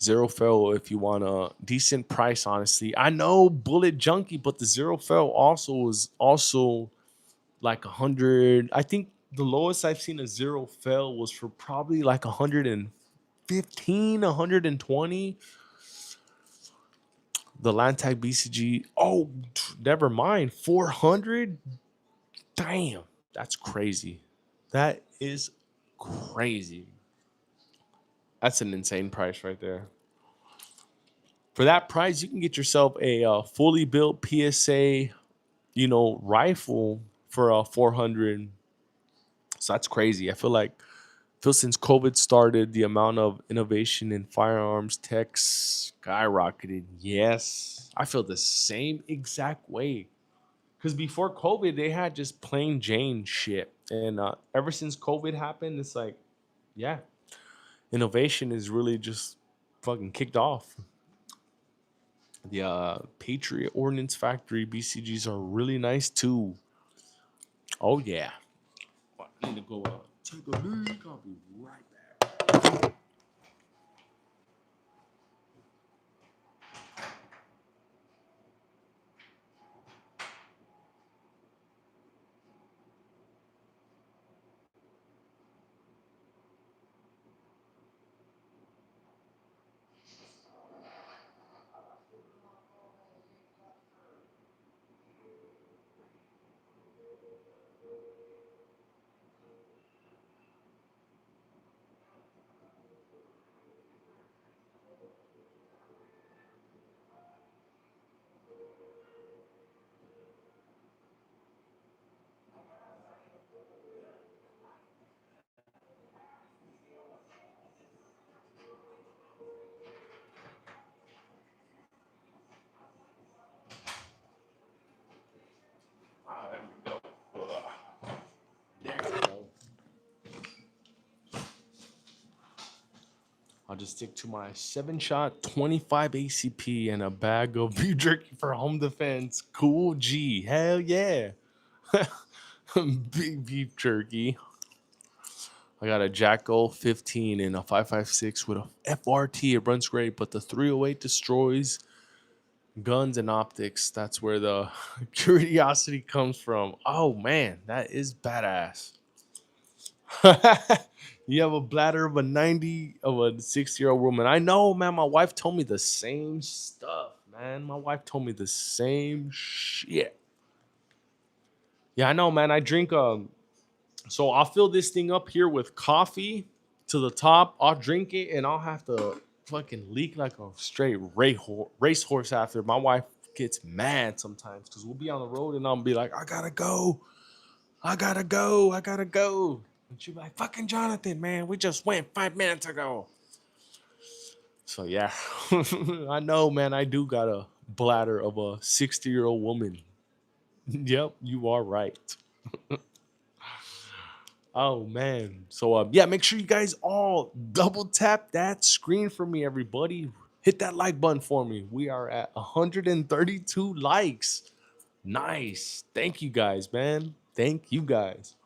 Zero Fail if you want a decent price, honestly. I know Bullet Junkie, but the Zero Fail also is also like 100. I think the lowest I've seen a Zero Fail was for probably like 115, 120. The Landtag BCG, oh, never mind, 400. Damn, that's crazy. That is crazy. That's an insane price right there. For that price, you can get yourself a fully built PSA, rifle for 400. So that's crazy. I feel since COVID started, the amount of innovation in firearms tech skyrocketed. Yes, I feel the same exact way. Because before COVID, they had just plain Jane shit, and ever since COVID happened, it's like, yeah, innovation is really just fucking kicked off. The Patriot Ordnance Factory BCGs are really nice too. Oh yeah. I need to go take a leak. I'll be right back. I'll just stick to my 7-shot, 25 ACP, and a bag of beef jerky for home defense. Cool G. Hell yeah. Big beef jerky. I got a Jacko 15 and a 5.56 with a FRT. It runs great, but the 308 destroys guns and optics. That's where the curiosity comes from. Oh man, that is badass. You have a bladder of a 60-year-old woman. I know, man. My wife told me the same stuff, man. My wife told me the same shit. Yeah, I know, man. I drink so I'll fill this thing up here with coffee to the top. I'll drink it and I'll have to fucking leak like a straight racehorse after. My wife gets mad sometimes because we'll be on the road and I'll be like, I gotta go. I gotta go. I gotta go. And she'll be like, fucking Jonathan, man, we just went 5 minutes ago. So yeah, I know, man. I do got a bladder of a 60-year-old woman. Yep, you are right. Oh man. So yeah, make sure you guys all double tap that screen for me, everybody. Hit that like button for me. We are at 132 likes. Nice. Thank you guys, man. Thank you guys.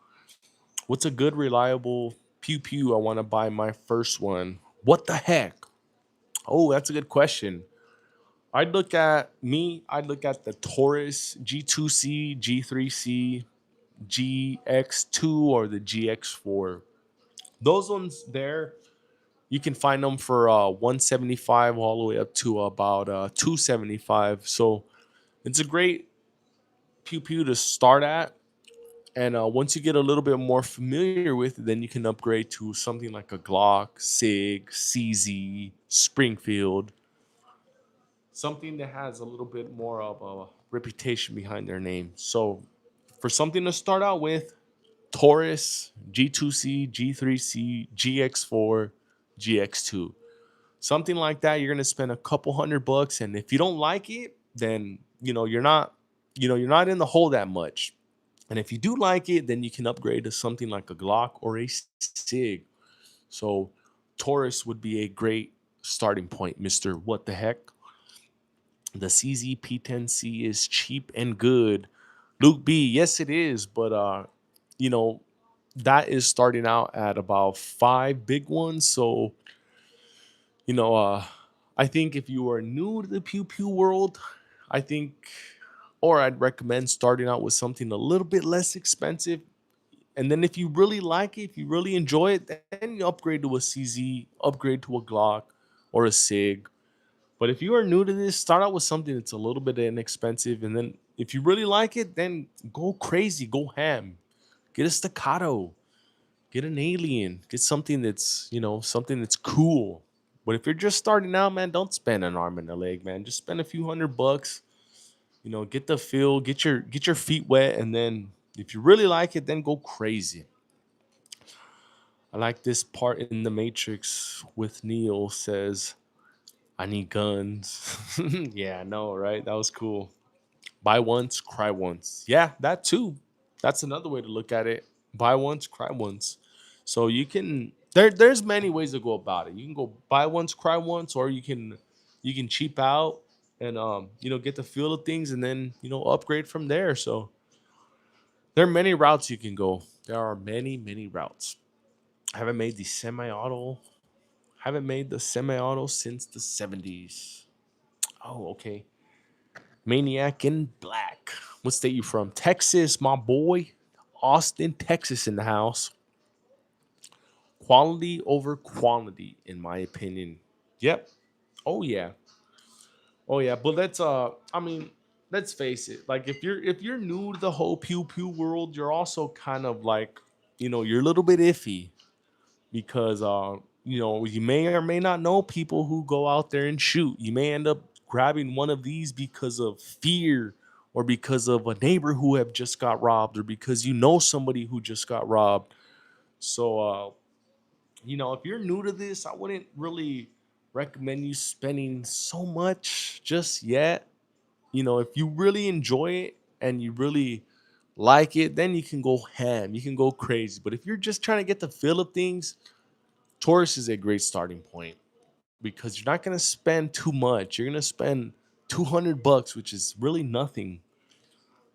What's a good reliable pew pew? I want to buy my first one. What the heck? Oh, that's a good question. I'd look at the Taurus G2C, G3C, GX2, or the GX4. Those ones there, you can find them for 175 all the way up to about 275. So it's a great pew pew to start at. And once you get a little bit more familiar with it, then you can upgrade to something like a Glock, SIG, CZ, Springfield, something that has a little bit more of a reputation behind their name. So for something to start out with, Taurus, G2C, G3C, GX4, GX2. Something like that, you're gonna spend a couple $100, and if you don't like it, then you're not in the hole that much. And if you do like it, then you can upgrade to something like a Glock or a SIG. So Taurus would be a great starting point, Mr. What the heck? The CZ P10C is cheap and good. Luke B, yes it is, but you know, that is starting out at about 5 big ones. So, you know, I think if you are new to the pew pew world, I think, or I'd recommend starting out with something a little bit less expensive. And then if you really like it, if you really enjoy it, then you upgrade to a CZ, upgrade to a Glock or a SIG. But if you are new to this, start out with something that's a little bit inexpensive. And then if you really like it, then go crazy, go ham. Get a staccato, get an alien, get something that's, something that's cool. But if you're just starting out, man, don't spend an arm and a leg, man. Just spend a few $100. Get the feel, get your feet wet, and then if you really like it, then go crazy. I like this part in the Matrix with Neo says, I need guns. Yeah, I know, right? That was cool. Buy once, cry once. Yeah, that too. That's another way to look at it. Buy once, cry once. So you can there's many ways to go about it. You can go buy once, cry once, or you can cheap out and get the feel of things and then upgrade from there. So there are many routes you can go. There are many, many routes. I haven't made the semi-auto. Haven't made the semi-auto since the 70s. Oh, okay. Maniac in Black. What state you from? Texas, my boy. Austin, Texas in the house. Quality over quantity, in my opinion. Yep. Oh yeah. Oh yeah. But let's face it. Like if you're new to the whole pew pew world, you're also kind of like, you're a little bit iffy because you may or may not know people who go out there and shoot. You may end up grabbing one of these because of fear or because of a neighbor who have just got robbed or because you know somebody who just got robbed. So if you're new to this, I wouldn't really recommend you spending so much just yet. If you really enjoy it and you really like it, then you can go ham, you can go crazy. But if you're just trying to get the feel of things, Taurus is a great starting point. because you're not gonna spend too much. You're gonna spend $200, which is really nothing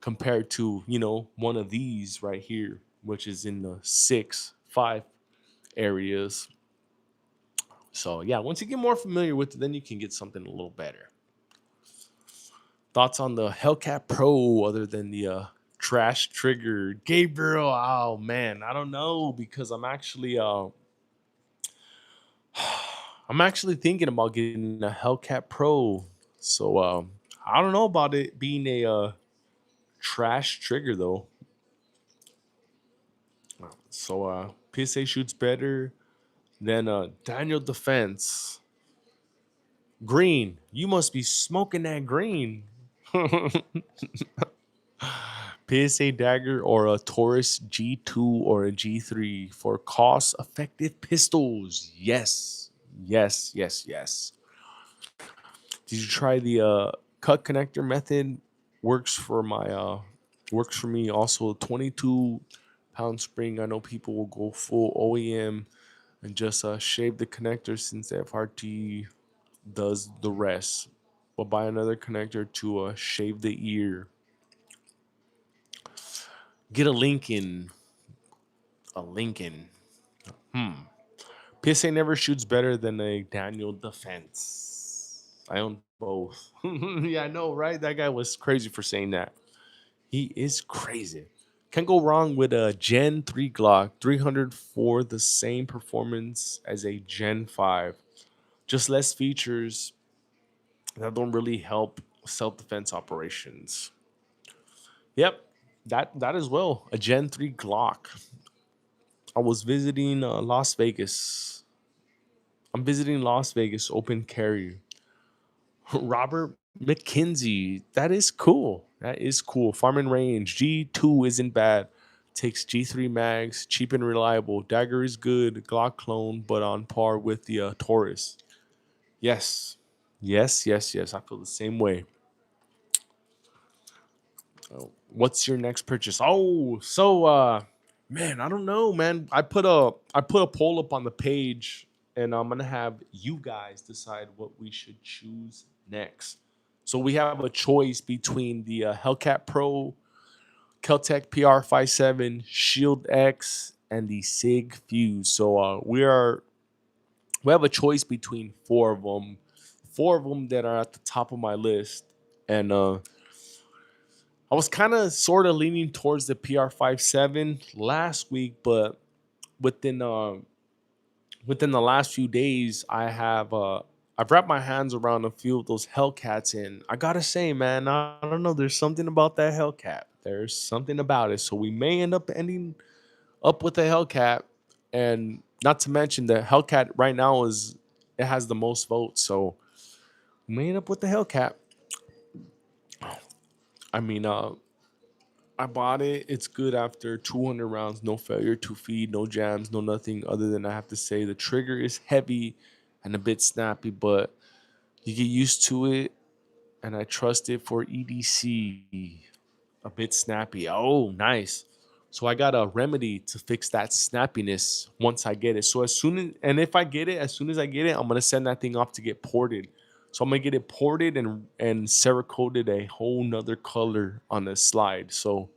compared to one of these right here, which is in the 6, 5 areas. So yeah, once you get more familiar with it, then you can get something a little better. Thoughts on the Hellcat Pro other than the trash trigger, Gabriel? Oh man, I don't know because I'm actually thinking about getting a Hellcat Pro. So I don't know about it being a trash trigger though. So PSA shoots better than Daniel Defense. Green, you must be smoking that green. PSA dagger or a Taurus G2 or a G3 for cost effective pistols. Yes. Yes, yes, yes. Did you try the cut connector method? Works for me. Also 22-pound spring. I know people will go full OEM and just shave the connector since the FRT does the rest. But buy another connector to shave the ear. Get a Lincoln. A Lincoln. PSA never shoots better than a Daniel Defense. I own both. Yeah, I know, right? That guy was crazy for saying that. He is crazy. Can't go wrong with a Gen 3 Glock 300 for the same performance as a Gen 5. Just less features that don't really help self defense operations. Yep, that as well. A Gen 3 Glock. I was visiting Las Vegas. I'm visiting Las Vegas open carry. Robert McKenzie. That is cool. That is cool. Farm and range. G2 isn't bad. Takes G3 mags. Cheap and reliable. Dagger is good. Glock clone, but on par with the Taurus. Yes. Yes, yes, yes. I feel the same way. What's your next purchase? Oh, so man, I don't know, man. I put a poll up on the page, and I'm gonna have you guys decide what we should choose next. So we have a choice between the Hellcat Pro, Keltec PR57, Shield X, and the Sig Fuse. So we have a choice between four of them that are at the top of my list, and I was kind of sort of leaning towards the PR57 last week, but within within the last few days, I've wrapped my hands around a few of those Hellcats, and I gotta say, man, I don't know. There's something about that Hellcat. There's something about it. So we may end up ending up with a Hellcat, and not to mention the Hellcat right now it has the most votes. So we may end up with the Hellcat. I mean, I bought it. It's good after 200 rounds, no failure to feed, no jams, no nothing other than I have to say the trigger is heavy and a bit snappy, but you get used to it and I trust it for EDC. A bit snappy. Oh, nice. So I got a remedy to fix that snappiness once I get it. So if I get it, as soon as I get it, I'm gonna send that thing off to get ported. So I'm gonna get it ported and Cerakoted a whole nother color on the slide. So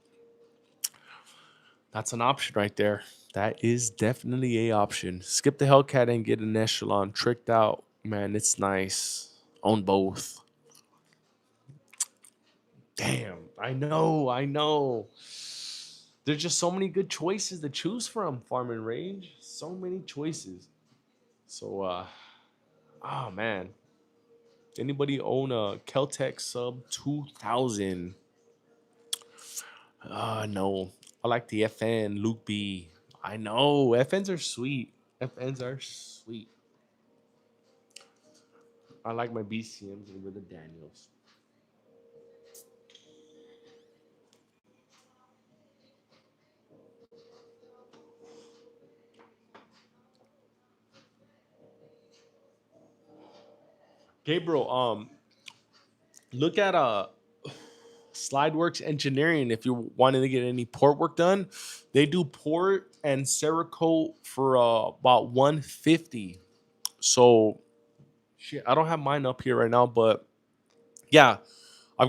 that's an option right there. That is definitely a option. Skip the Hellcat and get an Echelon tricked out. Man, it's nice. Own both. Damn, I know, I know. There's just so many good choices to choose from, Farm and Range. So many choices. So oh man. Anybody own a Keltec sub 2000? No. I like the FN, Luke B. I know. FNs are sweet. FNs are sweet. I like my BCMs over the Daniels. Gabriel, look at Slideworks Engineering if you're wanting to get any port work done. They do port and Cerakote for about 150. So Shit, I don't have mine up here right now, but yeah, I've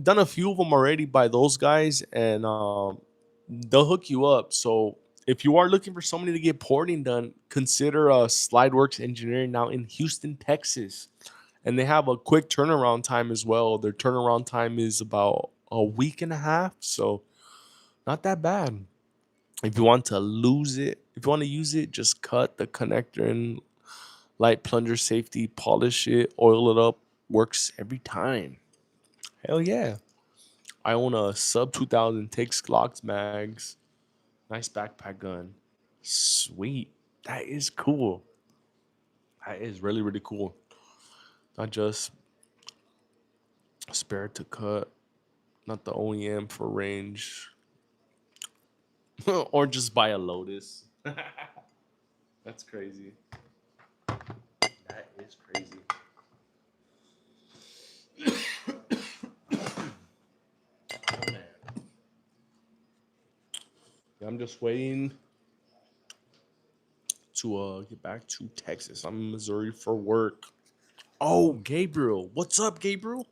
done a few of them already by those guys, and they'll hook you up. So if you are looking for somebody to get porting done, consider Slideworks Engineering now in Houston, Texas, and they have a quick turnaround time as well. Their turnaround time is about a week and a half, so not that bad. If you want to lose it, if you want to use it, just cut the connector and light plunger safety, polish it, oil it up. Works every time. Hell yeah. I own a sub 2000 takes Glocks mags. Nice backpack gun. Sweet. That is cool. That is really, really cool. Not just spare to cut, not the OEM for range, or just buy a Lotus. That's crazy. That is crazy. Oh, man. I'm just waiting to get back to Texas. I'm in Missouri for work. Oh, Gabriel. What's up, Gabriel?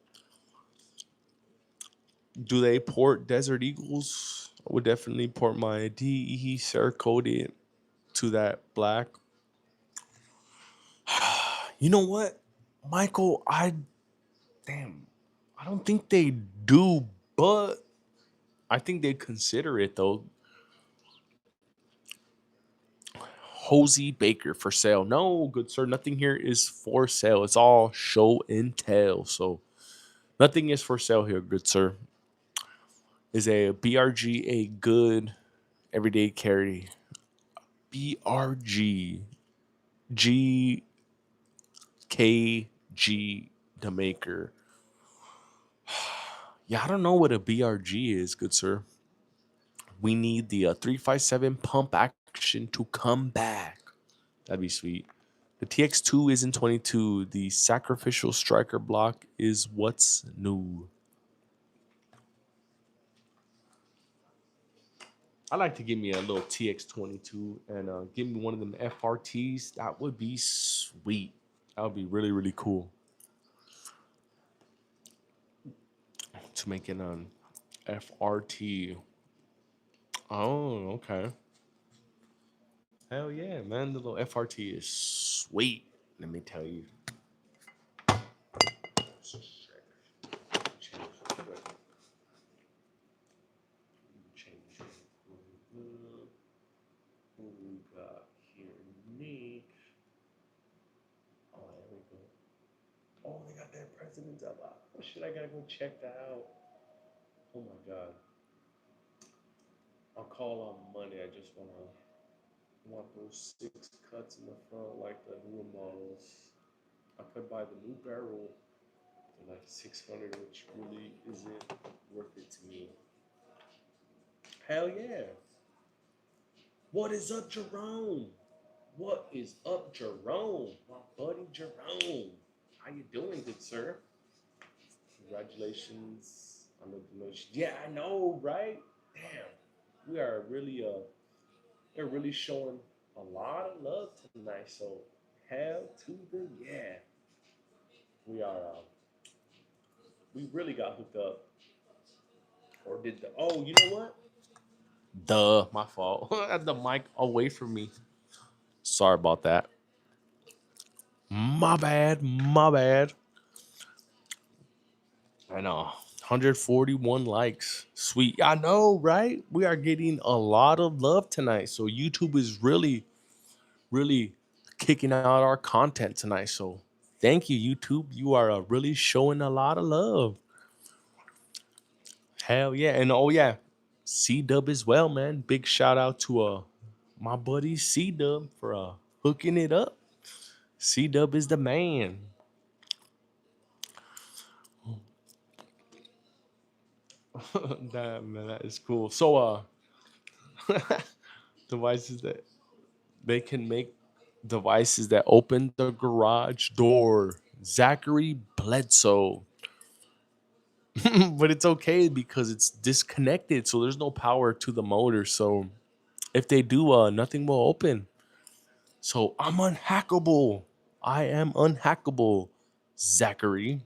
Do they port Desert Eagles? I would definitely port my DE Cerakote to that black. You know what, Michael? I don't think they do, but I think they consider it though. Hosey Baker for sale. No, good sir. Nothing here is for sale. It's all show and tell. So nothing is for sale here, good sir. Is a BRG a good everyday carry? BRG GKG the maker. Yeah, I don't know what a BRG is, good sir. We need the 357 pump action to come back. That'd be sweet. The TX2 is in 22. The sacrificial striker block is what's new. I like to give me a little TX22 and give me one of them FRTs. That would be sweet. That would be really, really cool. To make it an FRT. Oh, okay. Hell yeah, man. The little FRT is sweet. Let me tell you. Who we got here? Nick. Oh, there we go. Oh, they got that President's up. Oh, shit, I gotta go check that out. Oh my god. I'll call on Monday. I just want those 6 cuts in the front like the newer models. I could buy the new barrel for like 600, which really isn't worth it to me. Hell yeah. What is up, Jerome? What is up, Jerome? My buddy Jerome. How you doing, good sir? Congratulations on the promotion. Yeah, I know, right? Damn. We are really they're really showing a lot of love tonight. So hell to the yeah. We are we really got hooked up. Or did the oh, you know what? Duh, my fault. I had the mic away from me. Sorry about that. My bad. My bad. I know. 141 likes. Sweet. I know, right? We are getting a lot of love tonight. So YouTube is really, really kicking out our content tonight. So thank you, YouTube. You are really showing a lot of love. Hell yeah. And oh yeah, C Dub as well, man. Big shout out to my buddy C Dub for hooking it up. C Dub is the man. That man, that is cool. So devices that they can make devices that open the garage door. Zachary Bledsoe. But it's okay because it's disconnected, so there's no power to the motor. So if they do, nothing will open. So I'm unhackable. I am unhackable. Zachary,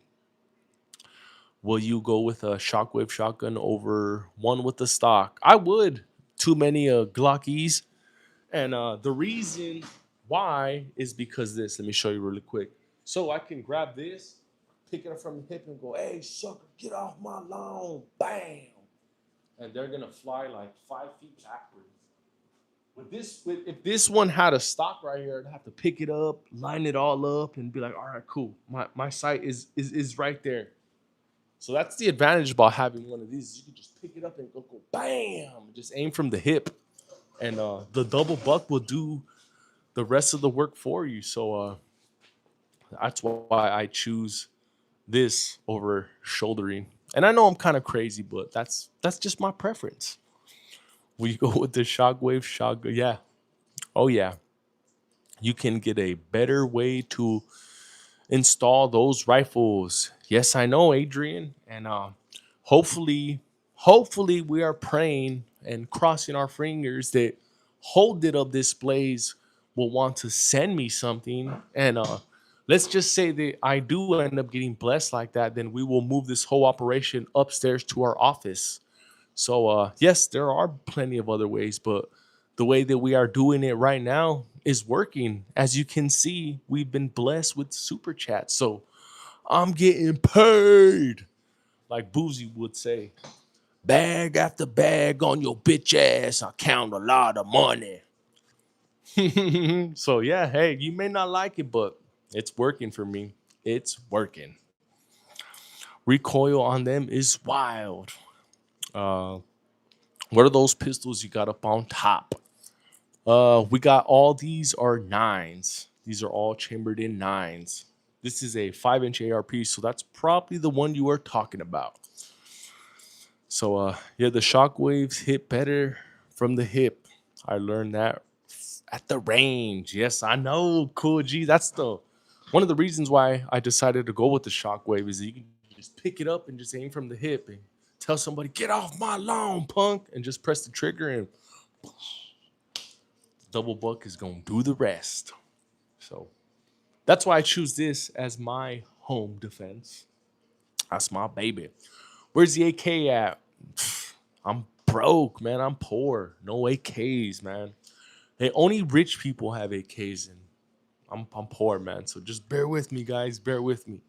will you go with a shockwave shotgun over one with the stock? I would. Too many Glockies. And the reason why is because this. Let me show you really quick. So I can grab this, pick it up from the hip, and go, "Hey, sucker, get off my lawn!" Bam, and they're gonna fly like 5 feet backwards. If this one had a stock right here, I'd have to pick it up, line it all up, and be like, "All right, cool. My sight is right there." So that's the advantage about having one of these. You can just pick it up and go bam, just aim from the hip, and the double buck will do the rest of the work for you. So that's why I choose this over shouldering. And I know I'm kind of crazy, but that's just my preference. We go with the shockwave shotgun. Yeah. Oh yeah. You can get a better way to install those rifles. Yes, I know, Adrian. And hopefully we are praying and crossing our fingers that Hold It Up Displays will want to send me something. And let's just say that I do end up getting blessed like that, then we will move this whole operation upstairs to our office. So yes, there are plenty of other ways, but the way that we are doing it right now is working. As you can see, we've been blessed with super chat. So I'm getting paid, like Boozy would say. Bag after bag on your bitch ass. I count a lot of money. So yeah, hey, you may not like it, but it's working for me. It's working. Recoil on them is wild. Uh, what are those pistols you got up on top? We got all these are nines. These are all chambered in nines. This is a 5-inch ARP, so that's probably the one you are talking about. So yeah, the shockwaves hit better from the hip. I learned that at the range. Yes, I know. Cool G. That's the one of the reasons why I decided to go with the shockwave is that you can just pick it up and just aim from the hip and tell somebody, "Get off my lawn, punk," and just press the trigger and double buck is gonna do the rest. So that's why I choose this as my home defense. That's my baby. Where's the AK at? I'm broke, man. I'm poor. No AKs, man. Hey, only rich people have AKs, and I'm poor, man. So just bear with me, guys. Bear with me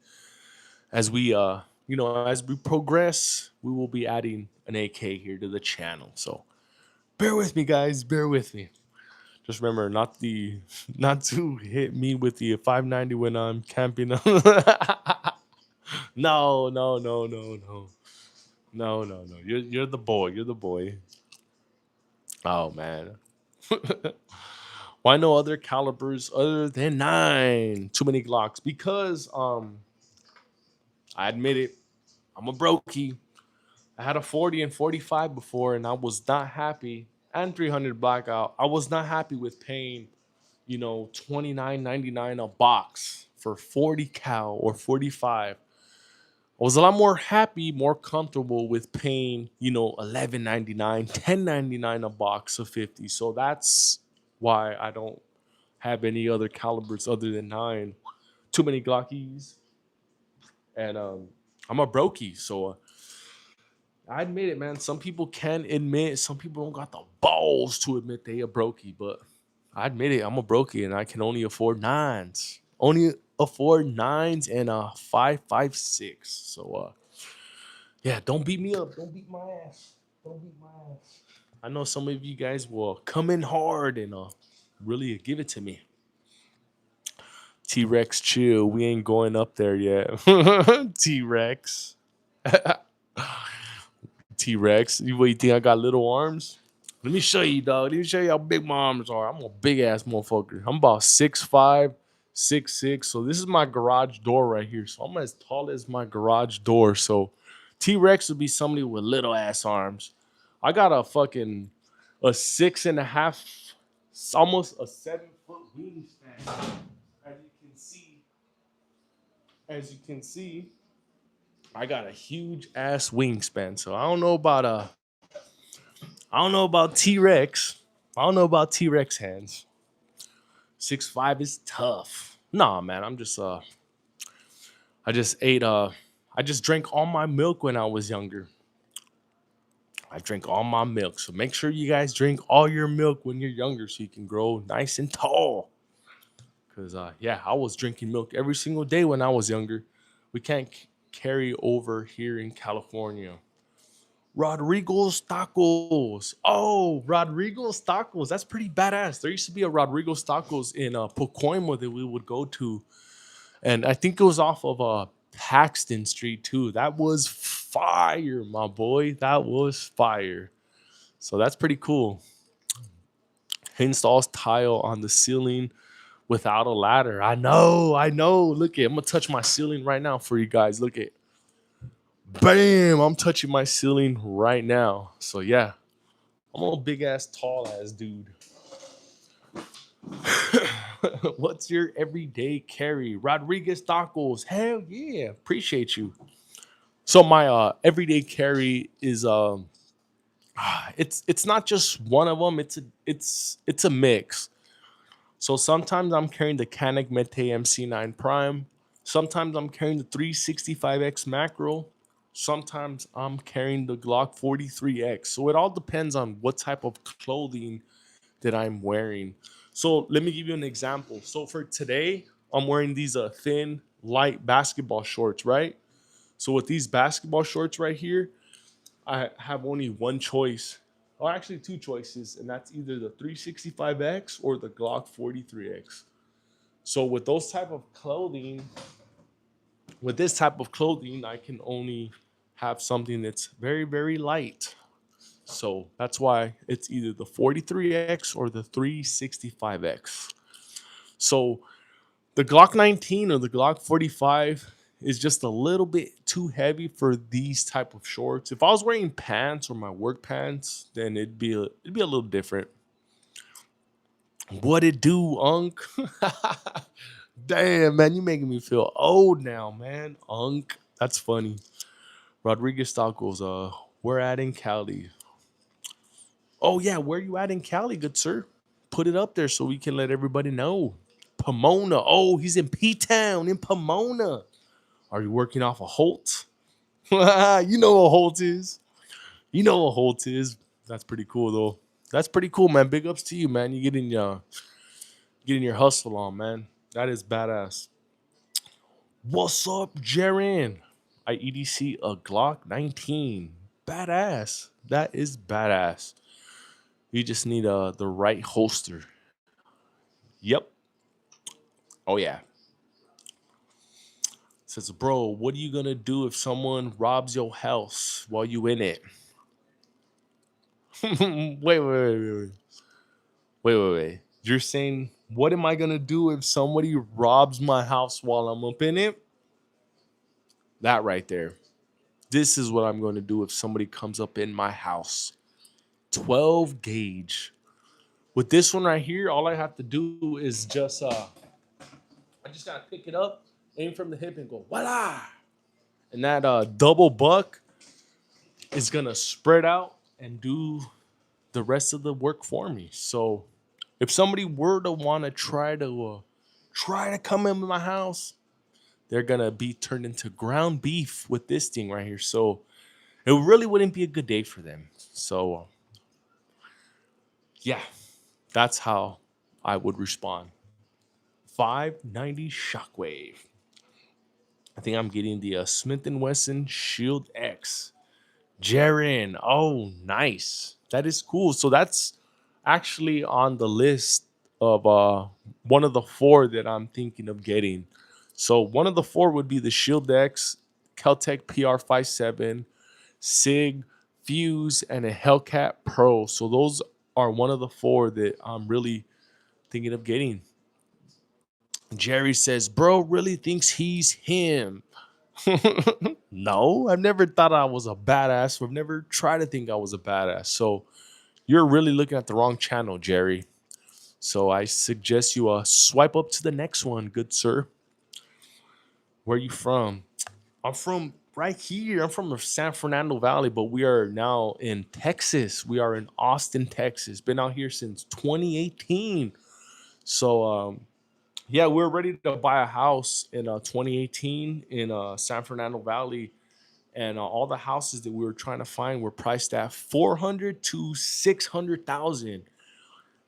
as we as we progress. We will be adding an AK here to the channel. So bear with me, guys. Bear with me. Just remember not to hit me with the 590 when I'm camping. No, no, no, no, no. No, no, no. You're the boy. You're the boy. Oh man. Why no other calibers other than 9? Too many Glocks. Because I admit it, I'm a brokey. I had a 40 and 45 before, and I was not happy. And 300 blackout. I was not happy with paying, 29.99 a box for 40 cal or 45. I was a lot more happy, more comfortable with paying, 11.99, 10.99 a box of 50. So that's why I don't have any other calibers other than 9. Too many Glockies, and I'm a brokey. So I admit it, man. Some people can admit, some people don't got the balls to admit they a brokey, but I admit it. I'm a brokey, and I can only afford nines. Only afford nines and a 5.56. So yeah, don't beat me up. Don't beat my ass. Don't beat my ass. I know some of you guys will come in hard and really give it to me. T Rex, chill. We ain't going up there yet. T Rex. T Rex. You think I got little arms? Let me show you, dog. Let me show you how big my arms are. I'm a big ass motherfucker. I'm about 6'5", 6'6". So this is my garage door right here. So I'm as tall as my garage door. So T Rex would be somebody with little ass arms. I got a 6.5, almost a 7-foot wingspan. As you can see, I got a huge ass wingspan. So I don't know about T Rex. I don't know about T Rex hands. 6'5" is tough. Nah, man, I just ate I just drank all my milk when I was younger. I drink all my milk. So make sure you guys drink all your milk when you're younger so you can grow nice and tall. Cause yeah, I was drinking milk every single day when I was younger. We can't carry over here in California. Rodrigo's Tacos. Oh, Rodrigo's Tacos. That's pretty badass. There used to be a Rodrigo's Tacos in Pacoima that we would go to, and I think it was off of Paxton Street too. That was fire, my boy. That was fire. So that's pretty cool. He installs tile on the ceiling without a ladder. I know, I know. Look at, I'm gonna touch my ceiling right now for you guys. Look at, bam! I'm touching my ceiling right now. So yeah, I'm a big ass, tall ass dude. What's your everyday carry? Rodriguez tacos. Hell yeah, appreciate you. So my everyday carry is it's not just one of them. It's a mix. So sometimes I'm carrying the Canik Mete MC9 Prime. Sometimes I'm carrying the 365X Macro. Sometimes I'm carrying the Glock 43X. So it all depends on what type of clothing that I'm wearing. So let me give you an example. So for today, I'm wearing these thin, light basketball shorts, right? So with these basketball shorts right here, I have only one choice, or actually two choices, and that's either the 365X or the Glock 43X. So with those type of clothing, with this type of clothing, I can only have something that's very, very light. So that's why it's either the 43X or the 365X. So the Glock 19 or the Glock 45 is just a little bit too heavy for these type of shorts. If I was wearing pants or my work pants, then it'd be a little different. What it do, Unk? Damn, man, you making me feel old now, man. Unk, that's funny. Rodriguez Tacos, we're at in Cali. Oh yeah, where you at in Cali, good sir? Put it up there so we can let everybody know. Pomona. Oh, he's in P Town in Pomona. Are you working off a Holt? You know what Holt is. You know what Holt is. That's pretty cool though. That's pretty cool, man. Big ups to you, man. You getting your hustle on, man. That is badass. What's up, Jaren? I EDC a Glock 19. Badass. That is badass. You just need the right holster. Yep. Oh yeah. Says, bro, what are you gonna do if someone robs your house while you in it? Wait. You're saying, what am I gonna do if somebody robs my house while I'm up in it? That right there. This is what I'm gonna do if somebody comes up in my house. 12 gauge. With this one right here, all I have to do is just I just gotta pick it up, aim from the hip, and go voila. And that double buck is gonna spread out and do the rest of the work for me. So if somebody were to want to try to come into my house, they're gonna be turned into ground beef with this thing right here. So it really wouldn't be a good day for them. So yeah, that's how I would respond. 590 Shockwave. I think I'm getting the Smith & Wesson Shield X. Jaren. Oh, nice. That is cool. So that's actually on the list of one of the four that I'm thinking of getting. So one of the four would be the Shield X, Keltec PR57, SIG, Fuse, and a Hellcat Pro. So those are one of the four that I'm really thinking of getting. Jerry says, bro really thinks he's him. No, I've never thought I was a badass. I've never tried to think I was a badass. So you're really looking at the wrong channel, Jerry. So I suggest you swipe up to the next one, good sir. Where are you from? I'm from right here. I'm from the San Fernando Valley, but we are now in Texas. We are in Austin, Texas. Been out here since 2018. So Yeah, we were ready to buy a house in 2018 in San Fernando Valley, and all the houses that we were trying to find were priced at 400 to 600,000,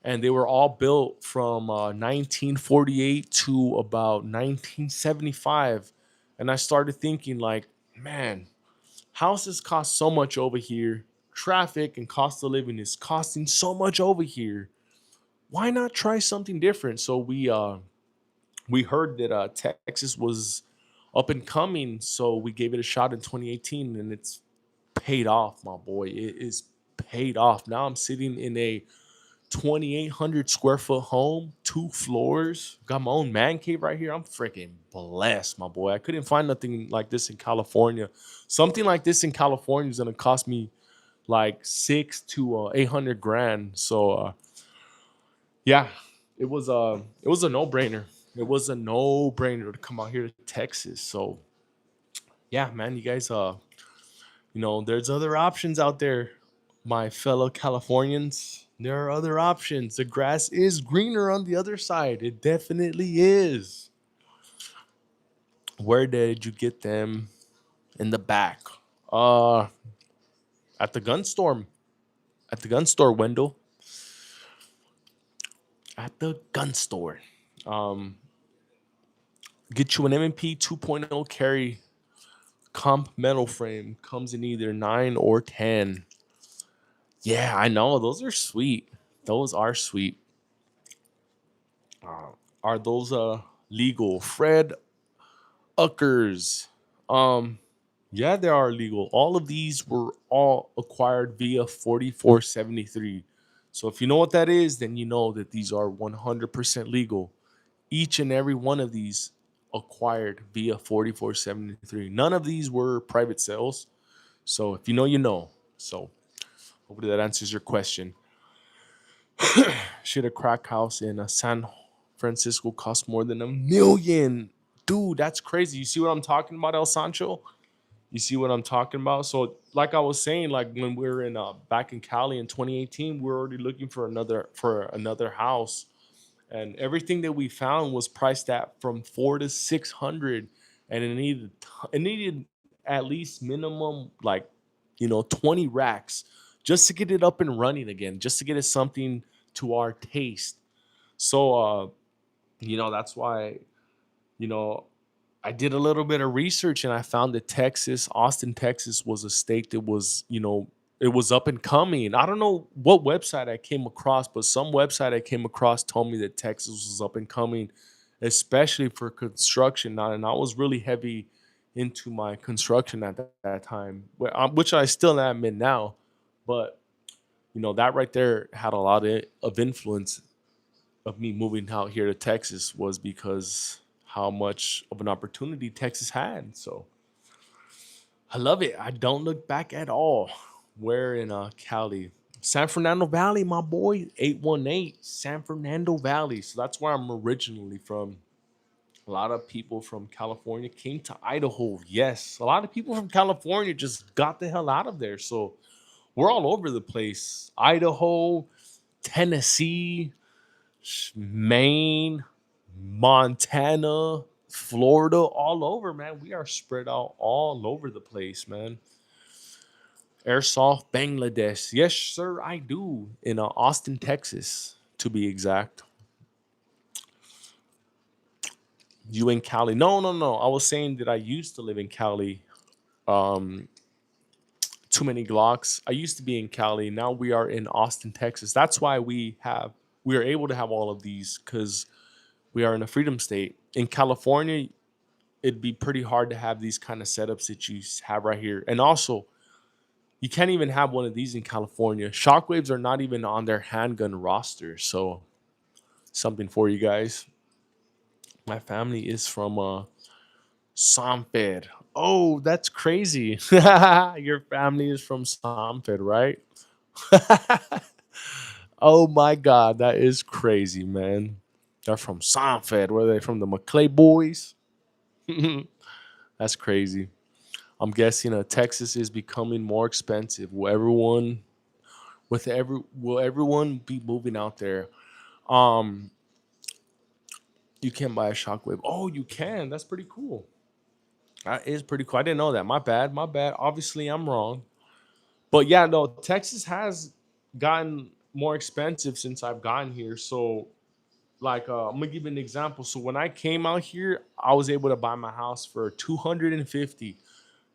and they were all built from 1948 to about 1975. And I started thinking, like, man, houses cost so much over here. Traffic and cost of living is costing so much over here. Why not try something different? So we heard that Texas was up and coming, so we gave it a shot in 2018, and it's paid off, my boy. It is paid off. Now I'm sitting in a 2,800 square foot home, 2 floors, got my own man cave right here. I'm freaking blessed, my boy. I couldn't find nothing like this in California. Something like this in California is gonna cost me like 6 to 800 grand. So yeah, it was a no brainer. It was a no brainer to come out here to Texas. So yeah, man, you guys, there's other options out there, my fellow Californians. There are other options. The grass is greener on the other side. It definitely is. Where did you get them? In the back. Uh, at the gun store. At the gun store, Wendell. At the gun store. Um, get you an M&P 2.0 carry comp metal frame. Comes in either 9 or 10. Yeah, I know. Those are sweet. Those are sweet. Uh, are those legal? Fred Uckers. Um, yeah, they are legal. All of these were all acquired via 4473. So if you know what that is, then you know that these are 100% legal. Each and every one of these acquired via 4473. None of these were private sales. So if you know, you know. So hopefully that answers your question. Should a crack house in San Francisco cost more than $1 million? Dude, that's crazy. You see what I'm talking about, El Sancho? You see what I'm talking about? So, like I was saying, like when we were in back in Cali in 2018, we were already looking for another house, and everything that we found was priced at from 4 to 600, and it needed at least minimum like 20 racks just to get it up and running again, just to get it something to our taste. So that's why you know I did a little bit of research, and I found that Austin, Texas was a state that was, it was up and coming. I don't know what website I came across, but some website I came across told me that Texas was up and coming, especially for construction. And I was really heavy into my construction at that time, which I still am in now. But, that right there had a lot of influence of me moving out here to Texas, was because how much of an opportunity Texas had. So I love it. I don't look back at all. Where in Cali? San Fernando Valley, my boy, 818 San Fernando Valley. So that's where I'm originally from. A lot of people from California came to Idaho. Yes, a lot of people from California just got the hell out of there. So we're all over the place. Idaho, Tennessee, Maine, Montana, Florida, all over, man. We are spread out all over the place, man. Airsoft, Bangladesh. Yes, sir, I do. In Austin, Texas, to be exact. You in Cali? No, no, no. I was saying that I used to live in Cali. Um, Too many Glocks. I used to be in Cali. Now we are in Austin, Texas. That's why we are able to have all of these, because we are in a freedom state. In California, it'd be pretty hard to have these kind of setups that you have right here. And also, you can't even have one of these in California. Shockwaves are not even on their handgun roster. So, something for you guys. My family is from Samper. Oh, that's crazy. Your family is from Samper, right? Oh my God, that is crazy, man. They're from Samper. Were they from the McClay boys? That's crazy. I'm guessing Texas is becoming more expensive. Will everyone be moving out there? Um, You can buy a Shockwave. Oh, you can. That's pretty cool. That is pretty cool. I didn't know that. My bad. My bad. Obviously, I'm wrong. But yeah, no, Texas has gotten more expensive since I've gotten here. So, like, I'm gonna give you an example. So when I came out here, I was able to buy my house for 250.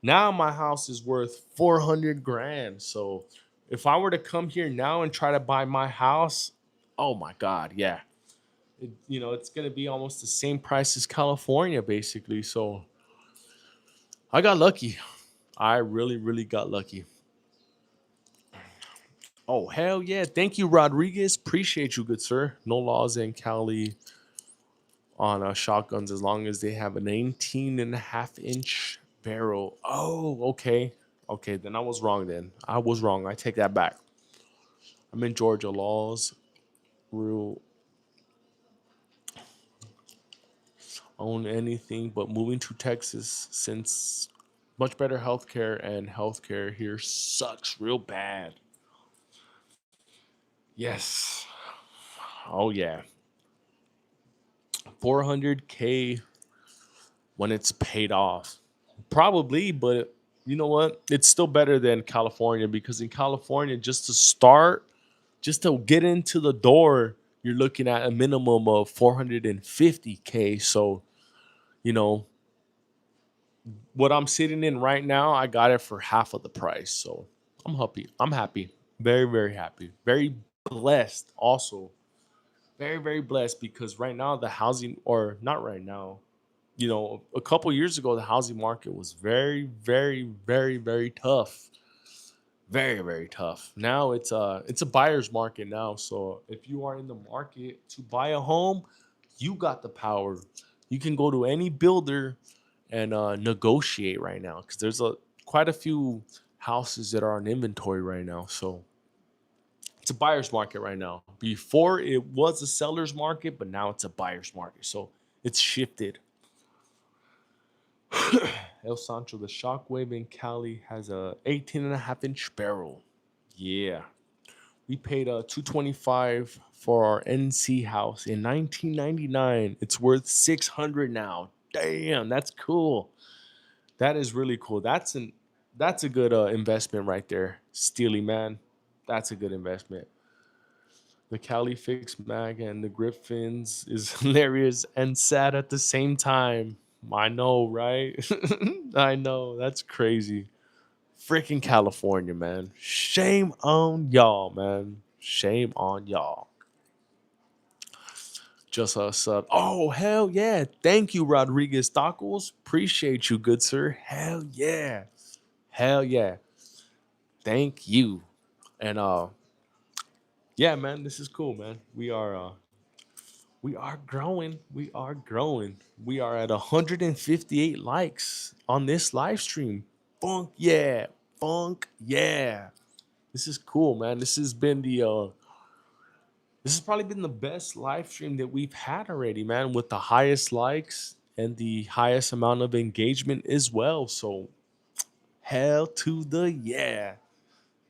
Now my house is worth 400 grand. So if I were to come here now and try to buy my house, oh my God, yeah. It's gonna be almost the same price as California, basically. So I got lucky. I really, really got lucky. Oh, hell yeah. Thank you, Rodriguez. Appreciate you, good sir. No laws in Cali on shotguns as long as they have an 18.5-inch barrel. Oh, okay. Okay, then I was wrong then. I was wrong. I take that back. I'm in Georgia. Laws rule own anything but moving to Texas since much better healthcare and healthcare here sucks real bad. Yes. Oh yeah. 400K when it's paid off. Probably, but you know what? It's still better than California because in California, just to start, just to get into the door, you're looking at a minimum of 450K. So, you know, what I'm sitting in right now, I got it for half of the price. So I'm happy. I'm happy. Very, very happy. Very blessed also. Very, very blessed because right now the housing, or not right now, a couple years ago, the housing market was very, very, very, very tough. Very, very tough. Now it's a buyer's market now. So if you are in the market to buy a home, you got the power. You can go to any builder and negotiate right now because there's quite a few houses that are on inventory right now. So it's a buyer's market right now. Before it was a seller's market, but now it's a buyer's market. So it's shifted. El Sancho, the Shockwave in Cali has a 18.5-inch barrel. Yeah. We paid 225 for our NC house in 1999. It's worth 600 now. Damn, that's cool. That is really cool. That's a good investment right there. Steely man. That's a good investment. The Cali Fix Mag and the Griffins is hilarious and sad at the same time. I know, right? I know. That's crazy. Freaking California, man. Shame on y'all, man. Shame on y'all. Just a sub. Oh, hell yeah. Thank you, Rodriguez Tacos. Appreciate you, good sir. Hell yeah. Hell yeah. Thank you. And yeah, man, this is cool, man. We are growing. We are growing. We are at 158 likes on this live stream. Funk yeah. Funk yeah. This is cool, man. This has probably been the best live stream that we've had already, man, with the highest likes and the highest amount of engagement as well. So hell to the yeah.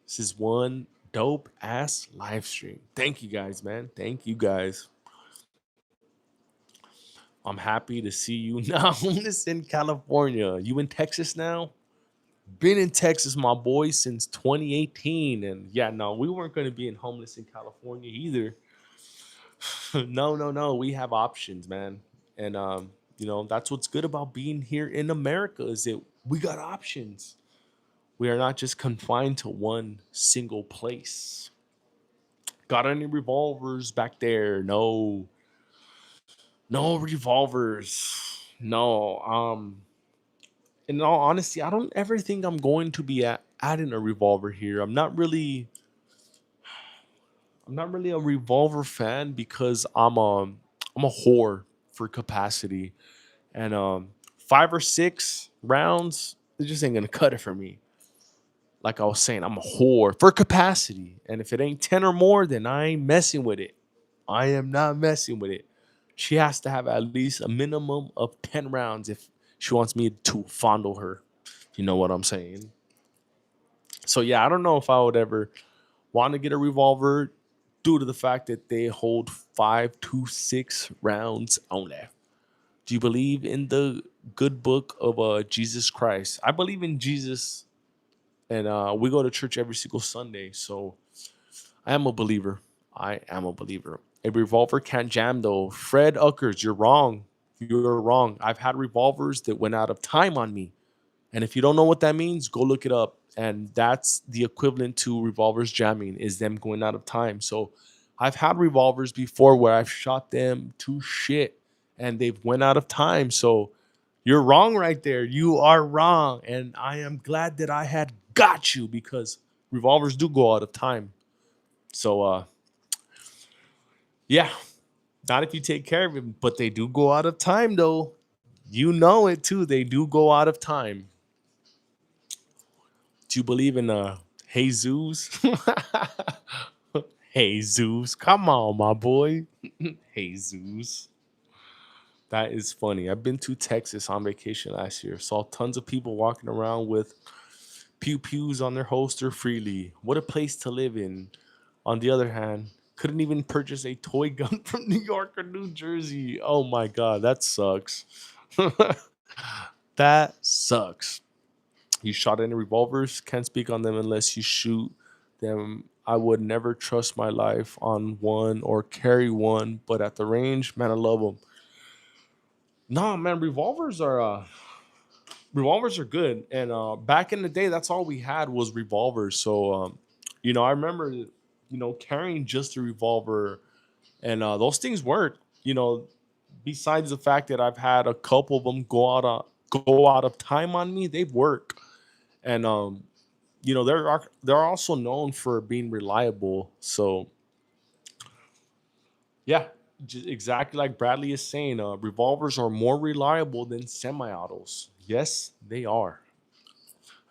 This is one dope ass live stream. Thank you guys, man. Thank you guys. I'm happy to see you now. Homeless in California. You in Texas now? Been in Texas, my boy, since 2018. And yeah, no, we weren't going to be in homeless in California either. No, no, no. We have options, man. And that's what's good about being here in America is that we got options. We are not just confined to one single place. Got any revolvers back there? No. No revolvers. No. In all honesty, I don't ever think I'm going to be adding a revolver here. I'm not really a revolver fan because I'm a whore for capacity. And 5 or 6 rounds, it just ain't gonna cut it for me. Like I was saying, I'm a whore for capacity. And if it ain't 10 or more, then I ain't messing with it. I am not messing with it. She has to have at least a minimum of 10 rounds if she wants me to fondle her. You know what I'm saying? So yeah, I don't know if I would ever want to get a revolver. due to the fact that they hold 5 to 6 rounds only. Do you believe in the good book of Jesus Christ? I believe in Jesus, and we go to church every single Sunday. So I am a believer. I am a believer. A revolver can't jam though. Fred Uckers, you're wrong. You're wrong. I've had revolvers that went out of time on me. And if you don't know what that means, go look it up. And that's the equivalent to revolvers jamming, is them going out of time. So I've had revolvers before where I've shot them to shit and they've went out of time. So you're wrong right there. You are wrong. And I am glad that I had got you, because revolvers do go out of time. So yeah, not if you take care of them, but they do go out of time though. You know it too. They do go out of time. Do you believe in Jesus? Jesus, come on, my boy. Jesus. That is funny. I've been to Texas on vacation last year. Saw tons of people walking around with pew pews on their holster freely. What a place to live in. On the other hand, couldn't even purchase a toy gun from New York or New Jersey. Oh my god, that sucks. That sucks. You shot any revolvers? Can't speak on them unless you shoot them. I would never trust my life on one or carry one, but at the range, man, I love them. Nah, man, revolvers are good. And back in the day, that's all we had was revolvers. So I remember carrying just a revolver, and those things work. Besides the fact that I've had a couple of them go out of time on me, they work. And they're also known for being reliable. So yeah, exactly like Bradley is saying, revolvers are more reliable than semi-autos. Yes, they are.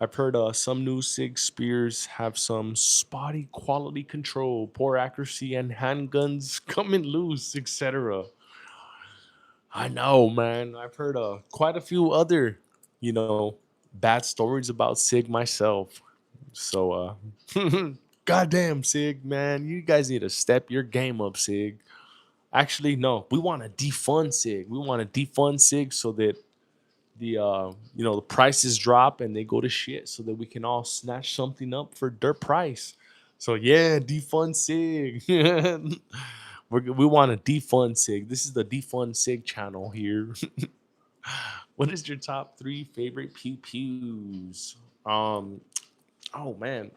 I've heard some new SIG spears have some spotty quality control, poor accuracy, and handguns coming loose, etc. I know, man. I've heard quite a few other, you know, bad stories about SIG myself. So, goddamn, SIG, man, you guys need to step your game up, SIG. Actually, no, we want to defund SIG. We want to defund SIG so that the prices drop and they go to shit, so that we can all snatch something up for dirt price. So yeah, defund SIG. We want to defund SIG. This is the defund SIG channel here. What is your top three favorite pew pews? Oh man,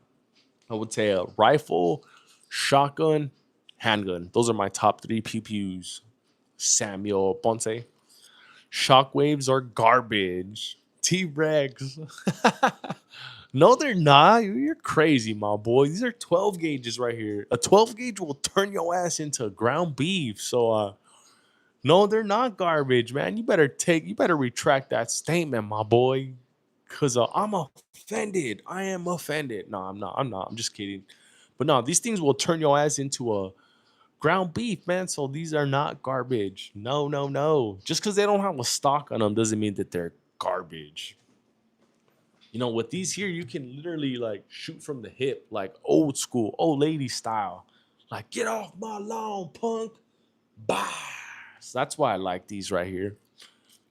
I would say a rifle, shotgun, handgun. Those are my top three pew pews. Samuel Ponce. Shockwaves are garbage. T Rex. No, they're not. You're crazy, my boy. These are 12 gauges right here. A 12 gauge will turn your ass into ground beef. So, no, they're not garbage, man. You better retract that statement, my boy. Cause I'm offended. I am offended. No, I'm not. I'm not. I'm just kidding. But no, these things will turn your ass into a ground beef, man. So these are not garbage. No, no, no. Just because they don't have a stock on them doesn't mean that they're garbage. With these here, you can literally like shoot from the hip, like old school, old lady style. Like, get off my lawn, punk. Bah. So that's why I like these right here.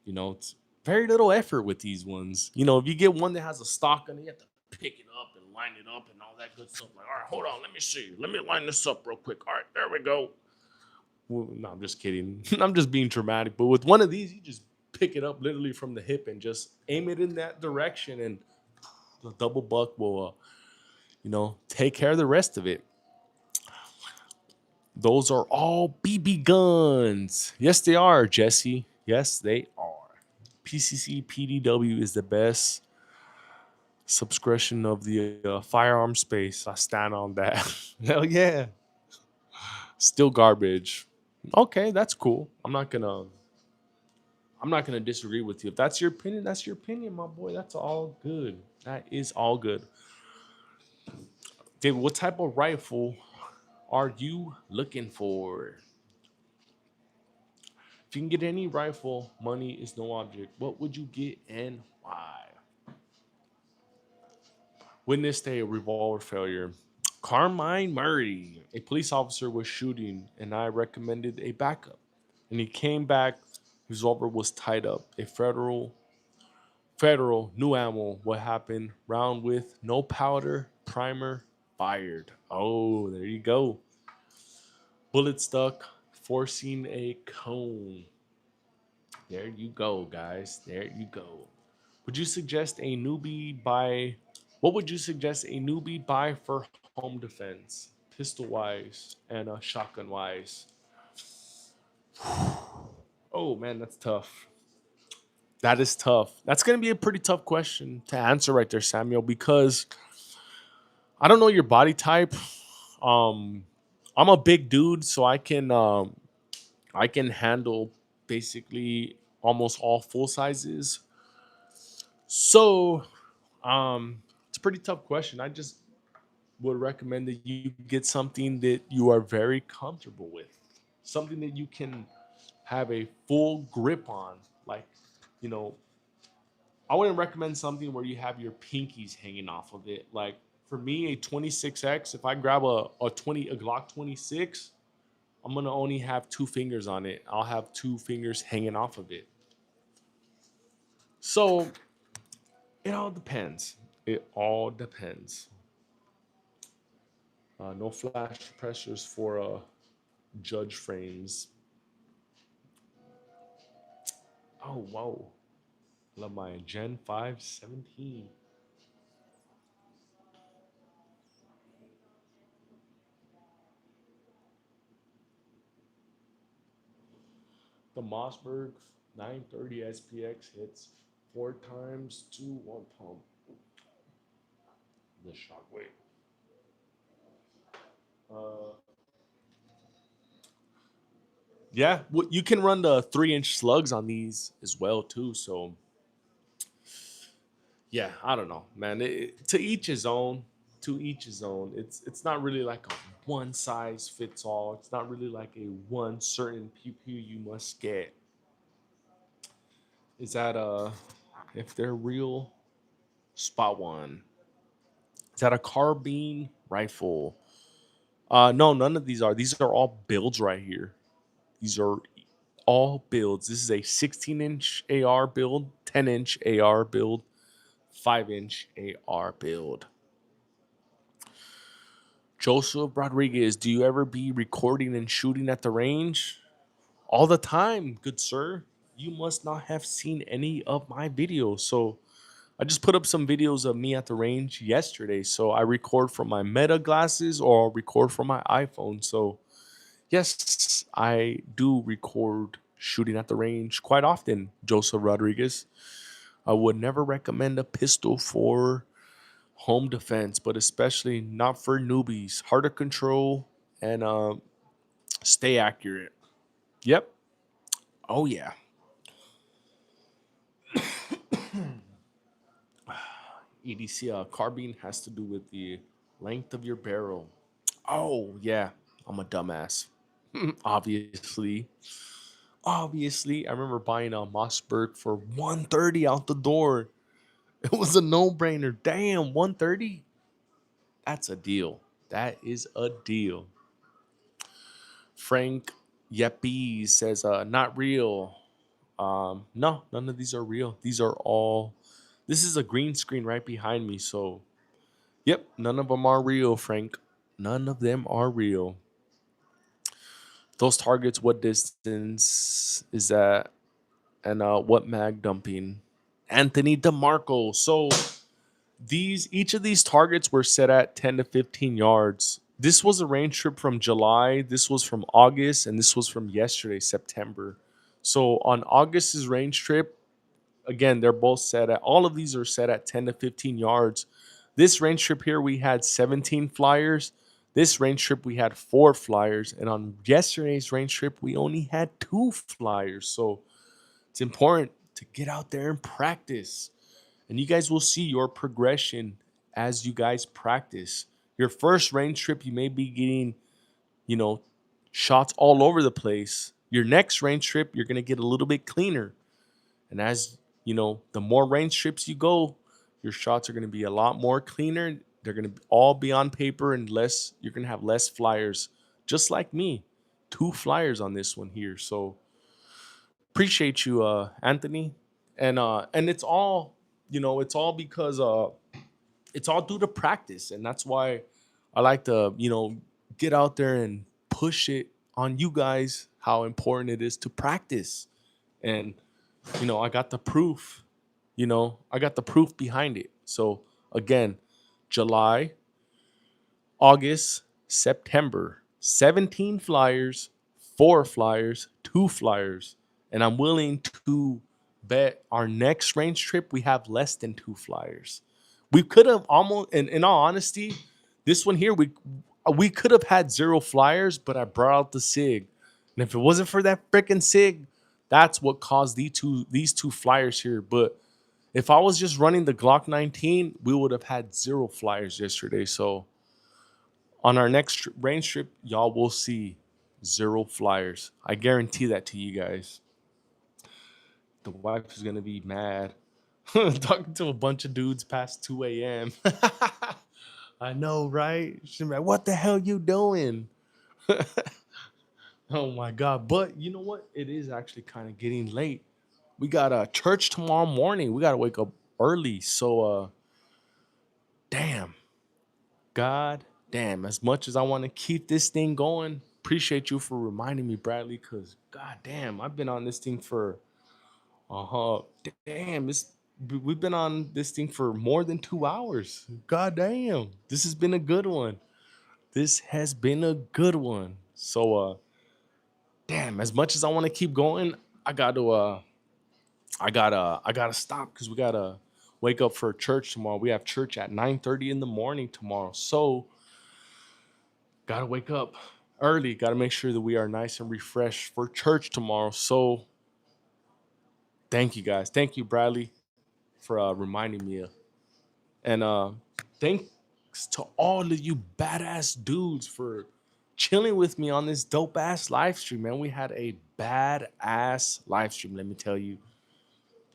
It's very little effort with these ones. If you get one that has a stock on it, you have to pick it up and line it up and all that good stuff. Like, all right, hold on, let me see. Let me line this up real quick. All right, there we go. Well, no, I'm just kidding. I'm just being dramatic. But with one of these, you just pick it up literally from the hip and just aim it in that direction, and the double buck will, take care of the rest of it. Those are all BB guns. Yes, they are, Jesse. Yes, they are. PCC PDW is the best subscription of the firearm space. I stand on that. Hell yeah. Still garbage. Okay, that's cool. I'm not gonna disagree with you. If that's your opinion, that's your opinion, my boy. That's all good. That is all good. David, what type of rifle are you looking for? If you can get any rifle, money is no object. What would you get and why? Witnessed a revolver failure. Carmine Murray, a police officer was shooting, and I recommended a backup. And he came back. His revolver was tied up. A federal new ammo. What happened? Round with no powder, primer, fired. Oh, there you go. Bullet stuck, forcing a cone. There you go, guys. There you go. Would you suggest a newbie buy? What would you suggest a newbie buy for home defense, pistol wise and shotgun wise? Oh man, that's tough. That is tough. That's gonna be a pretty tough question to answer right there, Samuel, because I don't know your body type. Um, I'm a big dude, so I can handle basically almost all full sizes. So it's a pretty tough question. I just would recommend that you get something that you are very comfortable with, something that you can have a full grip on. Like, you know, I wouldn't recommend something where you have your pinkies hanging off of it. Like for me, a 26X, if I grab a Glock 26, I'm gonna only have two fingers on it. I'll have two fingers hanging off of it. So it all depends. It all depends. No flash pressures for judge frames. Oh wow, love my Gen 5 17. The Mossberg 930 SPX hits four times to one pump. The shockwave. Uh, yeah, well, you can run the 3-inch slugs on these as well too. So yeah, I don't know, man. To each his own. To each his own. It's not really like a one size fits all. It's not really like a one certain pew pew you must get. Is that if they're real, spot one. Is that a carbine rifle? No, none of these are. These are all builds right here. These are all builds. This is a 16-inch AR build, 10-inch AR build, 5-inch AR build. Joseph Rodriguez, do you ever be recording and shooting at the range? All the time, good sir. You must not have seen any of my videos. So I just put up some videos of me at the range yesterday. So I record from my Meta glasses or I'll record from my iPhone. So yes, I do record shooting at the range quite often, Joseph Rodriguez. I would never recommend a pistol for home defense, but especially not for newbies. Harder control and stay accurate. Yep. Oh yeah. EDC carbine has to do with the length of your barrel. Oh yeah, I'm a dumbass. Obviously, I remember buying a Mossberg for 130 out the door. It was a no-brainer. Damn, 130. That's a deal. That is a deal. Frank Yeppy says, not real. No, none of these are real. These are all. This is a green screen right behind me. So, yep, none of them are real, Frank. None of them are real. Those targets, what distance is that? And what mag dumping? Anthony DeMarco. So, each of these targets were set at 10 to 15 yards. This was a range trip from July, this was from August, and this was from yesterday, September. So on August's range trip, again, they're both set at all of these are set at 10 to 15 yards. This range trip here, we had 17 flyers. This range trip, we had 4 flyers. And on yesterday's range trip, we only had 2 flyers. So it's important to get out there and practice. And you guys will see your progression as you guys practice. Your first range trip, you may be getting, you know, shots all over the place. Your next range trip, you're going to get a little bit cleaner. And as, the more range trips you go, your shots are going to be a lot more cleaner. They're gonna all be on paper, and less. You're gonna have less flyers, just like me. 2 flyers on this one here. So appreciate you, Anthony, and it's all it's all because it's all due to practice, and that's why I like to get out there and push it on you guys how important it is to practice. And I got the proof. I got the proof behind it. So again, July, August, September, 17 flyers, 4 flyers, 2 flyers. And I'm willing to bet our next range trip we have less than 2 flyers. We could have almost, in all honesty, this one here, we could have had 0 flyers, but I brought out the SIG. And if it wasn't for that freaking SIG, that's what caused these two flyers here. But if I was just running the Glock 19, we would have had 0 flyers yesterday. So on our next range trip, y'all will see 0 flyers. I guarantee that to you guys. The wife is going to be mad. Talking to a bunch of dudes past 2 a.m. I know, right? She's like, what the hell you doing? Oh, my God. But you know what? It is actually kind of getting late. We got a church tomorrow morning. We got to wake up early. So, damn. God damn. As much as I want to keep this thing going, appreciate you for reminding me, Bradley, because God damn, I've been on this thing for, damn, we've been on this thing for more than 2 hours. God damn. This has been a good one. This has been a good one. So, damn, as much as I want to keep going, I gotta stop because we gotta wake up for church tomorrow. We have church at 9:30 in the morning tomorrow. So gotta wake up early. Gotta make sure that we are nice and refreshed for church tomorrow. So thank you guys. Thank you, Bradley, for reminding me. And thanks to all of you badass dudes for chilling with me on this dope ass live stream, man. We had a badass live stream, let me tell you.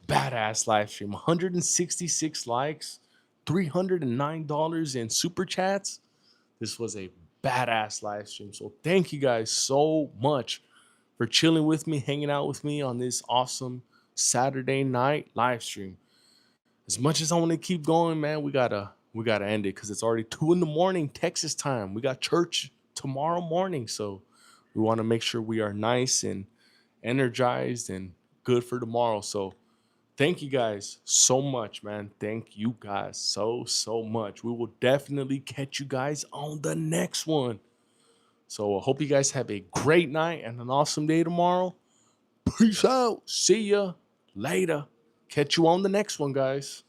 Badass live stream. 166 likes, $309 in super chats. This was a badass live stream. So thank you guys so much for chilling with me, hanging out with me on this awesome Saturday night live stream. As much as I want to keep going, man, we gotta end it because it's already 2 a.m. Texas time. We got church tomorrow morning, so we want to make sure we are nice and energized and good for tomorrow. So thank you guys so much, man. Thank you guys so much. We will definitely catch you guys on the next one. So I hope you guys have a great night and an awesome day tomorrow. Peace out. See ya later. Catch you on the next one, guys.